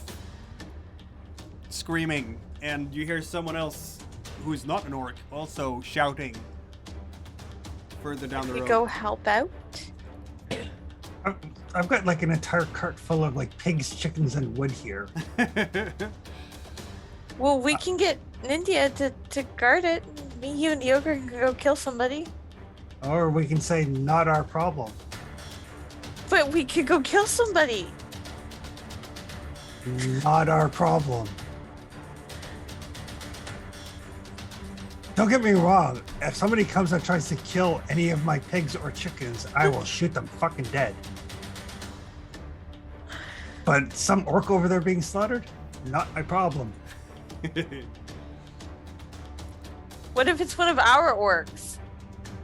Speaker 3: screaming, and you hear someone else who's not an orc also shouting further down the
Speaker 5: We
Speaker 3: road.
Speaker 5: go help out.
Speaker 1: I've got like an entire cart full of like pigs, chickens, and wood here.
Speaker 5: Well, we can get Nindia to guard it. Me, you, and the ogre can go kill somebody.
Speaker 1: Or we can say, not our problem.
Speaker 5: But we could go kill somebody.
Speaker 1: Not our problem. Don't get me wrong. If somebody comes and tries to kill any of my pigs or chickens, I will shoot them fucking dead. But some orc over there being slaughtered? Not my problem.
Speaker 5: What if it's one of our orcs?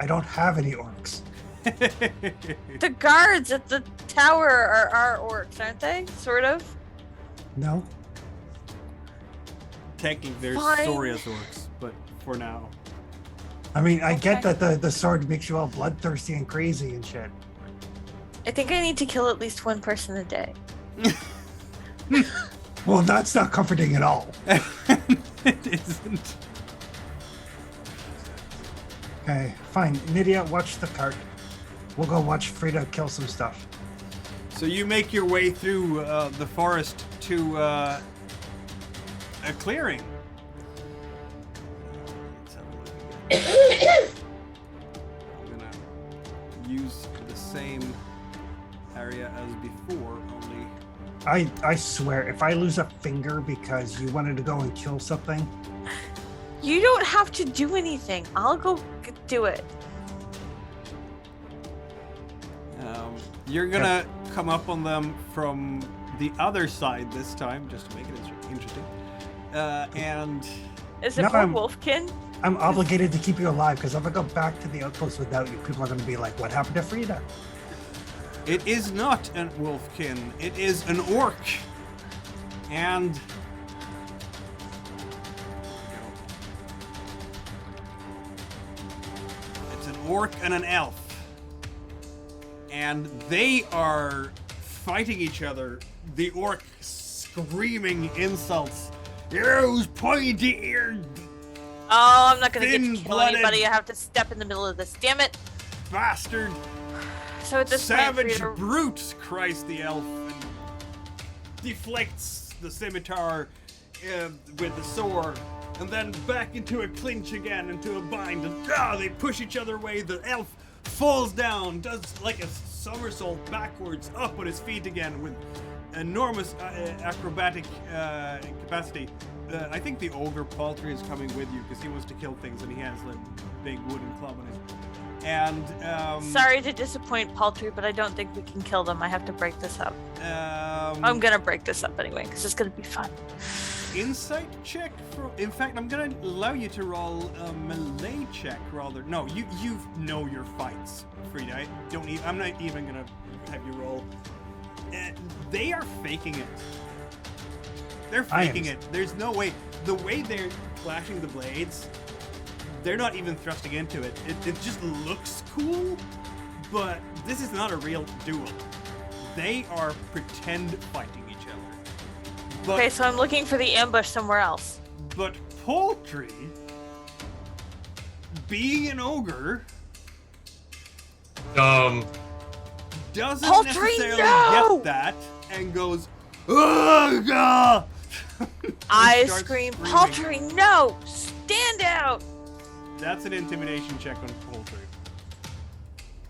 Speaker 1: I don't have any orcs.
Speaker 5: The guards at the tower are our orcs, aren't they? Sort of.
Speaker 1: No?
Speaker 3: Technically, there's
Speaker 5: Fine.
Speaker 3: Soria's orcs, but for now.
Speaker 1: I mean, I get
Speaker 5: Okay.
Speaker 1: that the sword makes you all bloodthirsty and crazy and shit.
Speaker 5: I think I need to kill at least one person a day.
Speaker 1: Well, that's not comforting at all.
Speaker 3: It isn't.
Speaker 1: Okay, fine. Nydia, watch the cart. We'll go watch Frida kill some stuff.
Speaker 3: So you make your way through the forest to a clearing. Let's have a look again. I'm gonna use the same area as before, only
Speaker 1: I swear, if I lose a finger because you wanted to go and kill something,
Speaker 5: You don't have to do anything. I'll go do it.
Speaker 3: You're gonna come up on them from the other side this time, just to make it interesting. And
Speaker 5: Is it
Speaker 1: No,
Speaker 5: more
Speaker 1: I'm-
Speaker 5: wolfkin?
Speaker 1: I'm obligated to keep you alive because if I go back to the outpost without you, people are going to be like, "What happened to Frida?"
Speaker 3: it is not an wolfkin, it is an orc. And it's an orc and an elf. And they are fighting each other. The orc screaming insults. You pointy-eared
Speaker 5: Oh, I'm not gonna get to kill
Speaker 3: Thin-blooded-
Speaker 5: anybody. I have to step in the middle of this. Damn it!
Speaker 3: bastard!
Speaker 5: So at this
Speaker 3: Savage
Speaker 5: point,
Speaker 3: brute, cries the elf, and deflects the scimitar with the sword, and then back into a clinch again, into a bind, and they push each other away. The elf falls down, does like a somersault backwards, up on his feet again with enormous acrobatic capacity. I think the ogre Paltry is coming with you because he wants to kill things, and he has a big wooden club on it. And
Speaker 5: sorry to disappoint Paltry, but I don't think we can kill them. I have to break this up. I'm gonna break this up anyway because it's gonna be fun.
Speaker 3: Insight check. In fact, I'm gonna allow you to roll a melee check rather. No, you know your fights, Frida. I'm not even gonna have you roll. They are faking it. They're faking it. There's no way. The way they're clashing the blades, they're not even thrusting into it. It just looks cool, but this is not a real duel. They are pretend fighting each other. But,
Speaker 5: Okay, so I'm looking for the ambush somewhere else.
Speaker 3: but Poultry, being an ogre, doesn't
Speaker 5: Poultry,
Speaker 3: necessarily
Speaker 5: no!
Speaker 3: get that and goes, "Ugh!"
Speaker 5: I
Speaker 3: starts
Speaker 5: scream,
Speaker 3: screaming.
Speaker 5: Paltry, no! Stand out!
Speaker 3: That's an intimidation check on Poultry.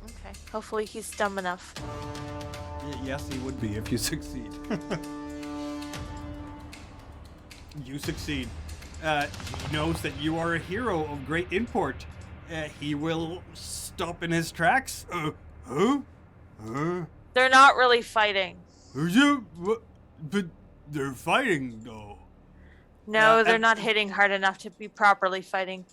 Speaker 5: Okay, hopefully he's dumb enough.
Speaker 3: Yes, he would be if you succeed. You succeed. He knows that you are a hero of great import. He will stop in his tracks. Huh?
Speaker 5: They're not really fighting.
Speaker 3: But they're fighting, though.
Speaker 5: No, they're
Speaker 3: and-
Speaker 5: not hitting hard enough to be properly fighting.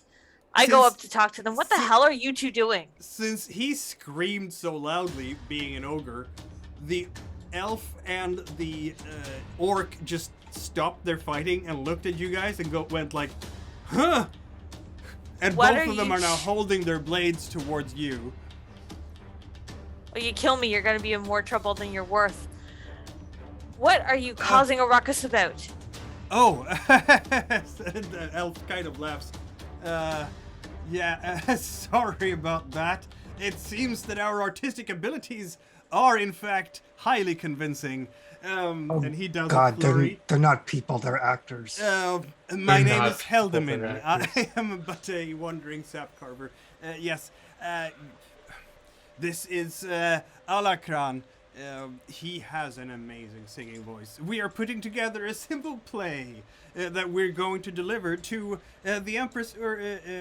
Speaker 5: I go
Speaker 3: Since-
Speaker 5: up to talk to them. What the hell are you two doing?
Speaker 3: Since he screamed so loudly, being an ogre, the elf and the orc just stopped their fighting and looked at you guys and went like, huh? And
Speaker 5: What
Speaker 3: both
Speaker 5: are
Speaker 3: of them
Speaker 5: you
Speaker 3: are now holding their blades towards you.
Speaker 5: Well, you kill me, you're gonna be in more trouble than you're worth. What are you causing a ruckus about?
Speaker 3: Oh, the elf kind of laughs. Sorry about that. It seems that our artistic abilities are, in fact, highly convincing. And he does
Speaker 1: God,
Speaker 3: a flurry.
Speaker 1: they're not people; they're actors.
Speaker 3: My
Speaker 4: They're
Speaker 3: name
Speaker 4: not
Speaker 3: is Heldeman.
Speaker 4: people, they're
Speaker 3: I
Speaker 4: actors.
Speaker 3: am but a wandering sap carver. Yes, this is Alakran. He has an amazing singing voice. We are putting together a simple play that we're going to deliver to the Empress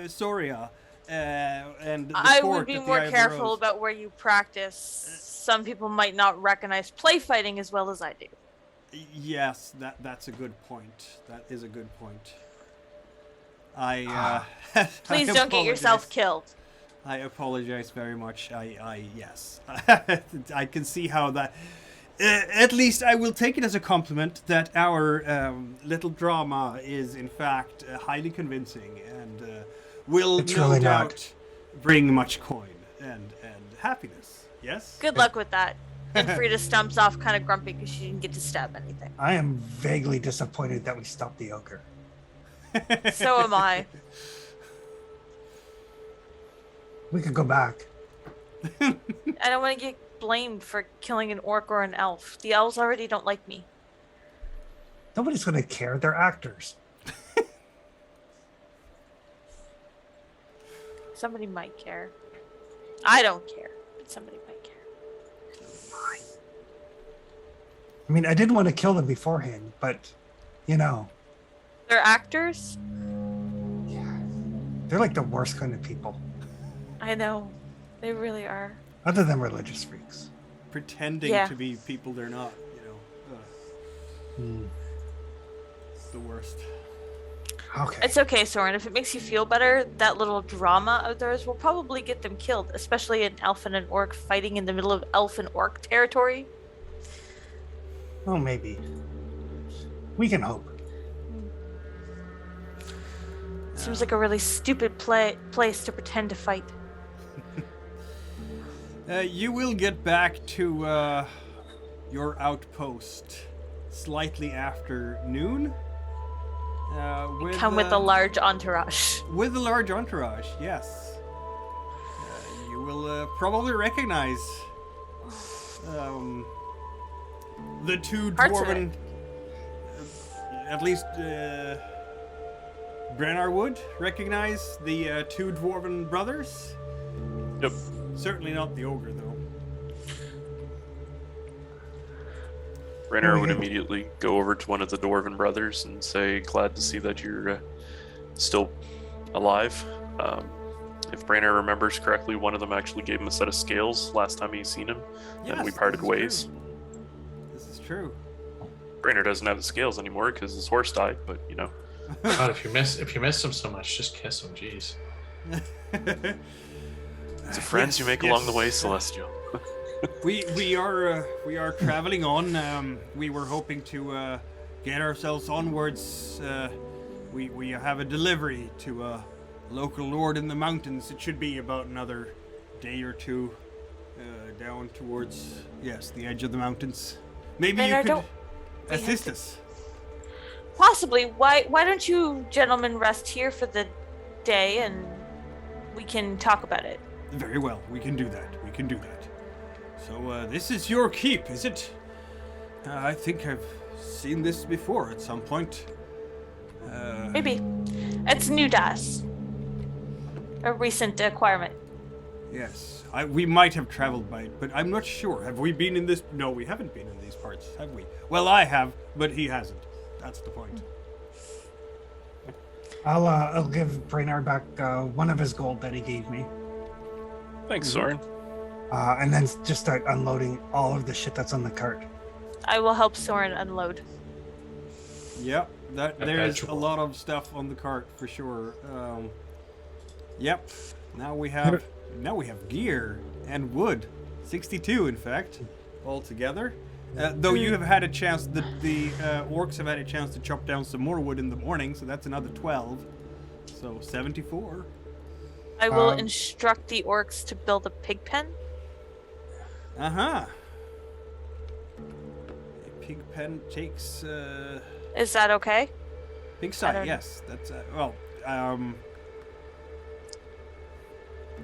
Speaker 3: Soria and the
Speaker 5: I
Speaker 3: court
Speaker 5: would be
Speaker 3: at the
Speaker 5: more
Speaker 3: Eye of the
Speaker 5: careful
Speaker 3: Rose.
Speaker 5: about where you practice. Some people might not recognize play fighting as well as I do.
Speaker 3: Yes, that's a good point. That is a good point. I
Speaker 5: Please
Speaker 3: I
Speaker 5: don't get yourself
Speaker 3: apologize.
Speaker 5: killed.
Speaker 3: I apologize very much. Yes, I can see how that. At least I will take it as a compliment that our little drama is in fact highly convincing and will
Speaker 1: It's
Speaker 3: no
Speaker 1: really
Speaker 3: doubt
Speaker 1: not.
Speaker 3: bring much coin and happiness. Yes.
Speaker 5: Good luck with that. And Frida stumps off kind of grumpy because she didn't get to stab anything.
Speaker 1: I am vaguely disappointed that we stopped the ogre.
Speaker 5: So am I.
Speaker 1: We could go back.
Speaker 5: I don't want to get blamed for killing an orc or an elf. The elves already don't like me.
Speaker 1: Nobody's going to care. They're actors.
Speaker 5: Somebody might care. I don't care, but somebody might care.
Speaker 1: I mean, I didn't want to kill them beforehand, but, you know,
Speaker 5: They're actors.
Speaker 1: they're like the worst kind of people,
Speaker 5: I know, they really are.
Speaker 1: other than religious freaks.
Speaker 3: Pretending
Speaker 5: Yeah.
Speaker 3: to be people they're not, you know.
Speaker 1: Hmm.
Speaker 3: It's the worst.
Speaker 1: Okay.
Speaker 5: It's okay, Soren. If it makes you feel better, that little drama of theirs will probably get them killed, especially an elf and an orc fighting in the middle of elf and orc territory.
Speaker 1: Oh, maybe. We can hope.
Speaker 5: Seems like a really stupid place to pretend to fight.
Speaker 3: You will get back to your outpost slightly after noon.
Speaker 5: Come with a large entourage.
Speaker 3: With a large entourage, yes. You will probably recognize the two
Speaker 5: Parts of
Speaker 3: dwarven. At least Brennar would recognize the two dwarven brothers.
Speaker 2: Yep.
Speaker 3: Certainly not the ogre, though.
Speaker 2: Rainer would immediately go over to one of the Dwarven brothers and say, glad to see that you're still alive. If Rainer remembers correctly, one of them actually gave him a set of scales last time he's seen him, and we
Speaker 3: Yes,
Speaker 2: parted
Speaker 3: this is
Speaker 2: ways.
Speaker 3: true. This is true.
Speaker 2: Rainer doesn't have the scales anymore because his horse died, but you know.
Speaker 4: God, if you miss him so much, just kiss him. Jeez.
Speaker 2: It's the friends you make along the way, Celestial.
Speaker 3: We are traveling on. We were hoping to get ourselves onwards. We have a delivery to a local lord in the mountains. It should be about another day or two down towards the edge of the mountains. Maybe
Speaker 5: Man,
Speaker 3: you
Speaker 5: I
Speaker 3: could
Speaker 5: don't- we
Speaker 3: assist
Speaker 5: have
Speaker 3: us.
Speaker 5: Possibly. Why don't you gentlemen rest here for the day and we can talk about it?
Speaker 3: Very well. We can do that. We can do that. So this is your keep, is it? I think I've seen this before at some point.
Speaker 5: Maybe. It's new to us. A recent acquirement.
Speaker 3: Yes, we might have traveled by it, but I'm not sure. Have we been in this? No, we haven't been in these parts, have we? Well, I have, but he hasn't. That's the point.
Speaker 1: I'll give Brainard back one of his gold that he gave me,
Speaker 2: Thanks, Soren.
Speaker 1: and then just start unloading all of the shit that's on the cart.
Speaker 5: I will help Soren unload.
Speaker 3: Yep, there's a
Speaker 4: Perpetual.
Speaker 3: lot of stuff on the cart for sure. Yep. Now we have gear and wood, 62 in fact, all together. Though you have had a chance, the orcs have had a chance to chop down some more wood in the morning, so that's another 12. So 74.
Speaker 5: I will
Speaker 1: Um,
Speaker 5: instruct the orcs to build a pig pen.
Speaker 3: Uh-huh. A pig pen takes
Speaker 5: Is that okay?
Speaker 3: pig
Speaker 5: I
Speaker 3: side,
Speaker 5: don't-
Speaker 3: yes. That's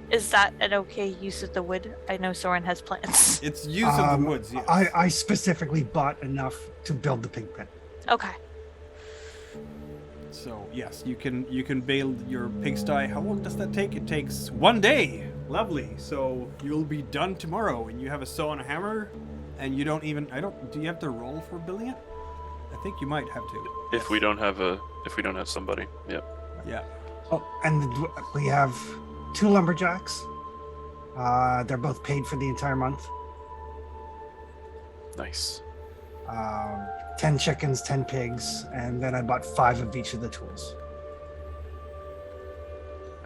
Speaker 5: Is that an okay use of the wood? I know Soren has plans.
Speaker 3: it's use of the woods, yes.
Speaker 1: I specifically bought enough to build the pig pen.
Speaker 5: Okay.
Speaker 3: So yes, you can build your pigsty. How long does that take? It takes 1 day. Lovely. So you'll be done tomorrow, and you have a saw and a hammer, and you don't even. Do you have to roll for building it? I think you might have to.
Speaker 2: If we don't have somebody, yep.
Speaker 3: Yeah.
Speaker 1: Oh, and we have 2 lumberjacks. They're both paid for the entire month.
Speaker 2: Nice.
Speaker 1: 10 chickens, 10 pigs, and then I bought 5 of each of the tools.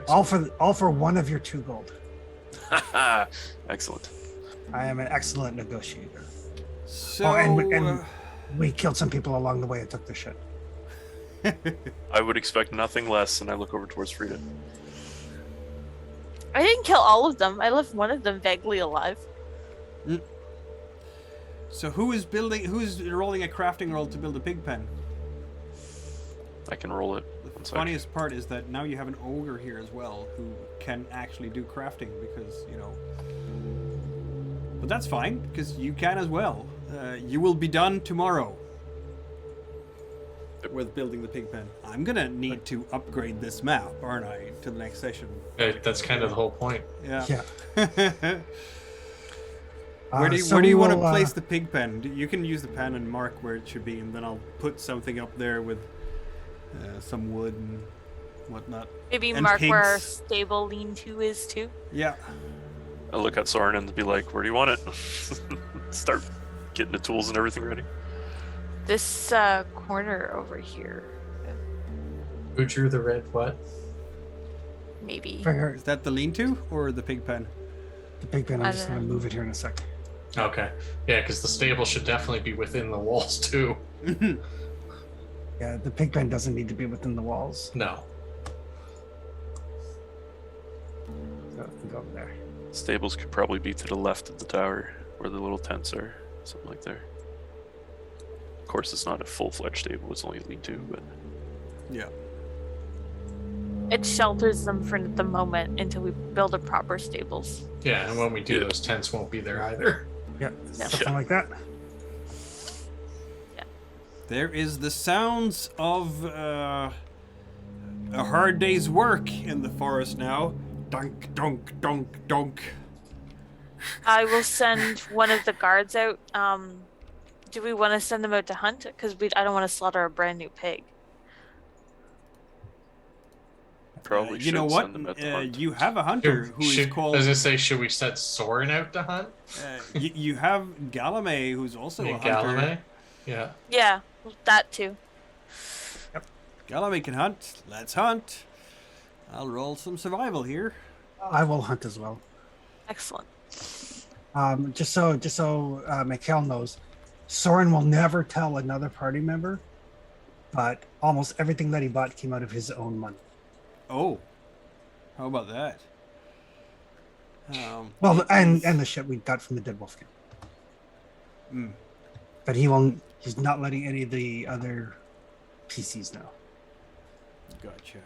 Speaker 1: All for one of your 2 gold.
Speaker 2: Excellent.
Speaker 1: I am an excellent negotiator.
Speaker 3: So
Speaker 1: and we killed some people along the way and took their shit.
Speaker 2: I would expect nothing less, and I look over towards Frida.
Speaker 5: I didn't kill all of them. I left one of them vaguely alive.
Speaker 3: so who's rolling a crafting roll to build a pig pen?
Speaker 2: I can roll it.
Speaker 3: The
Speaker 2: One sec.
Speaker 3: funniest part is that now you have an ogre here as well who can actually do crafting because, But that's fine, because you can as well. You will be done tomorrow with building the pig pen. I'm gonna need to upgrade this map, aren't I, to the next session?
Speaker 4: That's kind of the whole point.
Speaker 3: Yeah.
Speaker 1: Yeah.
Speaker 3: Where do you,
Speaker 1: So
Speaker 3: where do
Speaker 1: we
Speaker 3: you want to
Speaker 1: will,
Speaker 3: place the pig pen? You can use the pen and mark where it should be, and then I'll put something up there with some wood and whatnot.
Speaker 5: Maybe
Speaker 3: And
Speaker 5: mark where our
Speaker 3: pigs.
Speaker 5: stable lean-to is too.
Speaker 3: Yeah.
Speaker 2: I look at Soren and be like, "Where do you want it?" Start getting the tools and everything ready.
Speaker 5: This corner over here,
Speaker 4: Who drew the red what?
Speaker 5: maybe.
Speaker 1: Figure
Speaker 3: Is that the lean-to or the pig pen?
Speaker 1: the big pen.
Speaker 5: I
Speaker 1: I'm just
Speaker 5: don't
Speaker 1: gonna
Speaker 5: know.
Speaker 1: move it here in a sec.
Speaker 4: Okay. Yeah, because the stable should definitely be within the walls too.
Speaker 1: Yeah, the pig pen doesn't need to be within the walls.
Speaker 4: No.
Speaker 1: So it can go over there.
Speaker 2: Stables could probably be to the left of the tower, where the little tents are, something like there. Of course, it's not a full-fledged stable; it's only a lean-to. But
Speaker 3: Yeah.
Speaker 5: It shelters them for the moment until we build a proper stables.
Speaker 4: Yeah, and when we do,
Speaker 2: Yeah.
Speaker 4: those tents won't be there either.
Speaker 1: Yeah,
Speaker 5: Yeah.
Speaker 1: something like that.
Speaker 3: There is the sounds of a hard day's work in the forest now. Dunk, dunk, dunk, dunk.
Speaker 5: I will send one of the guards out. Do we want to send them out to hunt? Because I don't want to slaughter a brand new pig.
Speaker 2: probably
Speaker 3: You
Speaker 2: should
Speaker 3: know what?
Speaker 2: send them at the hunt.
Speaker 3: You have a hunter who is called.
Speaker 4: As I say, should we set Soren out to hunt?
Speaker 3: You have Galame, who's also a hunter.
Speaker 4: Galame? Yeah.
Speaker 5: Yeah, that too.
Speaker 3: Galame can hunt. Let's hunt. I'll roll some survival here.
Speaker 1: I will hunt as well.
Speaker 5: Excellent.
Speaker 1: Just so Mikhail knows, Soren will never tell another party member, but almost everything that he bought came out of his own money.
Speaker 3: Oh, how about that?
Speaker 1: Well, and the shit we got from the dead wolf game. But he's not letting any of the other PCs know.
Speaker 3: Gotcha.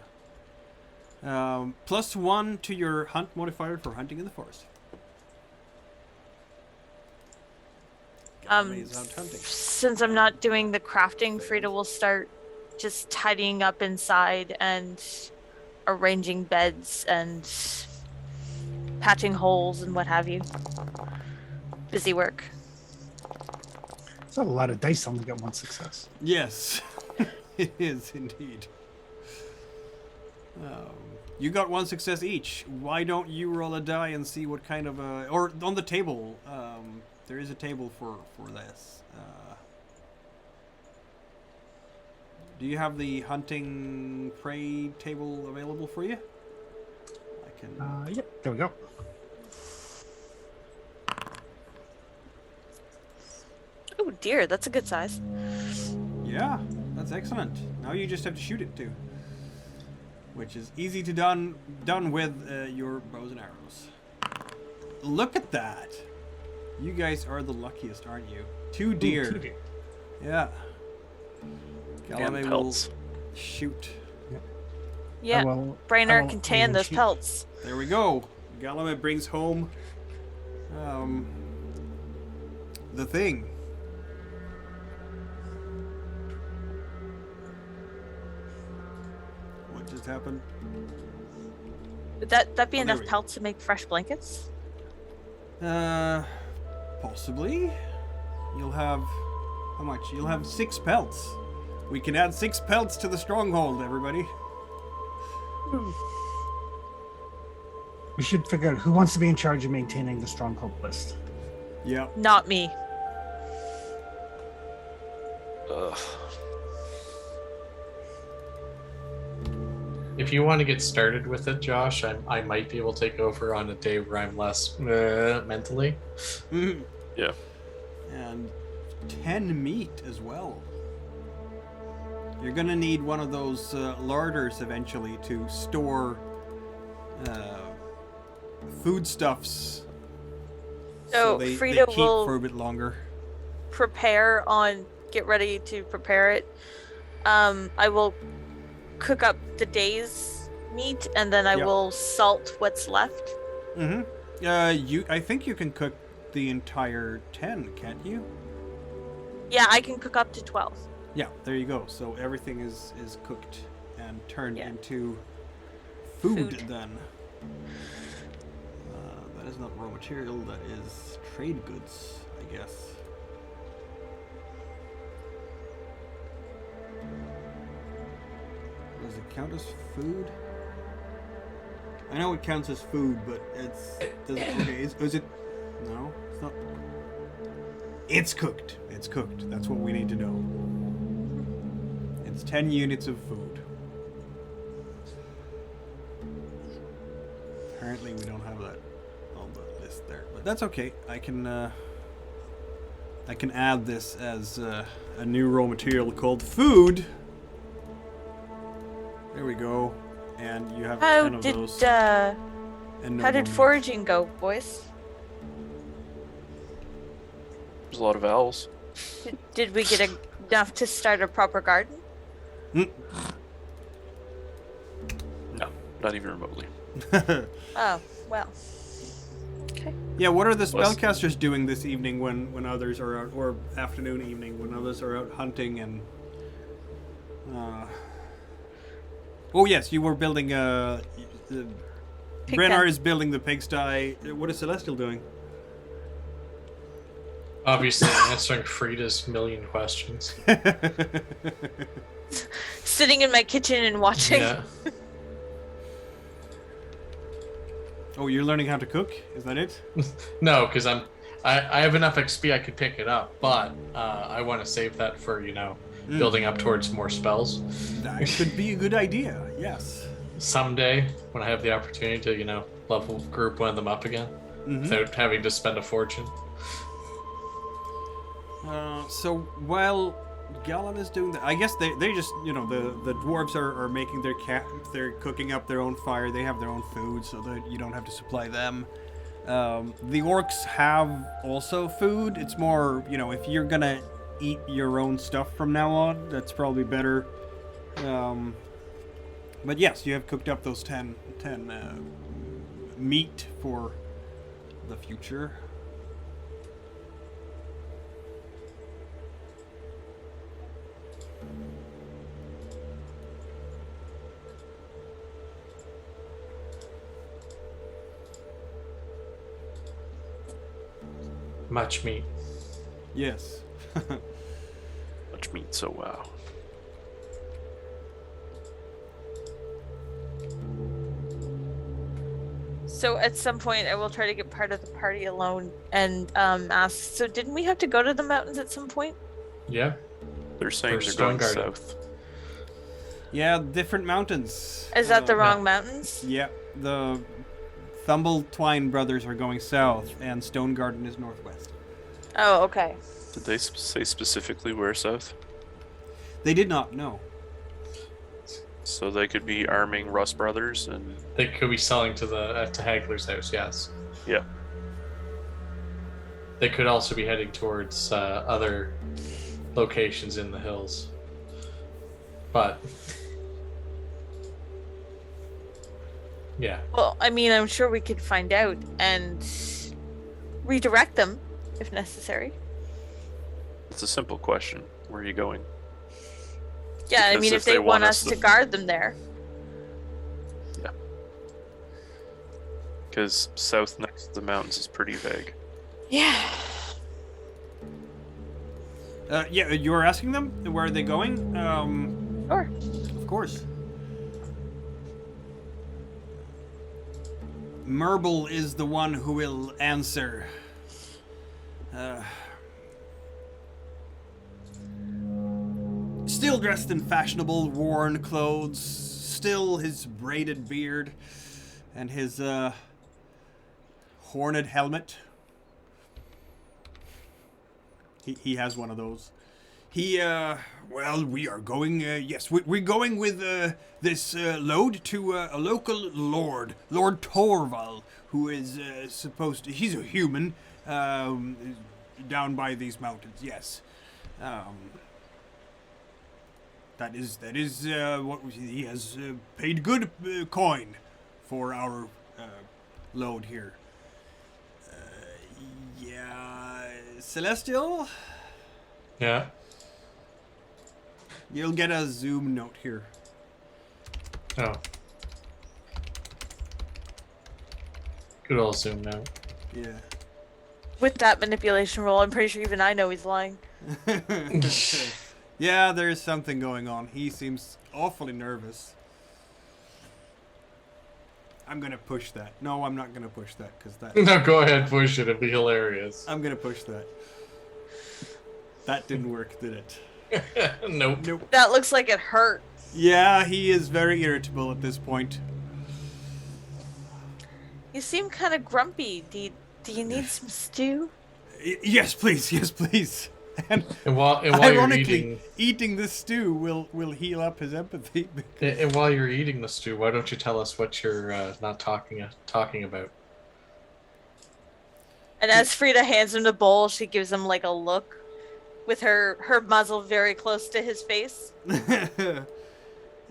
Speaker 3: +1 to your hunt modifier for hunting in the forest. Galame is out hunting.
Speaker 5: Since I'm not doing the crafting, Frida will start just tidying up inside and arranging beds and patching holes and what have you. Busy work.
Speaker 1: It's not a lot of dice. Only got one success.
Speaker 3: Yes, it is indeed. You got one success each. Why don't you roll a die and see what kind of a... Or on the table. There is a table for this. Do you have the hunting prey table available for you? I can...
Speaker 1: Yep, there we go.
Speaker 5: Oh dear, that's a good size.
Speaker 3: Yeah, that's excellent. Now you just have to shoot it too. Which is easy to done with your bows and arrows. Look at that! You guys are the luckiest, aren't you? 2 deer.
Speaker 1: Ooh, 2 deer.
Speaker 3: Yeah.
Speaker 2: And
Speaker 3: Galame will
Speaker 2: pelts.
Speaker 3: shoot.
Speaker 5: Yeah,
Speaker 1: I will
Speaker 5: Brainer can tan
Speaker 1: even
Speaker 5: those
Speaker 1: shoot.
Speaker 5: pelts.
Speaker 3: There we go. Galame brings home the thing. What just happened?
Speaker 5: Would that be
Speaker 3: Oh, there
Speaker 5: enough
Speaker 3: we go.
Speaker 5: pelts to make fresh blankets?
Speaker 3: Possibly. You'll have how much? You'll have 6 pelts. We can add 6 pelts to the stronghold, everybody.
Speaker 1: We should figure out who wants to be in charge of maintaining the stronghold list.
Speaker 3: Yeah.
Speaker 5: Not me.
Speaker 2: Ugh.
Speaker 4: If you want to get started with it, Josh, I might be able to take over on a day where I'm less mentally.
Speaker 3: Mhm.
Speaker 2: Yeah.
Speaker 3: And 10 meat as well. You're gonna need one of those larders eventually to store foodstuffs.
Speaker 5: So
Speaker 3: they
Speaker 5: Frida
Speaker 3: keep
Speaker 5: will
Speaker 3: for a bit longer.
Speaker 5: get ready to prepare it. I will cook up the day's meat and then I
Speaker 3: Yep.
Speaker 5: will salt what's left.
Speaker 3: Mm-hmm. I think you can cook the entire 10, can't you?
Speaker 5: Yeah, I can cook up to 12.
Speaker 3: Yeah, there you go. So everything is cooked and turned
Speaker 5: Yeah.
Speaker 3: into food
Speaker 5: Food.
Speaker 3: then. That is not raw material, that is trade goods, I guess. Does it count as food? I know it counts as food, but is it? No, it's not. It's cooked. It's cooked. That's what we need to know. It's 10 units of food. Apparently we don't have that on the list there, but that's okay. I can add this as a new raw material called food. There we go. And you have 10 of those. And no
Speaker 5: How did
Speaker 3: more meat.
Speaker 5: foraging go, boys?
Speaker 2: There's a lot of owls.
Speaker 5: Did we get enough to start a proper garden?
Speaker 2: No, not even remotely.
Speaker 5: Oh, well. Okay.
Speaker 3: Yeah, what are the
Speaker 2: Plus-
Speaker 3: spellcasters doing this evening when others are out, or afternoon, evening, when others are out hunting and... Oh yes, you were building Brennar
Speaker 5: pen.
Speaker 3: is building the pigsty. What is Celestial doing?
Speaker 4: Obviously, answering Frida's million questions.
Speaker 5: Sitting in my kitchen and watching.
Speaker 4: Yeah.
Speaker 3: Oh, you're learning how to cook? Is that it?
Speaker 4: No, because I have enough XP I could pick it up, but I want to save that for, building up towards more spells.
Speaker 3: That could be a good idea, yes.
Speaker 4: Someday, when I have the opportunity to, level group one of them up again, without having to spend a fortune.
Speaker 3: So while Galen is doing that, I guess they just, the dwarves are making they're cooking up their own fire, they have their own food so that you don't have to supply them. The orcs have also food. It's more, if you're gonna eat your own stuff from now on, that's probably better. But yes, you have cooked up those 10 meat for the future.
Speaker 4: Much meat.
Speaker 3: Yes.
Speaker 2: Much meat, so wow.
Speaker 5: So at some point, I will try to get part of the party alone and ask. So didn't we have to go to the mountains at some point?
Speaker 4: Yeah.
Speaker 2: They're saying
Speaker 4: For
Speaker 2: they're going
Speaker 4: Stronghold.
Speaker 2: south.
Speaker 3: Yeah, different mountains.
Speaker 5: Is that the
Speaker 3: Yeah.
Speaker 5: wrong mountains?
Speaker 3: Yeah, the Thumble Twine brothers are going south, and Stone Garden is northwest.
Speaker 5: Oh, okay.
Speaker 2: Did they say specifically where south?
Speaker 3: They did not know.
Speaker 2: So they could be arming Russ Brothers and
Speaker 4: They could be selling to to Hagler's house, yes.
Speaker 2: yeah.
Speaker 4: They could also be heading towards other locations in the hills. But yeah.
Speaker 5: Well, I mean, I'm sure we could find out and redirect them if necessary.
Speaker 2: It's a simple question. Where are you going?
Speaker 5: Yeah, I
Speaker 2: Because
Speaker 5: mean,
Speaker 2: if
Speaker 5: if they
Speaker 2: they
Speaker 5: want
Speaker 2: want
Speaker 5: us
Speaker 2: us
Speaker 5: to
Speaker 2: to-
Speaker 5: guard them there.
Speaker 2: Because south next to the mountains is pretty vague.
Speaker 5: Yeah.
Speaker 3: Yeah, you were asking them where are they going?
Speaker 5: Sure.
Speaker 3: Of course. Merble is the one who will answer. Still dressed in fashionable, worn clothes, still his braided beard, and his horned helmet. He has one of those. Well, we are going, yes, we're going with this load to a local lord, Lord Torval, who is he's a human, down by these mountains, yes. That is what he has paid good coin for our load here. Yeah, Celestial?
Speaker 4: Yeah.
Speaker 3: You'll get a Zoom note here.
Speaker 4: Oh. Good old Zoom note.
Speaker 3: Yeah.
Speaker 5: With that manipulation roll, I'm pretty sure even I know he's lying.
Speaker 3: Yeah, there's something going on. He seems awfully nervous. I'm gonna push that. No, I'm not gonna push that because that.
Speaker 4: No, go ahead, push it. It'd be hilarious.
Speaker 3: I'm gonna push that. That didn't work, did it?
Speaker 4: Nope.
Speaker 3: Nope.
Speaker 5: That looks like it hurt.
Speaker 3: Yeah, he is very irritable at this point.
Speaker 5: You seem kind of grumpy. Do you need some stew?
Speaker 3: Yes, please. Yes, please. And
Speaker 4: while you're
Speaker 3: ironically, eating this stew will heal up his empathy.
Speaker 4: and while you're eating the stew, why don't you tell us what you're not talking about?
Speaker 5: And as Frida hands him the bowl, she gives him like a look with her muzzle very close to his face.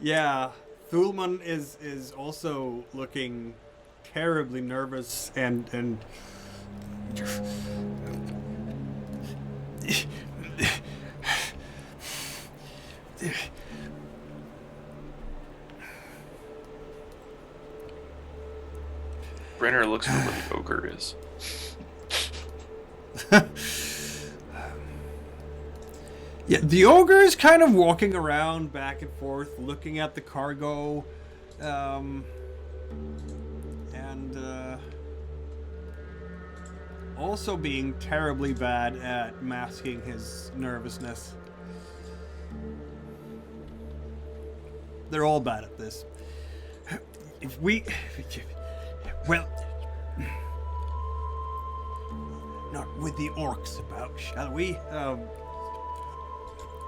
Speaker 3: Yeah, Thulman is also looking terribly nervous and
Speaker 2: Brenner looks for where the ogre is.
Speaker 3: yeah, the ogre is kind of walking around back and forth, looking at the cargo, and also being terribly bad at masking his nervousness. They're all bad at this. Well, not with the orcs about, shall we?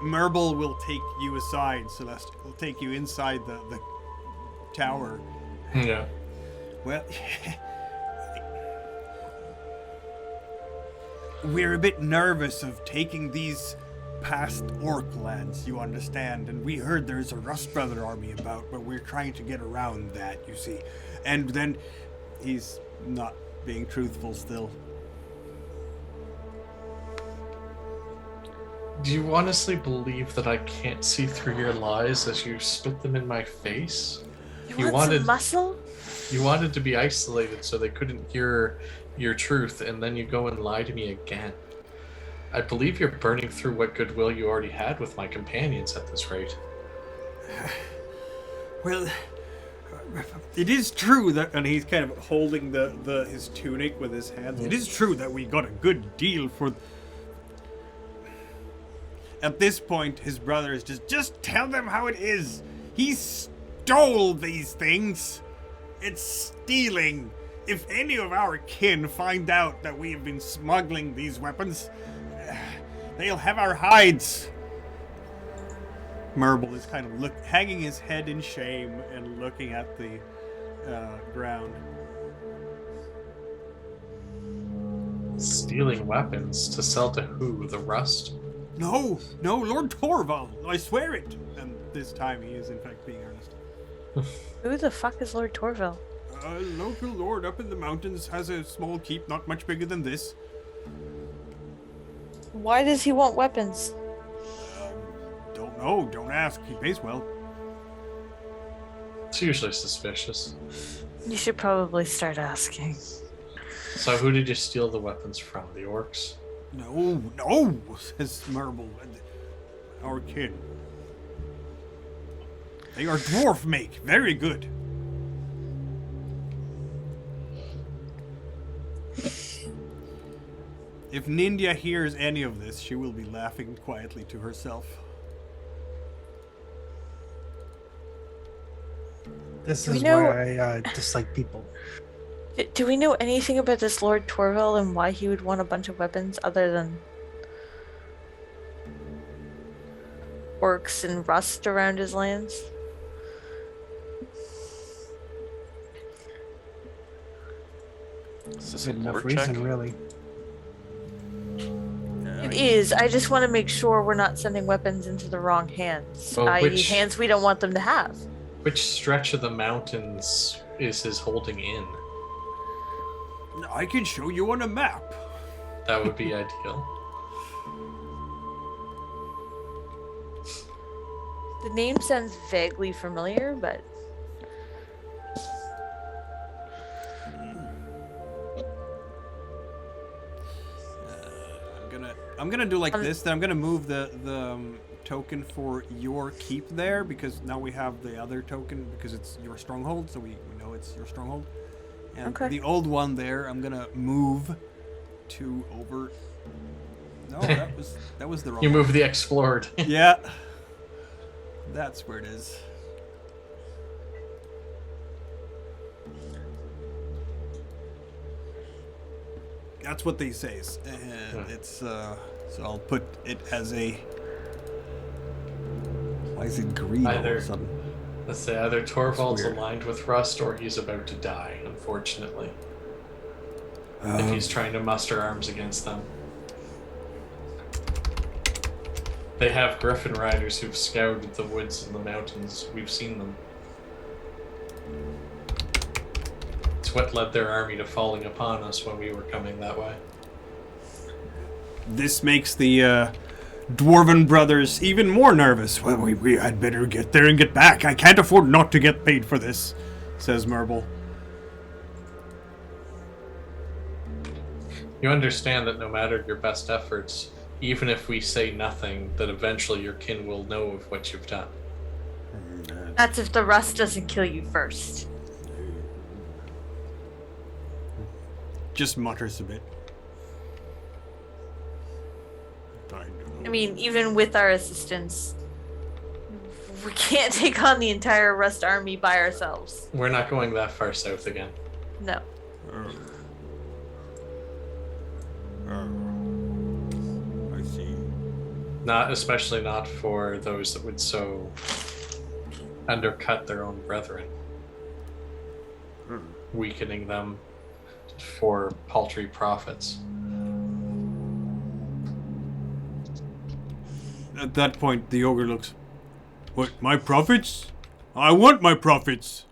Speaker 3: Merble will take you aside, Celeste. Will take you inside the tower.
Speaker 4: Yeah.
Speaker 3: Well, we're a bit nervous of taking these past orc lands, you understand, and we heard there's a Rust Brother army about, but we're trying to get around that, you see. And then he's not being truthful still.
Speaker 4: Do you honestly believe that I can't see through your lies as you spit them in my face?
Speaker 5: You want some muscle?
Speaker 4: You wanted to be isolated so they couldn't hear your truth, and then you go and lie to me again. I believe you're burning through what goodwill you already had with my companions at this rate.
Speaker 3: Well, it is true that, and he's kind of holding his tunic with his hands. It is true that we got a good deal for. At this point, his brother is just tell them how it is. He stole these things. It's stealing. If any of our kin find out that we have been smuggling these weapons, they'll have our hides. Merble is kind of hanging his head in shame and looking at the ground.
Speaker 4: Stealing weapons to sell to who? The Rust?
Speaker 3: No, Lord Torval, I swear it. And this time he is in fact being earnest.
Speaker 5: Who the fuck is Lord Torval?
Speaker 3: A local lord up in the mountains has a small keep not much bigger than this.
Speaker 5: Why does he want weapons?
Speaker 3: Don't know, don't ask. He pays well.
Speaker 4: It's usually suspicious.
Speaker 5: You should probably start asking.
Speaker 4: So who did you steal the weapons from? The orcs?
Speaker 3: No, says Merble. Our kin. They are dwarf make. Very good. If Ninja hears any of this, she will be laughing quietly to herself.
Speaker 1: This
Speaker 5: Do we
Speaker 1: is
Speaker 5: know-
Speaker 1: why I dislike people.
Speaker 5: Do we know anything about this Lord Torval and why he would want a bunch of weapons other than orcs and rust around his lands?
Speaker 2: Is this
Speaker 1: Good
Speaker 2: a
Speaker 1: enough
Speaker 2: lore
Speaker 1: reason,
Speaker 2: check?
Speaker 1: really.
Speaker 5: It is. I just want to make sure we're not sending weapons into the wrong hands,
Speaker 4: Well,
Speaker 5: i.e. hands we don't want them to have.
Speaker 4: Which stretch of the mountains is his holding in?
Speaker 3: I can show you on a map.
Speaker 4: That would be ideal.
Speaker 5: The name sounds vaguely familiar, but
Speaker 3: I'm gonna do like this. Then I'm gonna move the token for your keep there, because now we have the other token because it's your stronghold, so we know it's your stronghold. And
Speaker 5: Okay.
Speaker 3: the old one there, I'm gonna move to over. No, that was the wrong.
Speaker 4: You
Speaker 3: one.
Speaker 4: move the explored.
Speaker 3: Yeah, that's where it is. That's what they say. And it's so I'll put it as a. Why is it green all of a sudden?
Speaker 4: Let's say either Torvald's
Speaker 3: weird.
Speaker 4: aligned with Rust or he's about to die, unfortunately. If he's trying to muster arms against them. They have Griffin Riders who've scoured the woods and the mountains. We've seen them. It's what led their army to falling upon us when we were coming that way.
Speaker 3: This makes the Dwarven brothers even more nervous. Well, we had better get there and get back. I can't afford not to get paid for this, says Merble.
Speaker 4: You understand that no matter your best efforts, even if we say nothing, that eventually your kin will know of what you've done.
Speaker 5: That's if the rust doesn't kill you first.
Speaker 3: Just mutters a bit.
Speaker 5: I mean, even with our assistance, we can't take on the entire Rust army by ourselves.
Speaker 4: We're not going that far south again.
Speaker 5: No.
Speaker 3: I see.
Speaker 4: Especially not for those that would so undercut their own brethren, weakening them for paltry profits.
Speaker 3: At that point, the ogre looks. What, my profits? I want my profits!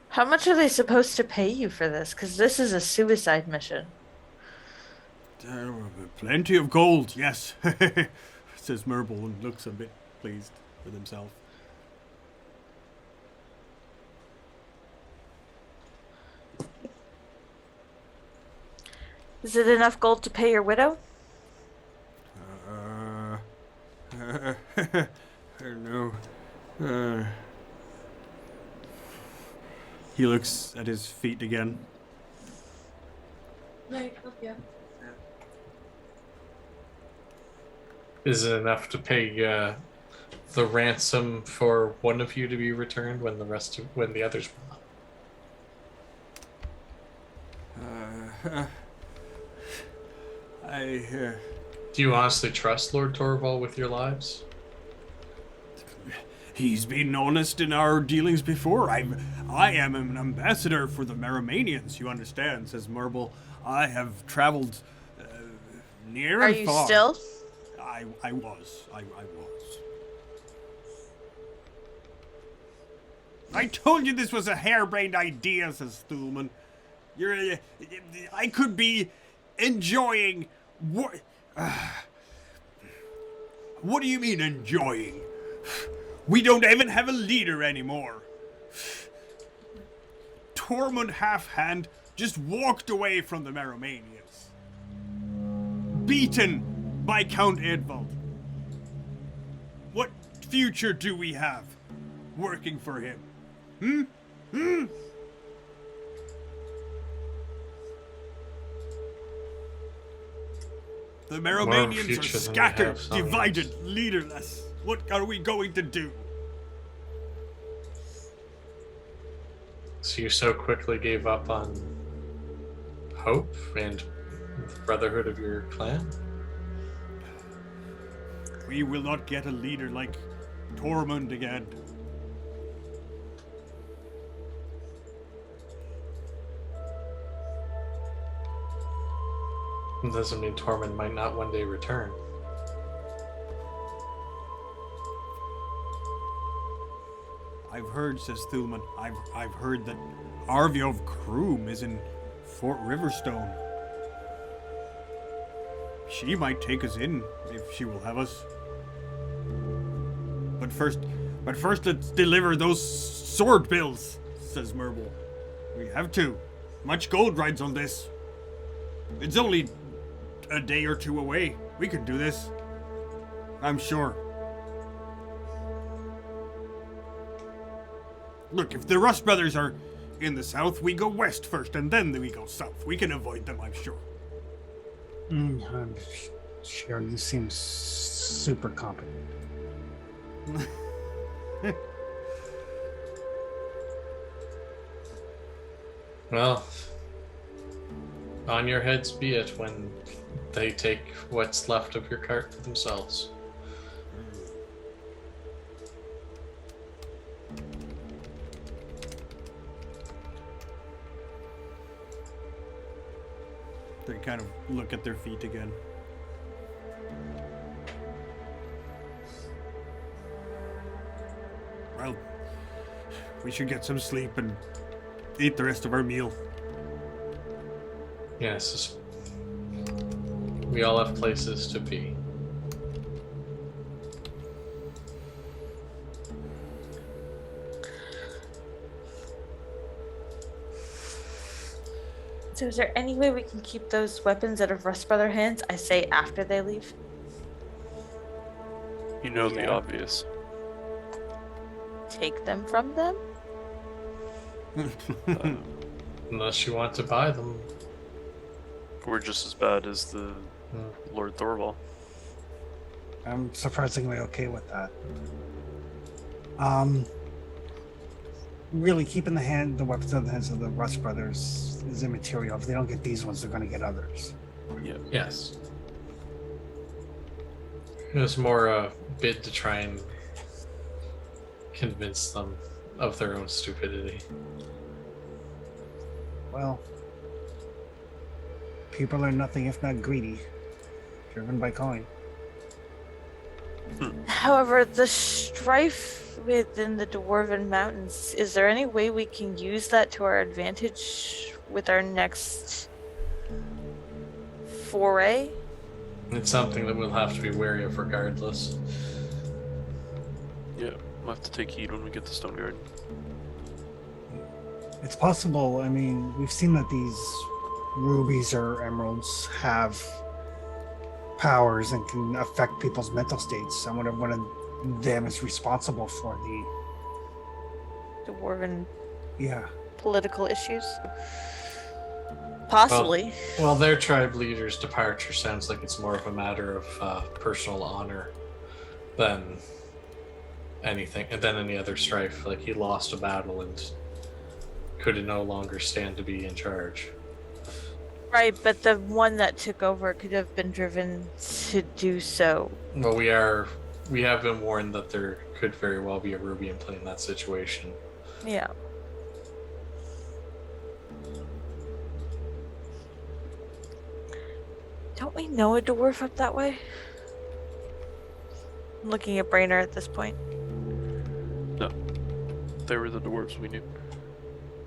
Speaker 5: How much are they supposed to pay you for this? Because this is a suicide mission.
Speaker 3: Plenty of gold, yes, says Merble and looks a bit pleased with himself.
Speaker 5: Is it enough gold to pay your widow?
Speaker 3: I don't know. He looks at his feet again.
Speaker 4: Is it enough to pay the ransom for one of you to be returned when the others will not? Do you honestly trust Lord Torvald with your lives?
Speaker 3: He's been honest in our dealings before. I am an ambassador for the Merimanians, you understand, says Merble. I have traveled near
Speaker 5: Are
Speaker 3: and
Speaker 5: you
Speaker 3: far.
Speaker 5: still?
Speaker 3: I was. I told you this was a harebrained idea, says Thulman. I could be enjoying what? What do you mean enjoying? We don't even have a leader anymore. Tormund Halfhand just walked away from the Merimanians. Beaten by Count Edvald. What future do we have working for him? The Merimanians
Speaker 4: future
Speaker 3: are
Speaker 4: than we
Speaker 3: scattered,
Speaker 4: have some
Speaker 3: divided, leaderless. What are we going to do?
Speaker 4: So you so quickly gave up on hope and the brotherhood of your clan?
Speaker 3: We will not get a leader like Tormund again.
Speaker 4: It doesn't mean Tormund might not one day return.
Speaker 3: I've heard, says Thulman, I've heard that Arviov Kroom is in Fort Riverstone. She might take us in if she will have us. But first, But first let's deliver those sword bills, says Merble. We have to. Much gold rides on this. It's only a day or two away. We can do this. I'm sure. Look, if the Rust Brothers are in the south, we go west first, and then we go south. We can avoid them, I'm sure.
Speaker 6: I'm sure you seem super competent.
Speaker 4: Well, on your heads be it when they take what's left of your cart for themselves.
Speaker 3: They kind of look at their feet again. Well, we should get some sleep and eat the rest of our meal.
Speaker 4: Yes, we all have places to be.
Speaker 5: So is there any way we can keep those weapons out of Rust Brother hands? I say after they leave.
Speaker 2: You know the obvious.
Speaker 5: Take them from them?
Speaker 4: Unless you want to buy them.
Speaker 2: We're just as bad as the Lord Thorval.
Speaker 6: I'm surprisingly okay with that. Really, keeping the weapons in the hands of the Rust Brothers is immaterial. If they don't get these ones, they're going to get others.
Speaker 2: Yeah.
Speaker 4: Yes. It was more a bid to try and convince them of their own stupidity.
Speaker 6: Well, people are nothing if not greedy, driven by coin.
Speaker 5: However, the strife within the Dwarven Mountains, is there any way we can use that to our advantage with our next foray?
Speaker 4: It's something that we'll have to be wary of regardless.
Speaker 2: Yeah, we'll have to take heed when we get to Stone Garden.
Speaker 6: It's possible. I mean, we've seen that these rubies or emeralds have powers and can affect people's mental states. I wonder if one of them is responsible for
Speaker 5: Dwarven
Speaker 6: yeah.
Speaker 5: political issues? Possibly.
Speaker 4: Well, their tribe leader's departure sounds like it's more of a matter of personal honor than anything, and than any other strife. Like, he lost a battle and could no longer stand to be in charge.
Speaker 5: Right, but the one that took over could have been driven to do so.
Speaker 4: Well, we have been warned that there could very well be a ruby in play in that situation.
Speaker 5: Yeah. Don't we know a dwarf up that way? I'm looking at Brainer at this point.
Speaker 2: No. They were the dwarves we knew.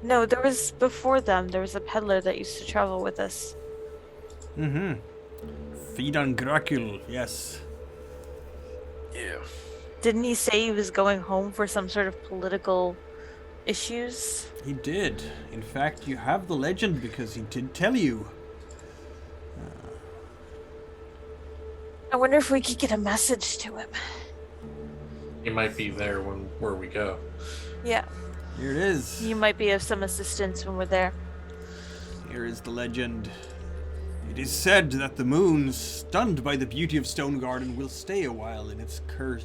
Speaker 5: No, there was before them. There was a peddler that used to travel with us.
Speaker 3: Mm-hmm. Feed on Gracul, yes.
Speaker 2: Yeah.
Speaker 5: Didn't he say he was going home for some sort of political issues?
Speaker 3: He did. In fact, you have the legend because he did tell you.
Speaker 5: I wonder if we could get a message to him.
Speaker 4: He might be there where we go.
Speaker 5: Yeah,
Speaker 3: Here it is.
Speaker 5: you might be of some assistance when we're there.
Speaker 3: Here is the legend. It is said that the moon, stunned by the beauty of Stone Garden, will stay a while in its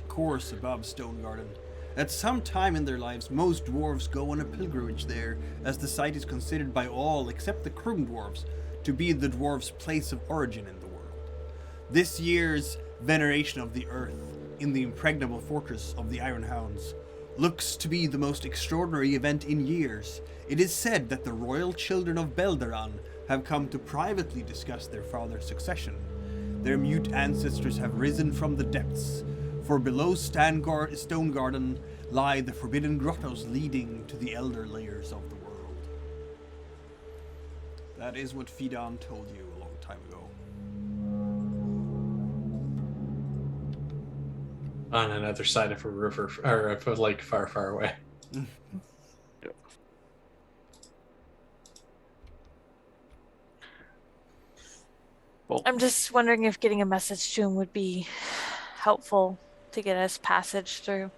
Speaker 3: course above Stone Garden. At some time in their lives, most dwarves go on a pilgrimage there, as the site is considered by all except the Kroon dwarves to be the dwarves' place of origin in the world. This year's veneration of the earth in the impregnable fortress of the Iron Hounds looks to be the most extraordinary event in years. It is said that the royal children of Belderon have come to privately discuss their father's succession. Their mute ancestors have risen from the depths, for below Stone Garden lie the forbidden grottos leading to the elder layers of the world. That is what Fidan told you a long time ago.
Speaker 4: on another side of a river or of a lake far, far away.
Speaker 2: Yep. Well,
Speaker 5: I'm just wondering if getting a message to him would be helpful to get us passage through.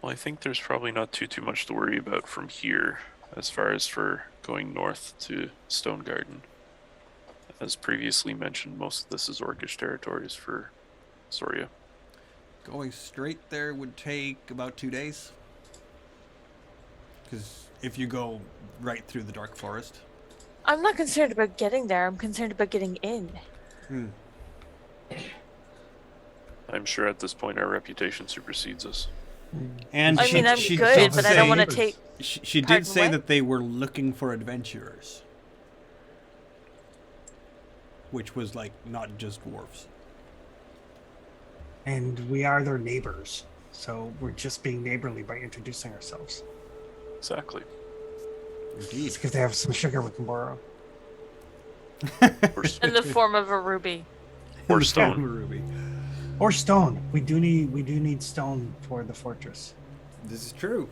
Speaker 2: well, I think there's probably not too much to worry about from here as far as for going north to Stone Garden. As previously mentioned, most of this is Orcish territories for Soria.
Speaker 3: Going straight there would take about 2 days. Because if you go right through the dark forest.
Speaker 5: I'm not concerned about getting there. I'm concerned about getting in.
Speaker 2: I'm sure at this point our reputation supersedes us.
Speaker 3: And
Speaker 5: I mean, I'm
Speaker 3: she
Speaker 5: good,
Speaker 3: did
Speaker 5: but I don't want to
Speaker 3: say-
Speaker 5: take.
Speaker 3: She did
Speaker 5: Pardon,
Speaker 3: say
Speaker 5: what?
Speaker 3: that they were looking for adventurers. Which was like not just dwarves.
Speaker 6: And we are their neighbors, so we're just being neighborly by introducing ourselves.
Speaker 2: Exactly.
Speaker 3: Indeed.
Speaker 6: It's because they have some sugar we can borrow.
Speaker 5: In the form of a ruby.
Speaker 2: Or stone.
Speaker 3: Ruby.
Speaker 6: Or stone. We do need stone for the fortress.
Speaker 3: This is true.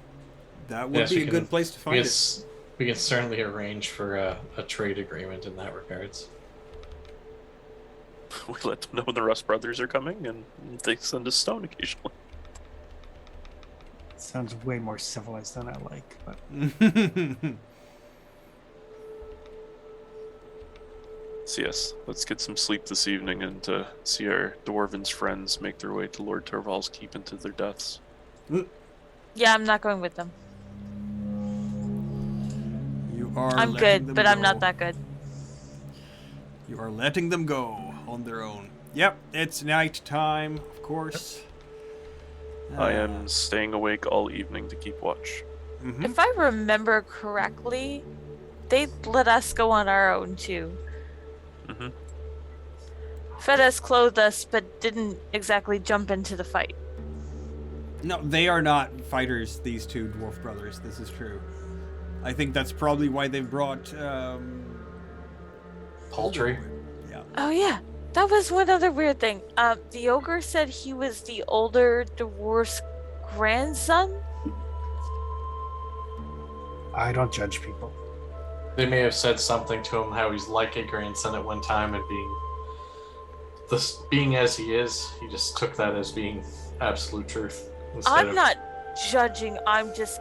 Speaker 3: That would
Speaker 4: Yes,
Speaker 3: be
Speaker 4: we
Speaker 3: a
Speaker 4: can-
Speaker 3: good place to find it.
Speaker 4: We can certainly arrange for a trade agreement in that regards.
Speaker 2: We let them know when the Rust Brothers are coming, and they send us stone occasionally.
Speaker 6: Sounds way more civilized than I like, but
Speaker 2: So yes, let's get some sleep this evening and see our dwarven's friends make their way to Lord Torval's keep into their deaths.
Speaker 5: Yeah, I'm not going with them.
Speaker 3: You are
Speaker 5: I'm
Speaker 3: letting
Speaker 5: good,
Speaker 3: them
Speaker 5: but I'm
Speaker 3: go.
Speaker 5: not that good.
Speaker 3: You are letting them go on their own. Yep, it's night time, of course.
Speaker 2: I am staying awake all evening to keep watch.
Speaker 3: Mhm.
Speaker 5: If I remember correctly, they let us go on our own too.
Speaker 2: Mm-hmm.
Speaker 5: Fed us, clothed us, but didn't exactly jump into the fight.
Speaker 3: No, they are not fighters, these two dwarf brothers. This is true. I think that's probably why they brought,
Speaker 4: Paltry.
Speaker 3: Yeah.
Speaker 5: Oh yeah, that was one other weird thing. The ogre said he was the older dwarf's grandson.
Speaker 6: I don't judge people.
Speaker 4: They may have said something to him how he's like a grandson at one time, and being as he is, he just took that as being absolute truth.
Speaker 5: I'm not judging. I'm just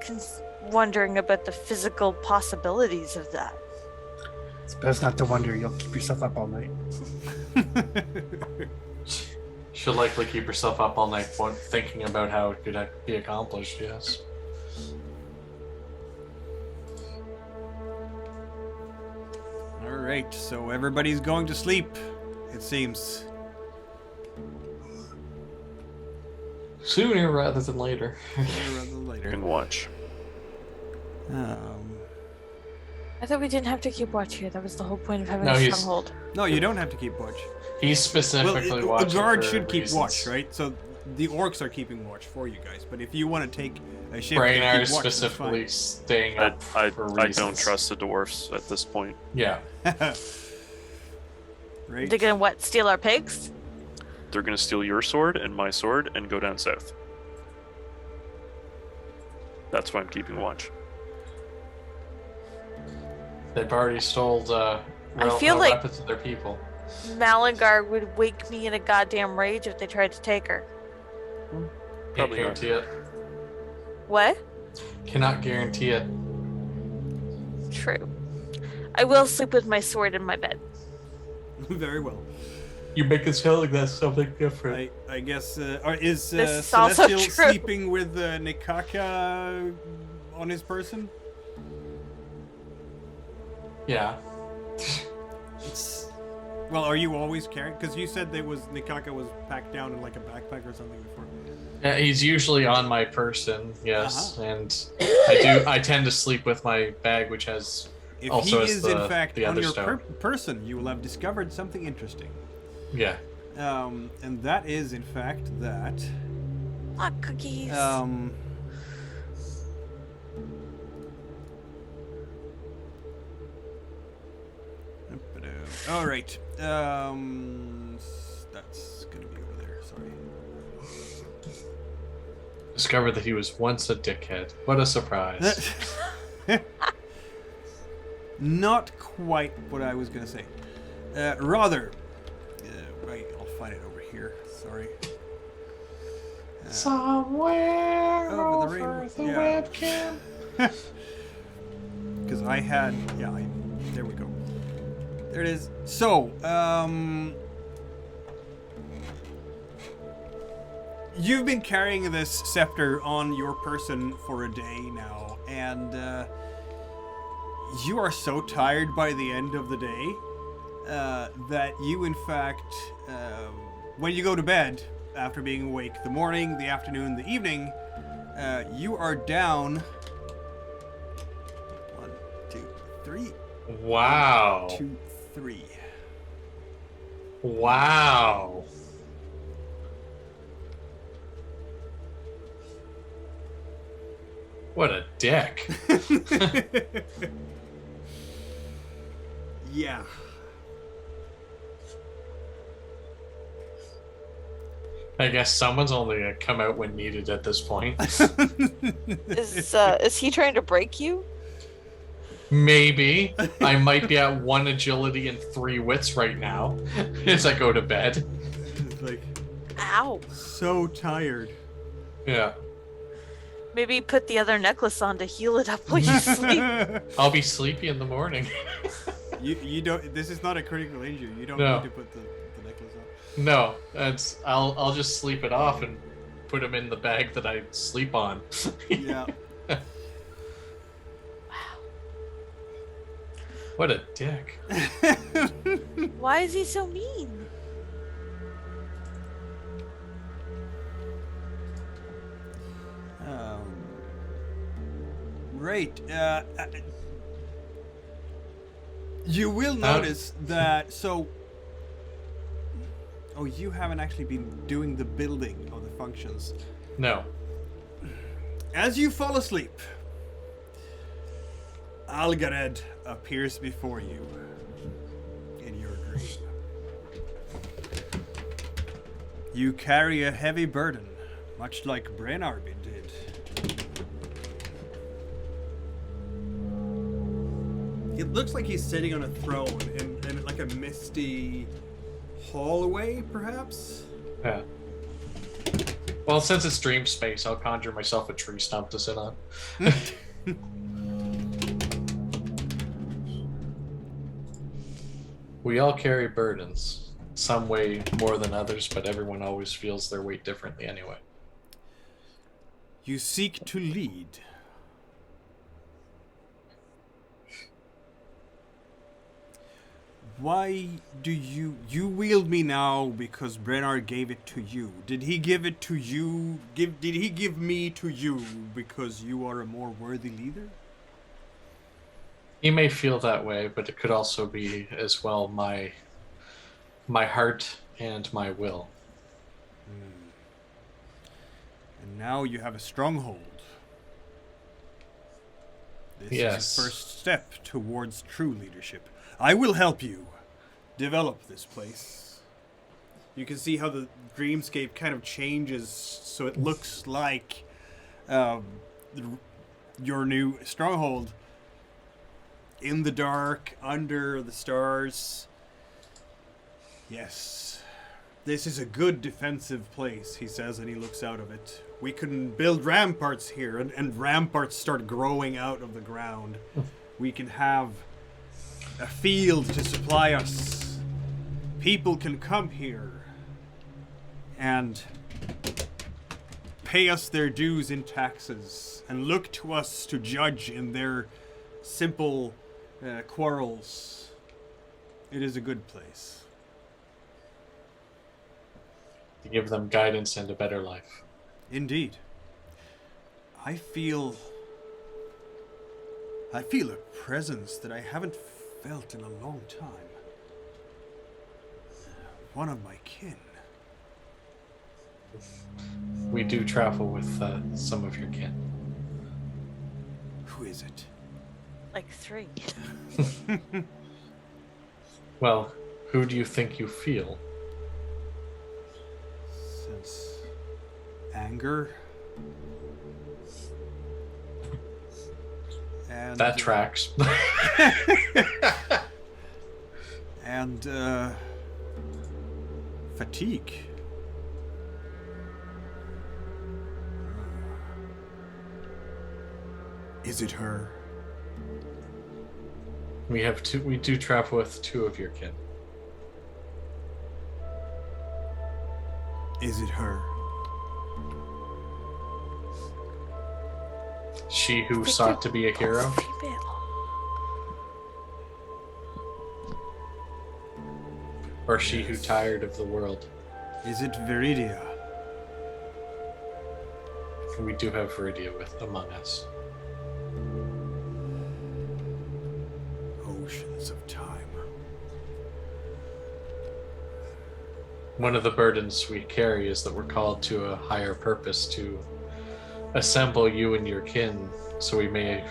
Speaker 5: wondering about the physical possibilities of that.
Speaker 6: It's best not to wonder. You'll keep yourself up all night.
Speaker 4: She'll likely keep herself up all night thinking about how it could be accomplished. Yes.
Speaker 3: All right, so everybody's going to sleep, it seems.
Speaker 4: Sooner rather than later.
Speaker 3: Sooner rather than later.
Speaker 2: And watch.
Speaker 5: I thought we didn't have to keep watch here. That was the whole point of having
Speaker 4: No,
Speaker 5: a
Speaker 4: he's-
Speaker 5: stronghold.
Speaker 3: No, you don't have to keep watch.
Speaker 4: He's specifically
Speaker 3: Well, a
Speaker 4: watching.
Speaker 3: guard
Speaker 4: for
Speaker 3: should keep
Speaker 4: reasons.
Speaker 3: watch, right? So the orcs are keeping watch for you guys. But if you want to take a shift,
Speaker 4: Brain
Speaker 3: and
Speaker 4: are
Speaker 3: keep watch, that's
Speaker 4: specifically staying
Speaker 2: I,
Speaker 4: up
Speaker 2: I,
Speaker 4: for
Speaker 2: I
Speaker 4: reasons.
Speaker 2: don't trust the dwarfs at this point.
Speaker 4: Yeah.
Speaker 3: fine. Right.
Speaker 5: They're gonna what? Steal our pigs?
Speaker 2: They're gonna steal your sword and my sword and go down south. That's why I'm keeping watch.
Speaker 4: They've already stole
Speaker 5: feel like-
Speaker 4: weapons of their people.
Speaker 5: Malingar would wake me in a goddamn rage if they tried to take her.
Speaker 4: Can't
Speaker 2: Probably not.
Speaker 4: guarantee it.
Speaker 5: What?
Speaker 4: Cannot guarantee it.
Speaker 5: True. I will sleep with my sword in my bed.
Speaker 3: Very well.
Speaker 4: You make it sound like that's something different.
Speaker 3: I guess is
Speaker 5: This is also
Speaker 3: Celestial
Speaker 5: true.
Speaker 3: sleeping with Nikaka on his person?
Speaker 4: Yeah.
Speaker 3: It's well, are you always carrying? Because you said Nikaka was packed down in like a backpack or something before.
Speaker 4: Yeah, he's usually on my person, yes,
Speaker 3: Uh-huh.
Speaker 4: and I tend to sleep with my bag, which has
Speaker 3: If
Speaker 4: Also
Speaker 3: he
Speaker 4: as
Speaker 3: is
Speaker 4: the-
Speaker 3: in fact
Speaker 4: the
Speaker 3: on
Speaker 4: other
Speaker 3: your
Speaker 4: stone.
Speaker 3: person, you will have discovered something interesting.
Speaker 4: yeah.
Speaker 3: And that is in fact that.
Speaker 5: Not cookies.
Speaker 3: All right. That's gonna be over there.
Speaker 4: discovered that he was once a dickhead. What a surprise.
Speaker 3: Not quite what I was going to say. Rather, right, I'll find it over here. Sorry.
Speaker 4: Somewhere
Speaker 3: over the
Speaker 4: over the
Speaker 3: yeah.
Speaker 4: webcam.
Speaker 3: Because I had, there we go. There it is. So, you've been carrying this scepter on your person for a day now, and you are so tired by the end of the day that you, in fact, when you go to bed, after being awake the morning, the afternoon, the evening, you are down 1, 2, 3.
Speaker 4: Wow.
Speaker 3: 1, 2, 3.
Speaker 4: Wow. What a dick.
Speaker 3: Yeah.
Speaker 4: I guess someone's only gonna come out when needed at this point.
Speaker 5: Is he trying to break you?
Speaker 4: Maybe. I might be at 1 agility and 3 wits right now as I go to bed.
Speaker 3: Like,
Speaker 5: Ow.
Speaker 3: so tired.
Speaker 4: Yeah.
Speaker 5: Maybe put the other necklace on to heal it up while you sleep.
Speaker 4: I'll be sleepy in the morning.
Speaker 3: You don't. This is not a critical injury. You don't
Speaker 4: No.
Speaker 3: need to put the necklace on.
Speaker 4: No, I'll just sleep it off and put him in the bag that I sleep on.
Speaker 3: Yeah.
Speaker 4: What a dick.
Speaker 5: Why is he so mean?
Speaker 3: Right. You will notice that. So. Oh, you haven't actually been doing the building of the functions.
Speaker 4: No.
Speaker 3: As you fall asleep, Algared appears before you in your dream. You carry a heavy burden, much like Brenarby did. It looks like he's sitting on a throne in like a misty hallway, perhaps?
Speaker 4: Yeah. Well, since it's dream space, I'll conjure myself a tree stump to sit on. We all carry burdens. Some weigh more than others, but everyone always feels their weight differently anyway.
Speaker 3: You seek to lead. Why do you wield me now because Brennar gave it to you? Did he give it to you? Did he give me to you because you are a more worthy leader?
Speaker 4: He may feel that way, but it could also be as well my heart and my will.
Speaker 3: And now you have a stronghold. This
Speaker 4: Yes.
Speaker 3: is the first step towards true leadership. I will help you develop this place. You can see how the dreamscape kind of changes so it looks like your new stronghold in the dark, under the stars. Yes. This is a good defensive place, he says, and he looks out of it. We can build ramparts here, and ramparts start growing out of the ground. We can have a field to supply us. People can come here and pay us their dues in taxes and look to us to judge in their simple quarrels. It is a good place.
Speaker 4: To give them guidance and a better life.
Speaker 3: Indeed. I feel a presence that I haven't felt in a long time. One of my kin.
Speaker 4: We do travel with some of your kin.
Speaker 3: Who is it?
Speaker 5: Like 3.
Speaker 4: Well, who do you think you feel?
Speaker 3: Sense anger, And,
Speaker 4: That tracks.
Speaker 3: and fatigue. Is it her?
Speaker 4: We do travel with 2 of your kin.
Speaker 3: Is it her?
Speaker 4: She who sought to be a hero?
Speaker 5: Female.
Speaker 4: Or she who tired of the world?
Speaker 3: Is it Viridia?
Speaker 4: We do have Viridia with among us.
Speaker 3: Oceans of time.
Speaker 4: One of the burdens we carry is that we're called to a higher purpose to assemble you and your kin so we may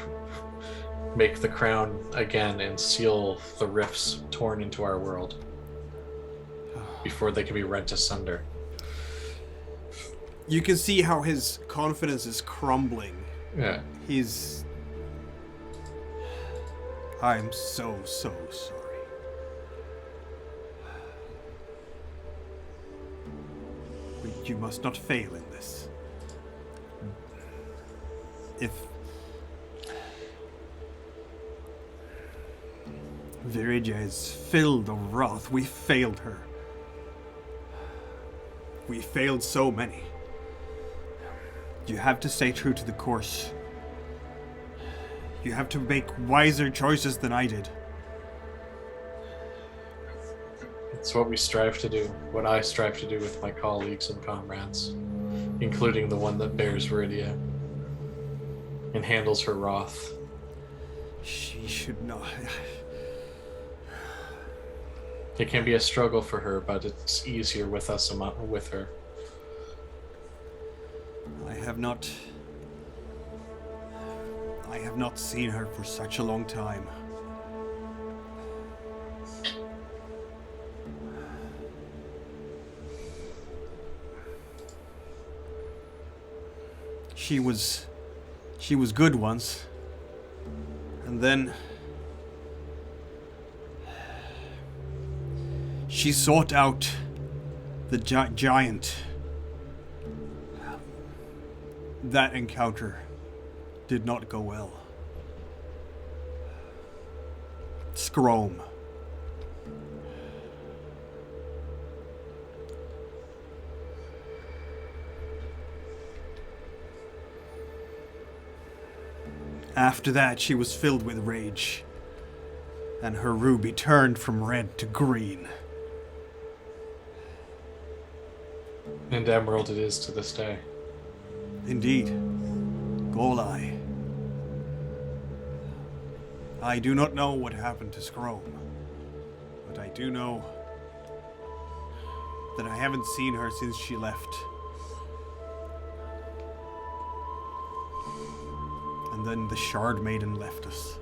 Speaker 4: make the crown again and seal the rifts torn into our world before they can be rent asunder.
Speaker 3: You can see how his confidence is crumbling.
Speaker 4: Yeah.
Speaker 3: I'm so sorry. You must not fail in this. If Viridia is filled of wrath, we failed her. We failed so many. You have to stay true to the course. You have to make wiser choices than I did.
Speaker 4: It's what we strive to do, what I strive to do with my colleagues and comrades, including the one that bears Viridia and handles her wrath.
Speaker 3: She should not.
Speaker 4: It can be a struggle for her, but it's easier with us with her.
Speaker 3: I have not seen her for such a long time. She was good once, and then she sought out the giant. That encounter did not go well. Scrome. After that, she was filled with rage, and her ruby turned from red to green.
Speaker 4: And emerald it is to this day.
Speaker 3: Indeed. Golai. I do not know what happened to Scrome, but I do know that I haven't seen her since she left. And then the Shard Maiden left us.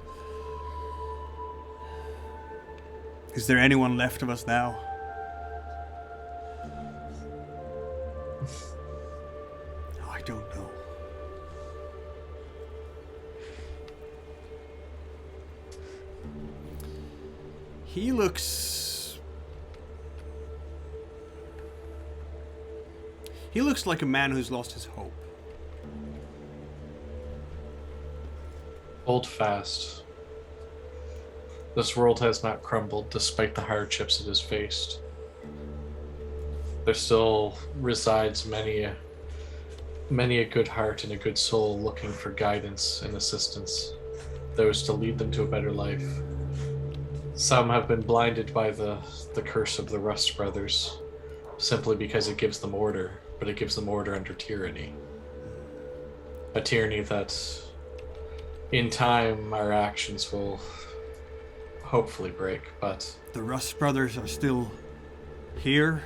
Speaker 3: Is there anyone left of us now? I don't know. He looks like a man who's lost his hope.
Speaker 4: Hold fast. This world has not crumbled despite the hardships it has faced. There still resides many a good heart and a good soul looking for guidance and assistance, those to lead them to a better life. Some have been blinded by the curse of the Rust Brothers, simply because it gives them order, but it gives them order under tyranny. A tyranny that, in time, our actions will hopefully break, but...
Speaker 3: The Rust Brothers are still here?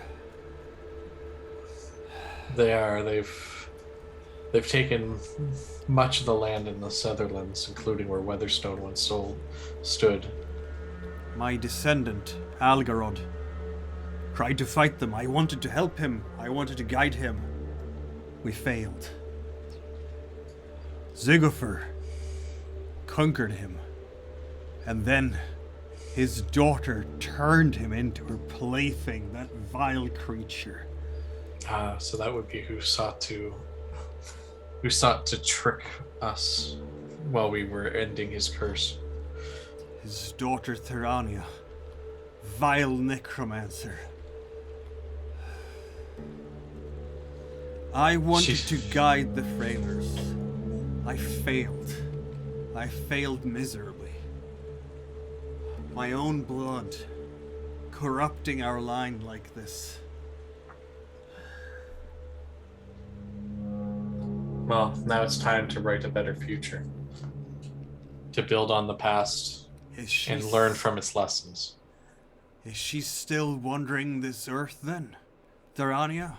Speaker 4: They are. They've taken much of the land in the Sutherlands, including where Weatherstone once stood.
Speaker 3: My descendant, Algarod, tried to fight them. I wanted to help him. I wanted to guide him. We failed. Ziggopher conquered him. And then his daughter turned him into her plaything, that vile creature.
Speaker 4: So that would be who sought to trick us while we were ending his curse.
Speaker 3: His daughter Thurania, vile necromancer. I wanted to guide the Frailers. I failed. I failed miserably. My own blood, corrupting our line like this.
Speaker 4: Well, now it's time to write a better future. To build on the past and learn from its lessons.
Speaker 3: Is she still wandering this earth then, Thurania?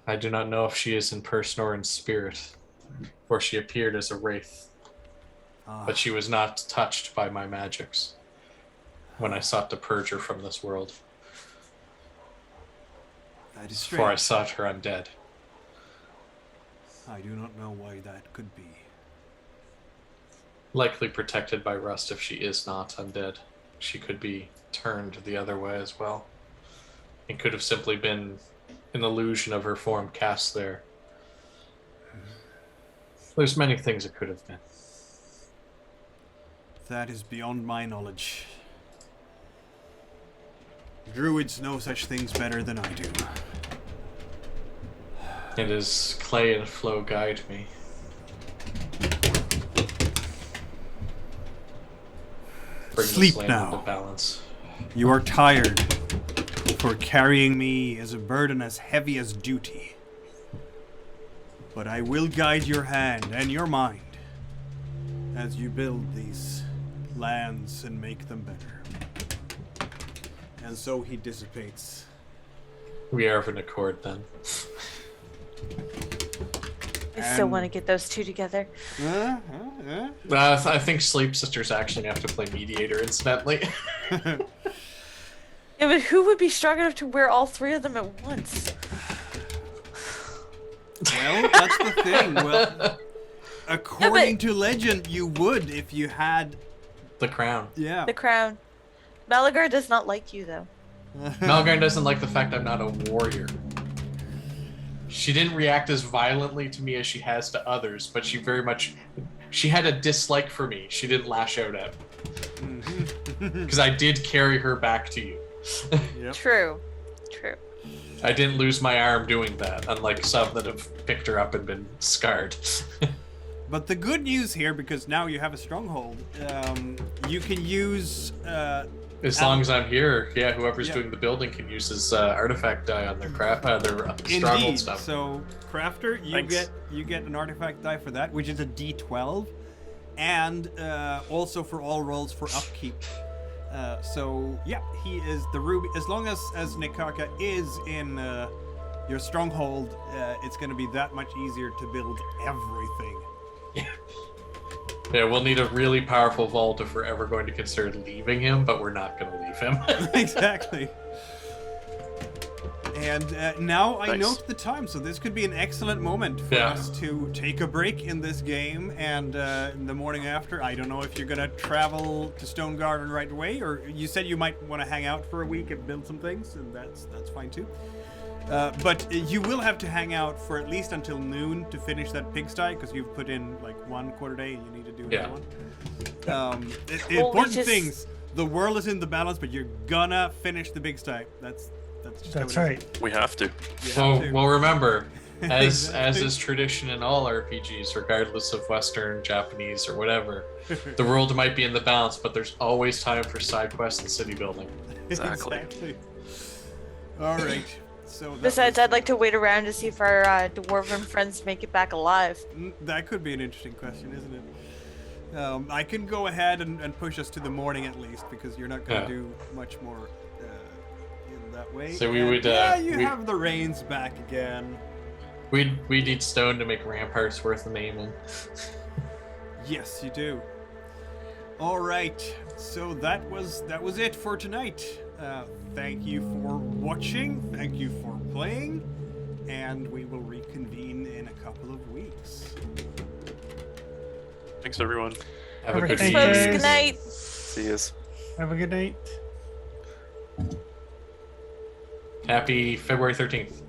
Speaker 4: I do not know if she is in person or in spirit, for she appeared as a wraith. But she was not touched by my magics when I sought to purge her from this world.
Speaker 3: That is
Speaker 4: For I
Speaker 3: strange.
Speaker 4: sought her undead.
Speaker 3: I do not know why that could be.
Speaker 4: Likely protected by rust if she is not undead. She could be turned the other way as well. It could have simply been an illusion of her form cast there. There's many things it could have been.
Speaker 3: That is beyond my knowledge. Druids know such things better than I do.
Speaker 4: It is clay and flow guide me. Bring
Speaker 3: Sleep
Speaker 4: this land
Speaker 3: now.
Speaker 4: into balance.
Speaker 3: You are tired for carrying me as a burden as heavy as duty. But I will guide your hand and your mind as you build these lands and make them better. And so he dissipates.
Speaker 4: We are of an accord then.
Speaker 5: I still want to get those two together.
Speaker 4: I think Sleep Sisters actually have to play mediator incidentally.
Speaker 5: Yeah, but who would be strong enough to wear all three of them at once?
Speaker 3: Well, that's the thing. Well, according to legend, you would if you had...
Speaker 4: The crown.
Speaker 3: Yeah.
Speaker 5: The crown. Malagar does not like you, though.
Speaker 4: Malgarn doesn't like the fact I'm not a warrior. She didn't react as violently to me as she has to others, but she had a dislike for me. She didn't lash out at me. Because I did carry her back to you.
Speaker 3: Yep.
Speaker 5: True.
Speaker 4: I didn't lose my arm doing that, unlike some that have picked her up and been scarred.
Speaker 3: But the good news here, because now you have a stronghold, you can use...
Speaker 4: As long as I'm here, yeah, whoever's doing the building can use his artifact die on their stronghold
Speaker 3: Indeed.
Speaker 4: stuff.
Speaker 3: So, Crafter, you get an artifact die for that, which is a D12, and also for all rolls for upkeep. So yeah, he is the ruby. As long as Nikaka is in your stronghold, it's going to be that much easier to build everything.
Speaker 4: Yeah, we'll need a really powerful vault if we're ever going to consider leaving him, but we're not going to leave him.
Speaker 3: Exactly. And now I
Speaker 2: Nice.
Speaker 3: note the time, so this could be an excellent moment for us to take a break in this game. And in the morning after, I don't know if you're going to travel to Stone Garden right away, or you said you might want to hang out for a week and build some things, and that's fine too. But you will have to hang out for at least until noon to finish that pigsty, because you've put in like 1 quarter day and you need to do another one. Important things. The world is in the balance, but you're gonna finish the pigsty. That's
Speaker 1: right.
Speaker 2: We have to.
Speaker 4: Well, remember, as is tradition in all RPGs, regardless of Western, Japanese, or whatever, the world might be in the balance, but there's always time for side quests and city building.
Speaker 2: Exactly.
Speaker 3: All right. So
Speaker 5: Besides, I'd like to wait around to see if our dwarven friends make it back alive.
Speaker 3: that could be an interesting question, isn't it? I can go ahead and push us to the morning at least, because you're not going to do much more in that way.
Speaker 4: So we would.
Speaker 3: you have the reins back again.
Speaker 4: We need stone to make ramparts worth naming.
Speaker 3: Yes, you do. All right. So that was it for tonight. Thank you for watching. Thank you for playing, and we will reconvene in a couple of weeks.
Speaker 2: Thanks, everyone.
Speaker 4: Have a
Speaker 1: Perfect.
Speaker 4: good
Speaker 1: Thanks,
Speaker 5: Folks,
Speaker 1: guys.
Speaker 5: good night.
Speaker 2: See us.
Speaker 1: Have a good night.
Speaker 4: Happy February 13th.